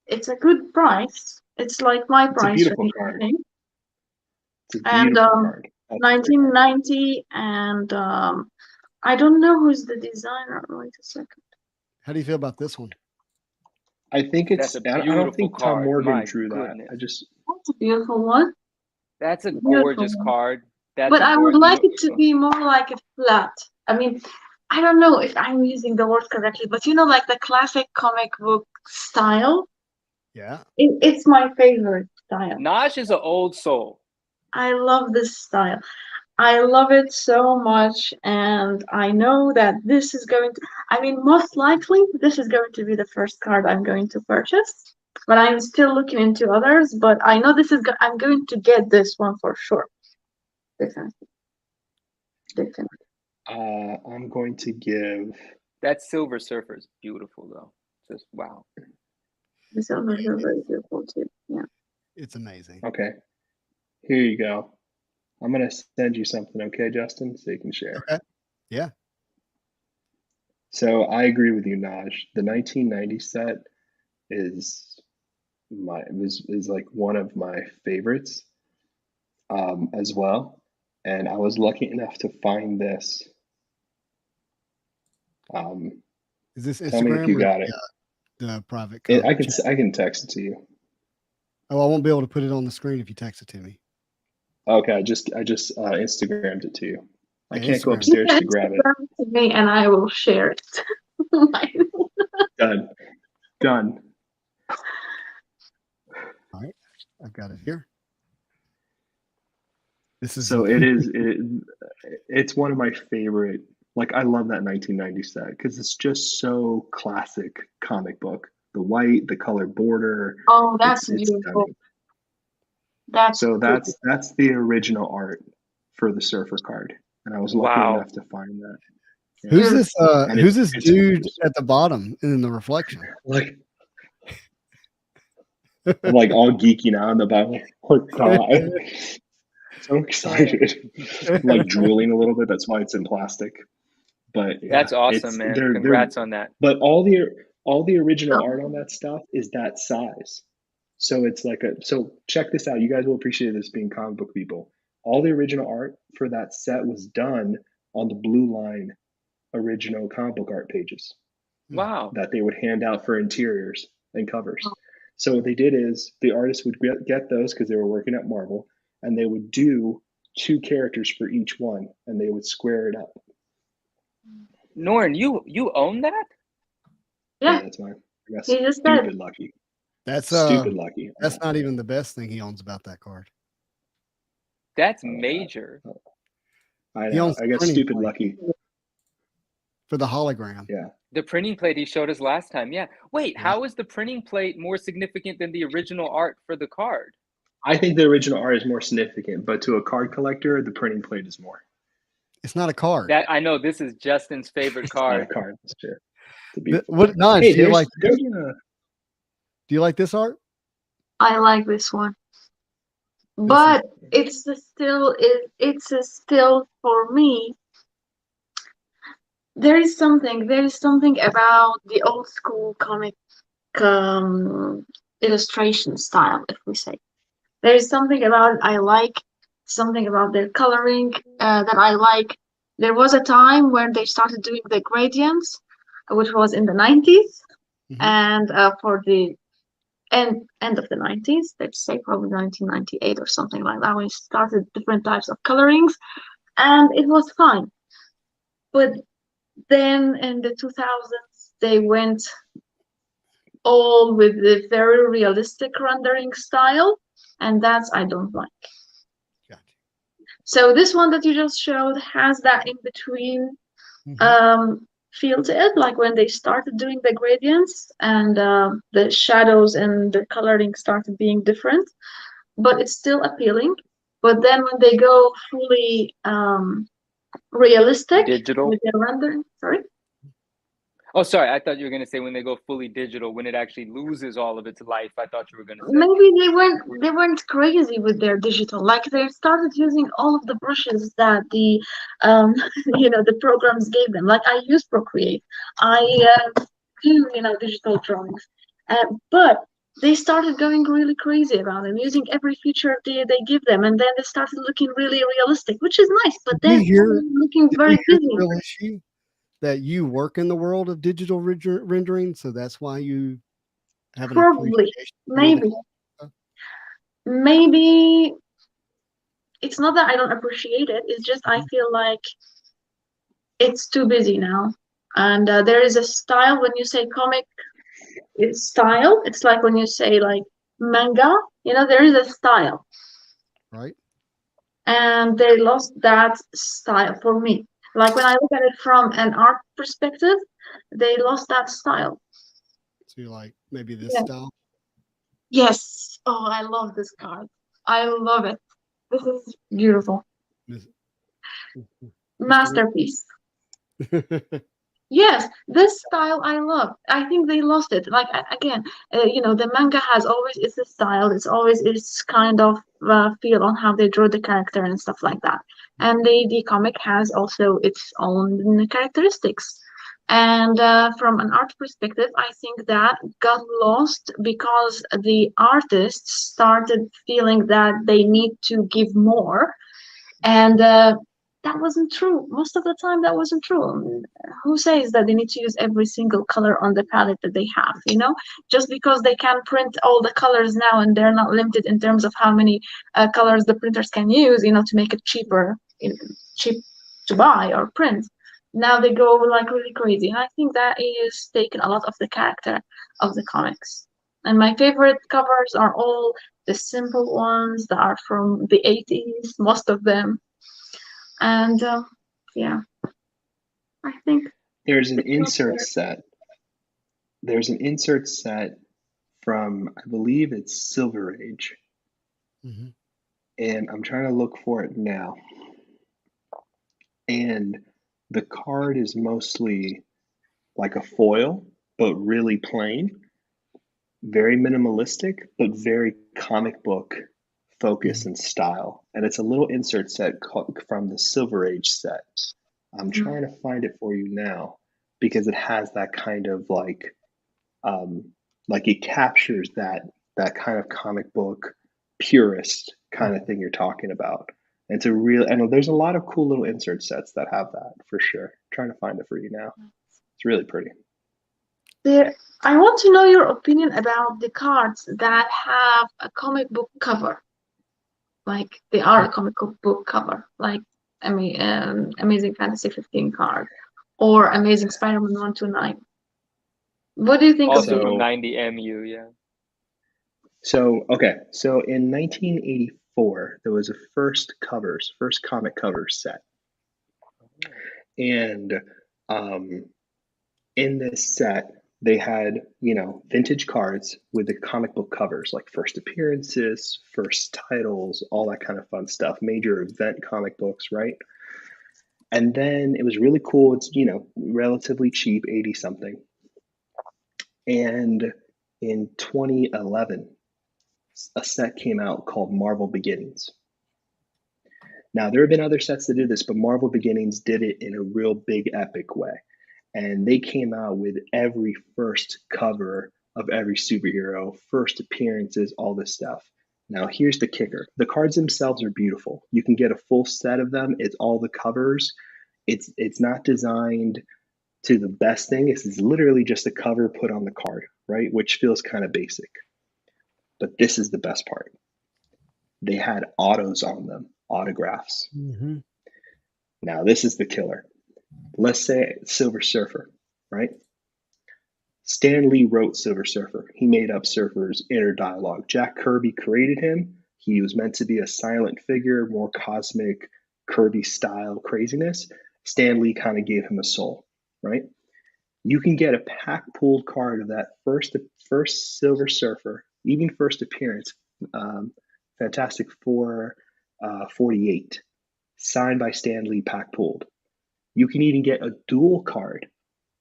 it's a good price. It's like my It's a price beautiful range, I card. think. It's a And beautiful card. 1990, and I don't know who's the designer. Wait a second. How do you feel about this one? I think it's. That's a I don't beautiful think Tom card. Morgan My drew goodness. that. That's a beautiful one. That's a Beautiful gorgeous one. card. But I would like it to be more like a flat. I mean, I don't know if I'm using the word correctly, but like the classic comic book style. Yeah. It's my favorite style. Naj is an old soul. I love this style. I love it so much, and I know that this is going to, most likely this is going to be the first card I'm going to purchase, but I'm still looking into others, but I know I'm going to get this one for sure. Definitely. I'm going to give. That Silver Surfer is beautiful, though. Just wow. The silver is very beautiful too. Yeah. It's amazing. Okay. Here you go. I'm going to send you something, okay, Justin, so you can share. Okay. Yeah. So I agree with you, Naj. The 1990 set is like one of my favorites as well. And I was lucky enough to find this. Is this Instagram? Tell me if you got it. The private I card? can text it to you. Oh, I won't be able to put it on the screen if you text it to me. Okay, I just Instagrammed it to you. I Yeah, can't go Instagram. upstairs to grab it. Instagram to me, and I will share it. Done. Done. All right, I've got it here. This is So it's one of my favorite. Like, I love that 1990 set because it's just so classic comic book. The white, the color border. Oh, that's It's beautiful. stunning. That's So pretty. that's the original art for the Surfer card, and I was lucky Wow. enough to find that. Yeah. who's this? And Who's this it's dude gorgeous. at the bottom in the reflection? Like, I'm like all geeky now in the Bible. Oh God, so excited. I'm like drooling a little bit. That's why it's in plastic. But yeah, That's awesome, man. they're Congrats on that. but all the original art on that stuff is that size. So it's like so check this out. You guys will appreciate this being comic book people. All the original art for that set was done on the Blue Line original comic book art pages Wow. that they would hand out for interiors and covers. So what they did is the artists would get those because they were working at Marvel, and they would do 2 characters for each one, and they would square it up. Norn, you own that? Yeah, That's mine. I got he just said. stupid lucky. That's Stupid lucky. That's not even the best thing he owns about that card. That's major. I He know. owns I got printing stupid plate lucky. for the hologram. Yeah. The printing plate he showed us last time. Yeah. Wait, Yeah. how is the printing plate more significant than the original art for the card? I think the original art is more significant, but to a card collector, the printing plate is more. It's not a card. That I know this is Justin's favorite It's not a card. card. It's true. It's a But beautiful what? card. Nige, Hey, do you like? there's Do you like this art? I like this one, This but is- it's a still for me. There is something about the old school comic illustration style, if we say. There is something about it I like, something about their coloring that I like. There was a time when they started doing the gradients, which was in the 90s, Mhm. and for the end of the 90s, let's say probably 1998 or something like that, we started different types of colorings, and it was fine. But then in the 2000s, they went all with the very realistic rendering style, and that's I don't like. Gotcha. So this one that you just showed has that in between Mhm. feel to it, like when they started doing the gradients and the shadows and the coloring started being different, but it's still appealing. But then when they go fully realistic Digital. with their rendering, sorry. Oh, sorry. I thought you were going to say when they go fully digital, when it actually loses all of its life. I thought you were going to say. Maybe they weren't crazy with their digital. Like they started using all of the brushes that the the programs gave them. Like I use Procreate. I do digital drawings. But they started going really crazy about it, using every feature they give them, and then they started looking really realistic, which is nice. But Did then we hear- looking Did very we hear busy. the real issue that you work in the world of digital rendering, so that's why you have an Probably, appreciation for the maybe. Maybe it's not that I don't appreciate it. It's just I feel like it's too busy now. And there is a style when you say comic style. It's like when you say like manga. There is a style, right? and they lost that style for me. Like when I look at it from an art perspective, they lost that style. So you're like maybe this Yeah. style. Yes. Oh, I love this card. I love it. This is beautiful. This- Masterpiece. Yes, this style I love. I think they lost it. Like again, the manga has always its style. It's always its kind of feel on how they draw the character and stuff like that. And the comic has also its own characteristics. And from an art perspective, I think that got lost because the artists started feeling that they need to give more. And that wasn't true. Most of the time, that wasn't true. Who says that they need to use every single color on the palette that they have? Just because they can print all the colors now and they're not limited in terms of how many colors the printers can use, to make it cheap to buy or print. Now they go like really crazy, and I think that is taken a lot of the character of the comics. And my favorite covers are all the simple ones that are from the 80s, most of them. And yeah, I think There's an insert set. There's an insert set from, I believe it's Silver Age. Mhm. And I'm trying to look for it now. And the card is mostly like a foil, but really plain, very minimalistic, but very comic book focus and style. And it's a little insert set from the Silver Age set. I'm trying to find it for you now because it has that kind of like it captures that kind of comic book purist kind of thing you're talking about. It's a real, and there's a lot of cool little insert sets that have that for sure. I'm trying to find it for you now. It's really pretty. I want to know your opinion about the cards that have a comic book cover. Like they are a comic book cover, like Amazing Fantasy 15 card or Amazing Spider-Man 129. What do you think of Also these? from 90 MU, yeah. So in 1984, there was a first comic covers set. And in this set, they had, vintage cards with the comic book covers, like first appearances, first titles, all that kind of fun stuff, major event comic books, right? And then it was really cool. It's, relatively cheap, 80 something. And in 2011, a set came out called Marvel Beginnings. Now, there have been other sets that did this, but Marvel Beginnings did it in a real big, epic way. And they came out with every first cover of every superhero, first appearances, all this stuff. Now, here's the kicker. The cards themselves are beautiful. You can get a full set of them. It's all the covers. It's not designed to the best thing. This is literally just a cover put on the card, right? Which feels kind of basic. But this is the best part. They had autos on them, autographs. Mhm. Now, this is the killer. Let's say Silver Surfer, right? Stan Lee wrote Silver Surfer. He made up Surfer's inner dialogue. Jack Kirby created him. He was meant to be a silent figure, more cosmic Kirby style craziness. Stan Lee kind of gave him a soul, right? You can get a pack pooled card of that first Silver Surfer, even first appearance, Fantastic Four 48, signed by Stan Lee, pack pooled. You can even get a dual card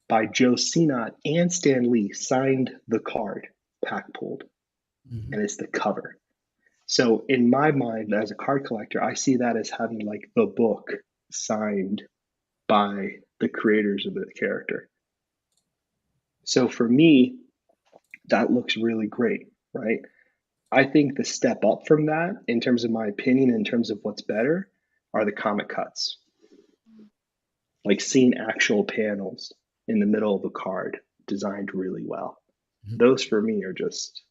by Joe Sinot and Stan Lee, signed the card, pack pulled, and it's the cover. So in my mind, as a card collector, I see that as having like the book signed by the creators of the character. So for me, that looks really great, right? I think the step up from that, in terms of my opinion, in terms of what's better, are the comic cuts. Like seeing actual panels in the middle of a card designed really well. Those for me are just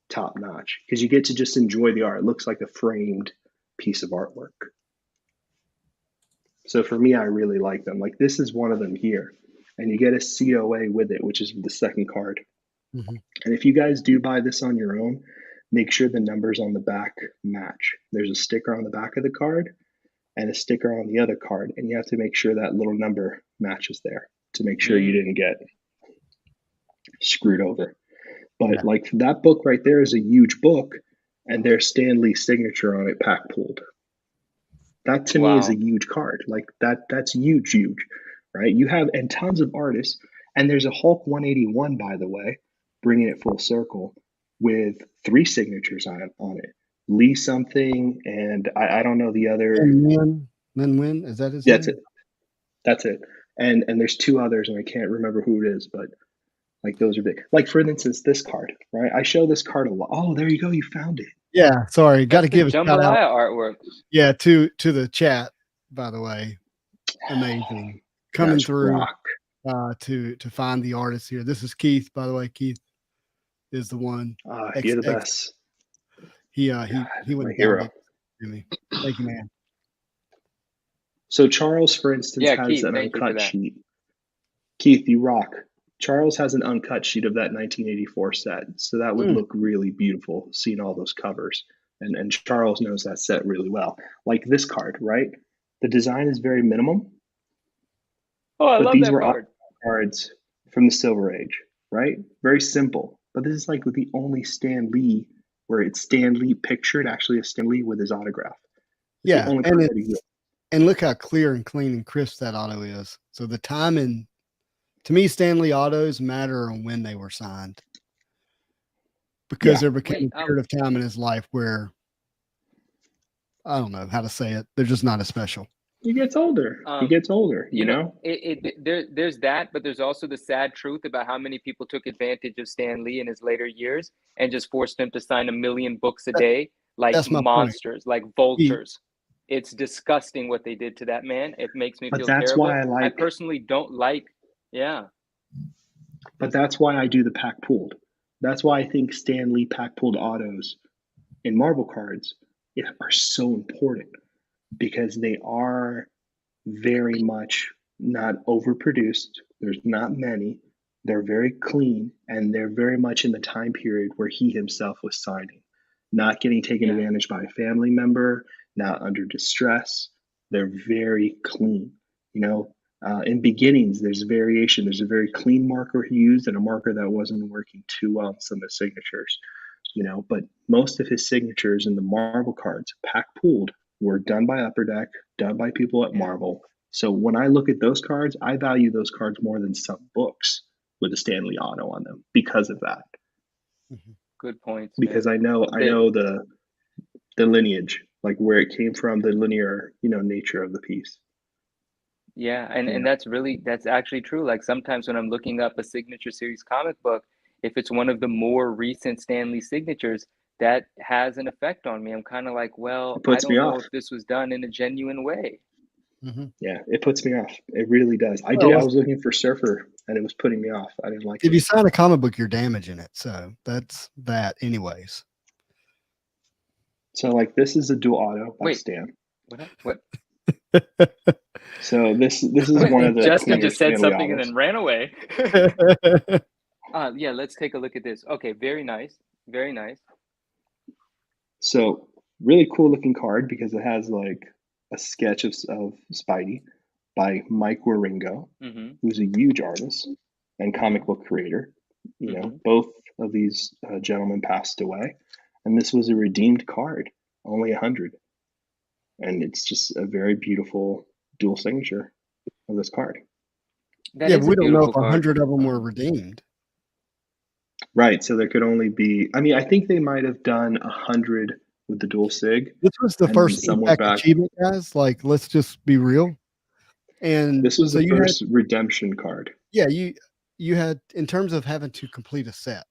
top notch because you get to just enjoy the art. It looks like a framed piece of artwork. So for me, I really like them. Like this is one of them here, and you get a COA with it, which is the second card. And if you guys do buy this on your own, make sure the numbers on the back match. There's a sticker on the back of the card and a sticker on the other card, and you have to make sure that little number matches there to make sure you didn't get screwed over. But like that book right there is a huge book, and there's Stan Lee's signature on it, pack pulled. That to me is a huge card. Like that's huge, right? You have, and tons of artists, and there's a Hulk 181, by the way, bringing it full circle, with 3 signatures on it. Lee something, and I don't know the other. Lin Win, is that his name? That's it. And there's 2 others, and I can't remember who it is, but like those are big. Like for instance, this card, right? I show this card a lot. Oh, there you go. You found it. Yeah, sorry. Got to give a shout jambalaya out. artwork. Yeah, to the chat. by the way. Amazing. Coming That's through rock. to find the artist here. This is Keith, by the way. Keith is the one. You're the best. He God, went my and hero. found it to me. Thank you, man. So Charles, for instance, Yeah, has Keith, an thank you for uncut that. sheet. Keith, you rock. Charles has an uncut sheet of that 1984 set, so that would look really beautiful seeing all those covers. And Charles knows that set really well. Like this card, right? The design is very minimum, Oh, I but love these that were card. cards from the Silver Age, right? Very simple. But this is like with the only Stan Lee where it's Stan Lee pictured, actually a Stan Lee with his autograph. It's Yeah, the only and card that exists. and look how clear and clean and crisp that auto is. So the timing, to me, Stanley autos matter on when they were signed, because there became a period of time in his life where I don't know how to say it. They're just not as special. He gets older. He gets older, you know? There's that, but there's also the sad truth about how many people took advantage of Stan Lee in his later years and just forced him to sign 1 million books a day, like That's my point. monsters, like vultures. It's disgusting what they did to that man. It makes me feel that's terrible. why I personally don't like, yeah. But that's why I do the pack pooled. That's why I think Stan Lee pack pooled autos in Marvel cards are so important, because they are very much not overproduced. There's not many. They're very clean, and they're very much in the time period where he himself was signing, not getting taken advantage by a family member, not under distress. They're very clean. You know, in beginnings, there's variation. There's a very clean marker he used and a marker that wasn't working too well in some of the signatures. You know, but most of his signatures in the Marvel cards, pack pooled, were done by Upper Deck, done by people at Marvel. So when I look at those cards, I value those cards more than some books with a Stan Lee auto on them because of that. Good points. Because man. I know the lineage, like where it came from, the linear, nature of the piece. Yeah, and that's actually true. Like sometimes when I'm looking up a signature series comic book, if it's one of the more recent Stan Lee signatures, that has an effect on me. I'm kind of like, well, I don't know if this was done in a genuine way. Yeah, it puts me off. It really does. I was looking for Surfer, and it was putting me off. I didn't like it. If you sign a comic book, you're damaging it. So that's that anyways. So like this is a dual auto by Stan. What? So this is one of the Justin just said Stanley something autos. and then ran away. Yeah, let's take a look at this. Okay, very nice. Very nice. So really cool looking card because it has like a sketch of Spidey by Mike Wieringo, who's a huge artist and comic book creator. You know, both of these gentlemen passed away, and this was a redeemed card, only 100. And it's just a very beautiful dual signature of this card. But we don't know if 100 of them were redeemed. Right. So there could only be, I think they might have done 100 with the dual sig. This was the first Impact achievement, guys. Like, let's just be real. And this was the first redemption card. Yeah, you had, in terms of having to complete a set,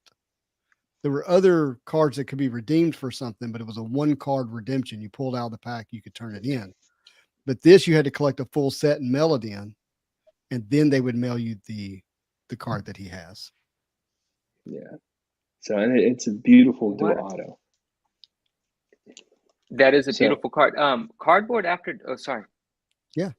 there were other cards that could be redeemed for something, but it was a one card redemption. You pulled out of the pack, you could turn it in. But this, you had to collect a full set and mail it in, and then they would mail you the card that he has. Yeah. So and it's a beautiful dual auto. That is a beautiful card. Cardboard After. Oh, sorry. Yeah.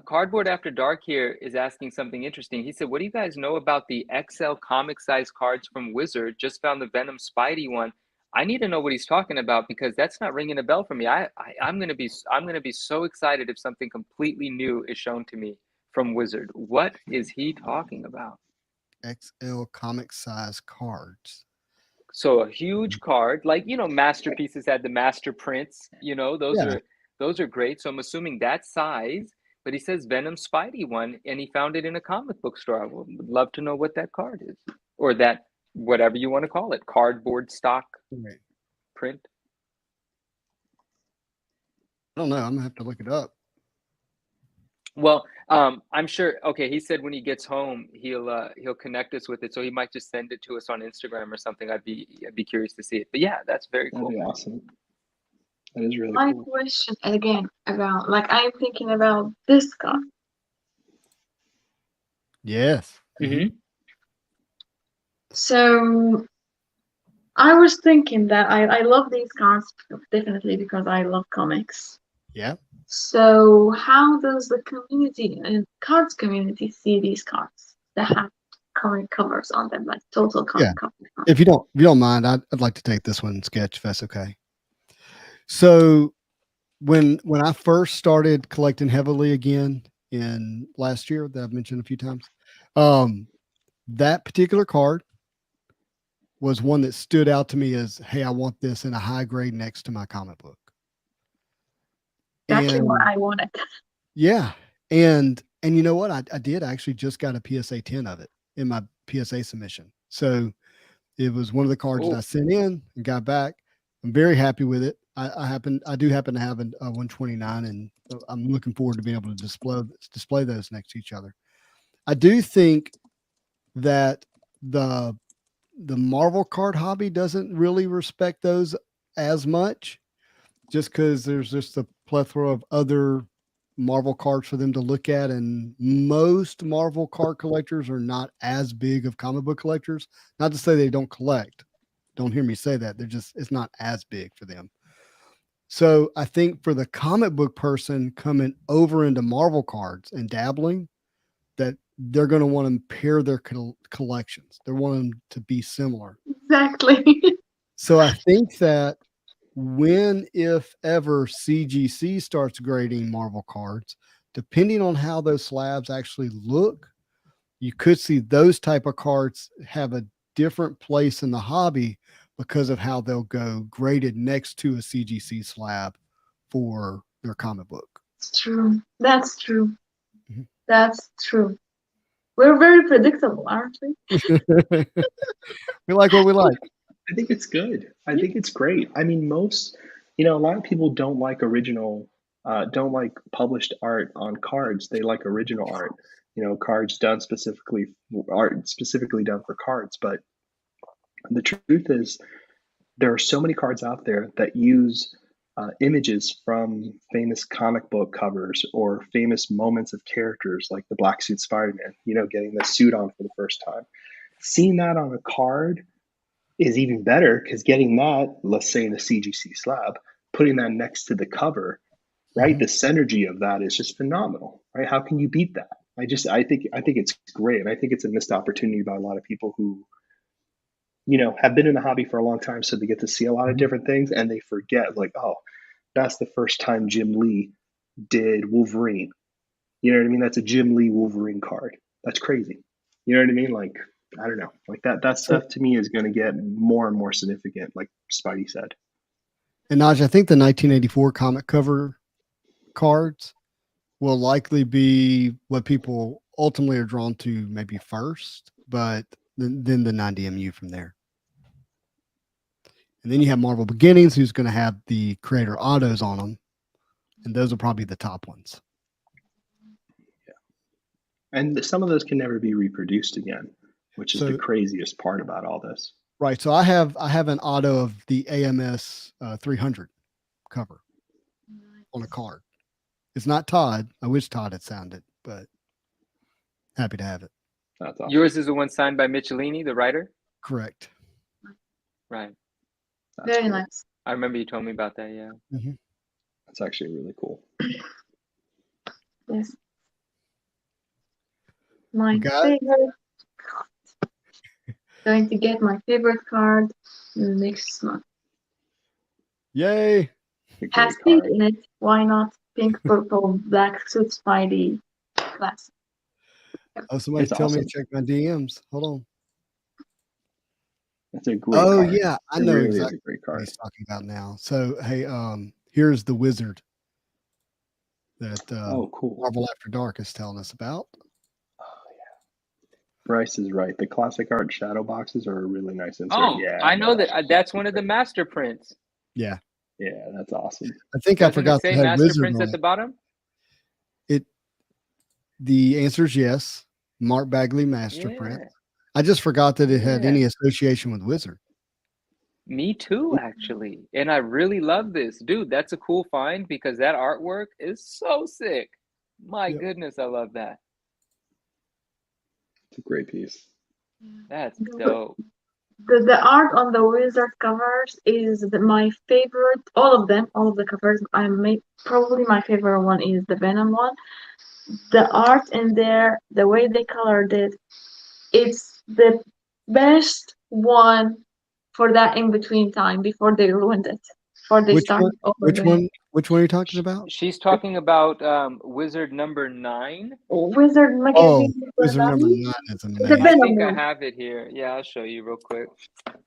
Cardboard After Dark here is asking something interesting. He said, "What do you guys know about the XL comic size cards from Wizard? Just found the Venom Spidey one. I need to know what he's talking about because that's not ringing a bell for me. I'm gonna be so excited if something completely new is shown to me from Wizard. What is he talking about? XL comic size cards. So a huge card, like Masterpieces had the master prints. Those are great. So I'm assuming that size." But he says Venom Spidey one, and he found it in a comic book store. I would love to know what that card is, or that whatever you want to call it, cardboard stock print. I don't know. I'm gonna have to look it up. Well, I'm sure. Okay, he said when he gets home, he'll connect us with it. So he might just send it to us on Instagram or something. I'd be curious to see it. But yeah, that's very cool. That'd be awesome. That is really My cool. question again about, like, I'm thinking about this card. Yes. Mm-hmm. So I was thinking that I love these cards definitely because I love comics. Yeah. So how does the community and cards community see these cards that have comic covers on them, like total comic Yeah. covers on them? If you don't mind, I'd like to take this one, Sketch, if that's okay. So when I first started collecting heavily again in last year, that I've mentioned a few times, that particular card was one that stood out to me as, hey, I want this in a high grade next to my comic book. Exactly what And I wanted. yeah, and you know what? I did actually just got a PSA 10 of it in my PSA submission. So it was one of the cards that I Oh, sent in and got back. I'm very happy with it. I do happen to have a 129, and I'm looking forward to being able to display those next to each other. I do think that the Marvel card hobby doesn't really respect those as much, just because there's just a plethora of other Marvel cards for them to look at, and most Marvel card collectors are not as big of comic book collectors. Not to say they don't collect. Don't hear me say that. It's not as big for them. So I think for the comic book person coming over into Marvel cards and dabbling, that they're going to want to pair their collections. They're wanting to be similar. Exactly. So I think that when, if ever, CGC starts grading Marvel cards, depending on how those slabs actually look, you could see those type of cards have a different place in the hobby because of how they'll go graded next to a CGC slab for their comic book. It's true. That's true. Mhm. That's true. We're very predictable, aren't we? We like what we like. I think it's good. I think it's great. I mean, a lot of people don't like don't like published art on cards. They like original art. Cards done art specifically done for cards. But the truth is, there are so many cards out there that use images from famous comic book covers or famous moments of characters, like the black suit Spider-Man. Getting the suit on for the first time. Seeing that on a card is even better because getting that, let's say in a CGC slab, putting that next to the cover, right? Mhm. The synergy of that is just phenomenal, right? How can you beat that? I think it's great, and I think it's a missed opportunity by a lot of people who, have been in the hobby for a long time, so they get to see a lot of Mhm. different things, and they forget, like, oh, that's the first time Jim Lee did Wolverine. You know what I mean? That's a Jim Lee Wolverine card. That's crazy. You know what I mean? Like, I don't know. Like that So, stuff to me is going to get more and more significant, like Spidey said. and Naj, I think the 1984 comic cover cards will likely be what people ultimately are drawn to maybe first, but then the 90MU from there. And then you have Marvel Beginnings, who's going to have the creator autos on them. And those are probably the top ones. And some of those can never be reproduced again, which is the So, craziest part about all this. right. So I have an auto of the AMS 300 cover on a card. It's not Todd. I wish Todd had signed it, but happy to have it. That's awesome. yours is the one signed by Michelini, the writer? Correct. Right. That's Very cool. nice. I remember you told me about that, yeah. Mhm. That's actually really cool. Yes. My Got favorite card. Going to get my favorite card next month. Yay. Great Has pink card. in it. Why not? Pink, purple, black suit Spidey. Classic. Oh, somebody's It's telling me awesome. to check my DMs. Hold on. It's a great Oh card. yeah, I It know really is exactly a great what card. he's talking about now. So hey, here's the wizard that Oh, cool. Marvel After Dark is telling us about. Bryce is right. The classic art shadow boxes are a really nice insert. Oh, Yeah, I know they're that actually that's super one of the great. master prints. Yeah, Yeah, that's awesome. I think I Doesn't it forgot say to have master wizard prints on at the it. bottom? The answer is yes. Mark Bagley master Yeah. print. I just forgot that it had Yeah. any association with wizard. Me too, actually. And I really love this. Dude, that's a cool find because that artwork is so sick. My Yep. goodness, I love that. It's a great piece. That's The, dope. the art on the wizard covers is my favorite. All of them, all of the covers. Probably my favorite one is the Venom one. The art in there, the way they colored it, it's the best one for that in between time before they ruined it. Before they Which one? started over Which again. one? Which one are you talking about? She's talking about Wizard number 9. Wizard Oh, magazine number Wizard number 9. 9 is The amazing. I Venom think I one. have it here. Yeah, I'll show you real quick.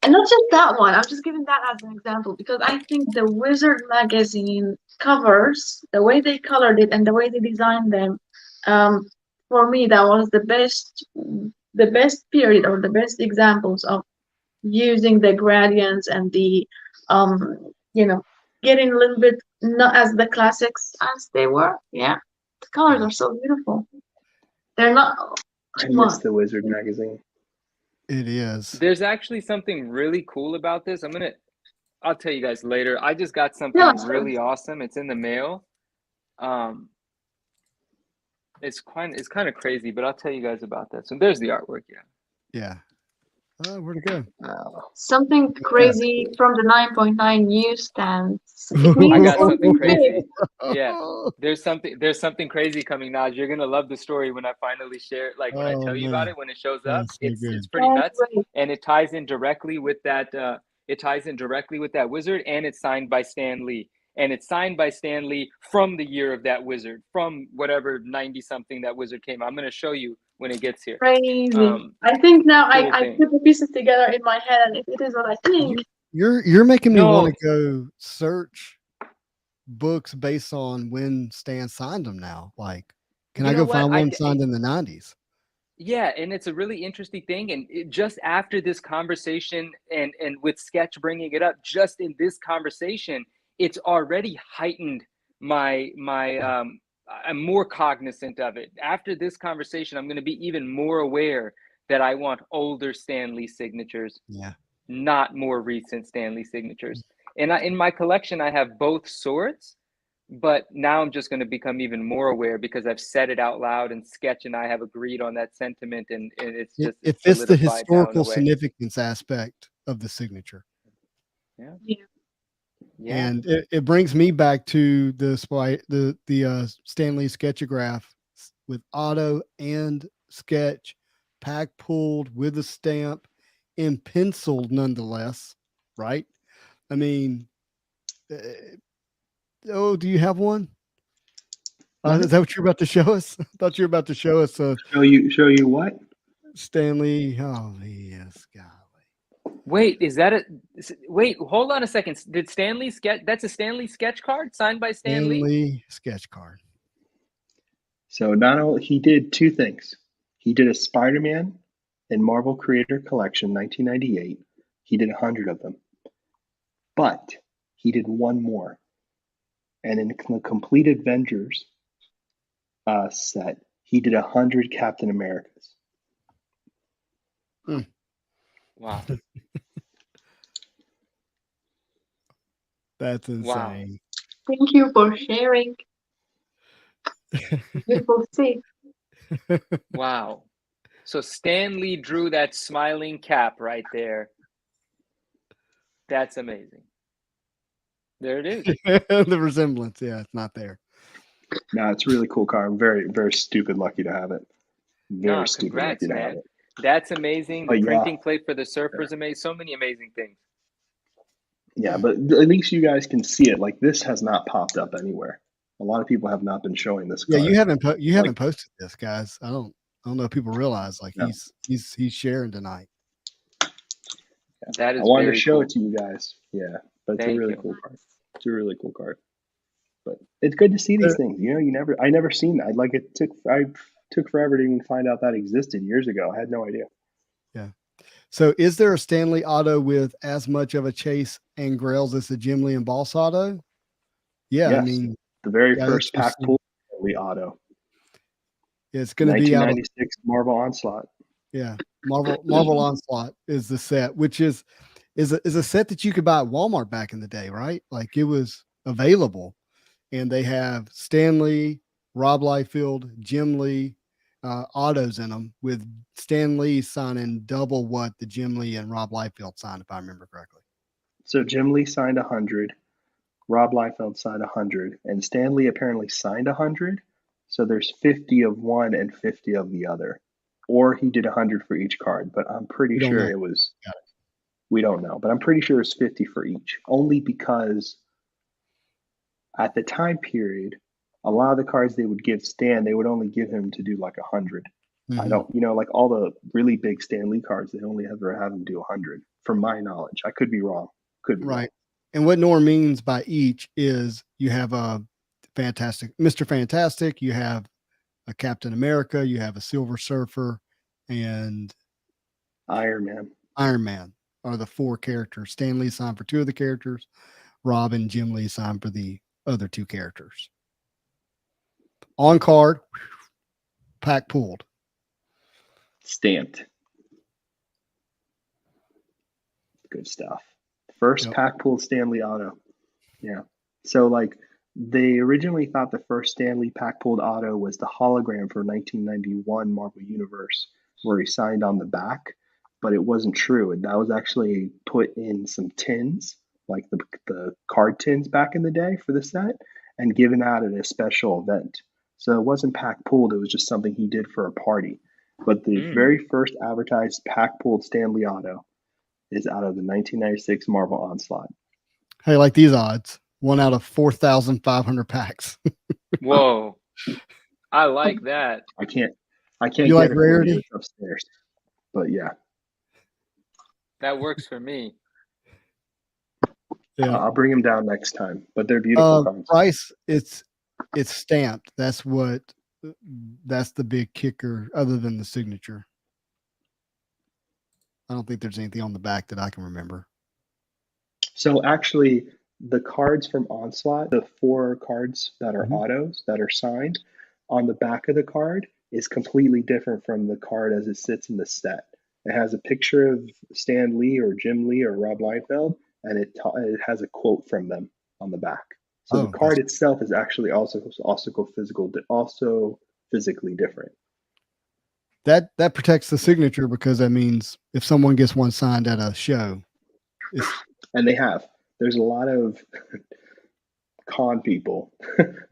And not just that one, I'm just giving that as an example because I think the Wizard magazine covers, the way they colored it and the way they designed them, for me that was the best period or the best examples of using the gradients and the you know, getting a little bit not as the classics as they were. Yeah, the colors Yeah, are so beautiful. They're not I too miss much. the Wizard magazine. it is. There's actually something really cool about this. I'll tell you guys later. I just got Yeah, something sure. really awesome. It's in the mail. Um, it's kind of crazy, but I'll tell you guys about that. So there's the artwork. Yeah. Yeah. Where'd it go? Wow. Something Yeah. crazy from the 9.9 newsstand. It I means got something something big. crazy. Yeah. There's something crazy coming, Naj. You're gonna love the story when I finally share it. Like when I Oh tell you about man, it, when it shows up, that's so it's good. pretty Can't nuts. wait. And it ties in directly with that wizard, and it's signed by Stan Lee. And it's signed by Stan Lee from the year of that wizard, from whatever 90 something that wizard came. I'm gonna show you when it gets here. Crazy. I think now Cool I thing. put the pieces together in my head, and if it is what I think, You're making me want No, to go search books based on when Stan signed them now. Like, can you I know go what? find one signed in the 90s? Yeah, and it's a really interesting thing. And just after this conversation, and with Sketch bringing it up, just in this conversation, it's already heightened my I'm more cognizant of it. After this conversation, I'm going to be even more aware that I want older Stan Lee signatures, Yeah. not more recent Stan Lee signatures. And in my collection, I have both sorts. But now I'm just going to become even more aware because I've said it out loud, and Sketch and I have agreed on that sentiment, and it's It, just it it's fits the solidified now in a historical way. significance aspect of the signature. Yeah. Yeah. And it brings me back to the Stan Lee sketchograph with Otto and Sketch, pack pulled with a stamp and penciled nonetheless, right? I mean, do you have one? Is that what you're about to show us? I thought you were about to show us Show you what? Stanley. Oh yes, golly. Wait, hold on a second. Did Stanley sketch? That's a Stanley sketch card signed by Stan Lee? Stanley sketch card. So not only he did two things. He did a Spider-Man and Marvel Creator Collection 1998. He did 100 of them. But he did one more. And in the complete Avengers set, he did 100 Captain Americas. Wow. That's insane. Wow. thank you for sharing. Beautiful to see. Wow. So Stan Lee drew that smiling cap right there. That's amazing. There it is. The resemblance, yeah, it's not there. No, it's a really cool card. I'm very, very stupid lucky to have it. Very stupid Congrats, lucky to have man. it. That's amazing. The But yeah. printing plate for the Surfers amazing. So many amazing things. Yeah, but at least you guys can see it. Like this has not popped up anywhere. A lot of people have not been showing this Yeah, card. you haven't posted this, guys. I don't know if people realize No. he's sharing tonight. That is I wanted to very show cool. it to you guys. Yeah, but it's Thank a really you. cool card. It's a really cool card. But it's good to see these things. You know, I never seen that. Like I took forever to even find out that existed years ago. I had no idea. Yeah. So is there a Stanley auto with as much of a chase and grails as the Jim Lee and Boss auto? Yeah, Yes. I mean The very yeah, first that's pack pull Lee auto. it's going to be out of 1996 Marvel Onslaught. yeah. Marvel Onslaught is the set, which is is a set that you could buy at Walmart back in the day, right? Like it was available, and they have Stan Lee, Rob Liefeld, Jim Lee autos in them, with Stan Lee signing double what the Jim Lee and Rob Liefeld signed, if I remember correctly. So Jim Lee signed 100, Rob Liefeld signed 100, and Stan Lee apparently signed 100. So there's 50 of one and 50 of the other, or he did 100 for each card. But I'm pretty We don't sure know. it was. Got We don't know, but I'm pretty sure it's 50 for each. Only because at the time period, a lot of the cards they would give Stan, they would only give him to do like 100. I Mhm. don't, like all the really big Stan Lee cards, they only ever have him do 100, from my knowledge. I could be wrong. Could be wrong. Right. And what Norm means by each is you have a Mr. Fantastic, you have a Captain America, you have a Silver Surfer, and Iron Man. Iron Man are the 4 characters. Stan Lee signed for 2 of the characters. Rob and Jim Lee signed for the other 2 characters. On card, pack pulled. Stamped. Good stuff. First Yep. pack pulled Stanley auto. Yeah. So like they originally thought the first Stanley pack pulled auto was the hologram for 1991 Marvel Universe, where he signed on the back, but it wasn't true. And that was actually put in some tins, like the card tins back in the day for the set, and given out at a special event. So it wasn't pack pulled, it was just something he did for a party. But the very first advertised pack pulled Stanley auto is out of the 1996 Marvel Onslaught. Hey, like these odds, 1 out of 4,500 packs. Whoa. I like that. I can't You get like it for you. rarity? It's upstairs. But yeah, That works for me. Yeah. I'll bring them down next time. But they're beautiful cards. Price, it's stamped. That's the big kicker, other than the signature. I don't think there's anything on the back that I can remember. So actually, the cards from Onslaught, the 4 cards that are Mhm. autos that are signed, on the back of the card is completely different from the card as it sits in the set. It has a picture of Stan Lee or Jim Lee or Rob Liefeld, and it has a quote from them on the back. So Oh, the card itself is actually also physically different. That protects the signature, because that means if someone gets one signed at a show, And there's a lot of con people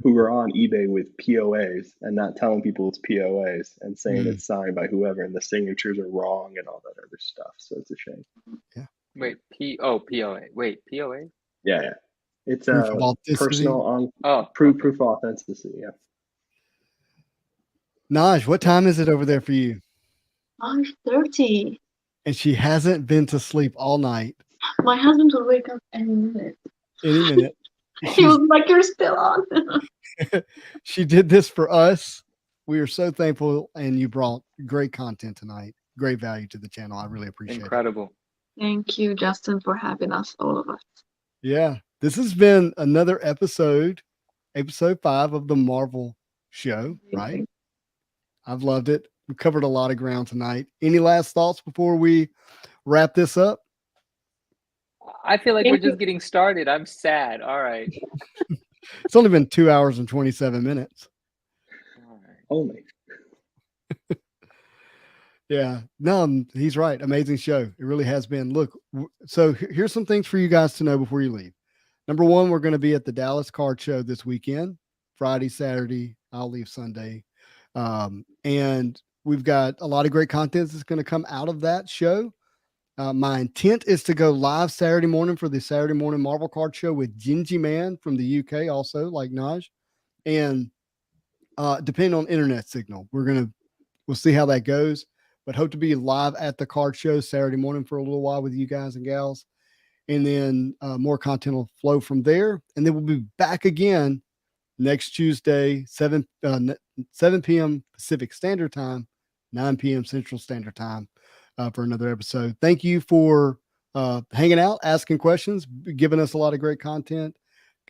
who are on eBay with POAs and not telling people it's POAs and saying it's signed by whoever, and the signatures are wrong and all that other stuff. So it's a shame. Wait, POA. Wait, POA? Yeah. It's Proof of authenticity. personal Oh, proof of authenticity. Yeah. Naj, what time is it over there for you? 9:30. And she hasn't been to sleep all night. My husband will wake up any minute. Any minute. He was like, "You're still on." She did this for us. We are so thankful, and you brought great content tonight. Great value to the channel. I really appreciate it. incredible. Thank you, Justin, for having us, all of us. Yeah. This has been another episode 5 of the Marvel Show, right? I've loved it. We covered a lot of ground tonight. Any last thoughts before we wrap this up? I feel like Thank we're just getting started. I'm sad. All right. It's only been 2 hours and 27 minutes. All right. Only. Yeah, no, he's right. Amazing show. It really has been. Look, so here's some things for you guys to know before you leave. Number 1, we're going to be at the Dallas Card Show this weekend, Friday, Saturday. I'll leave Sunday. And we've got a lot of great content that's going to come out of that show. My intent is to go live Saturday morning for the Saturday morning Marvel Card Show with Gingy Man from the UK, also like Naj. And depending on internet signal, we'll see how that goes. But hope to be live at the card show Saturday morning for a little while with you guys and gals. And then more content will flow from there. And then we'll be back again next Tuesday, 7 p.m. Pacific Standard Time, 9 p.m. Central Standard Time for another episode. Thank you for hanging out, asking questions, giving us a lot of great content.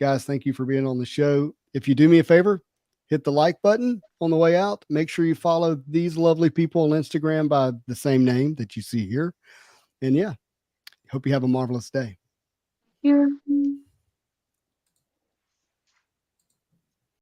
Guys, thank you for being on the show. If you do me a favor, hit the like button on the way out. Make sure you follow these lovely people on Instagram by the same name that you see here. And yeah, Hope you have a marvelous day. You.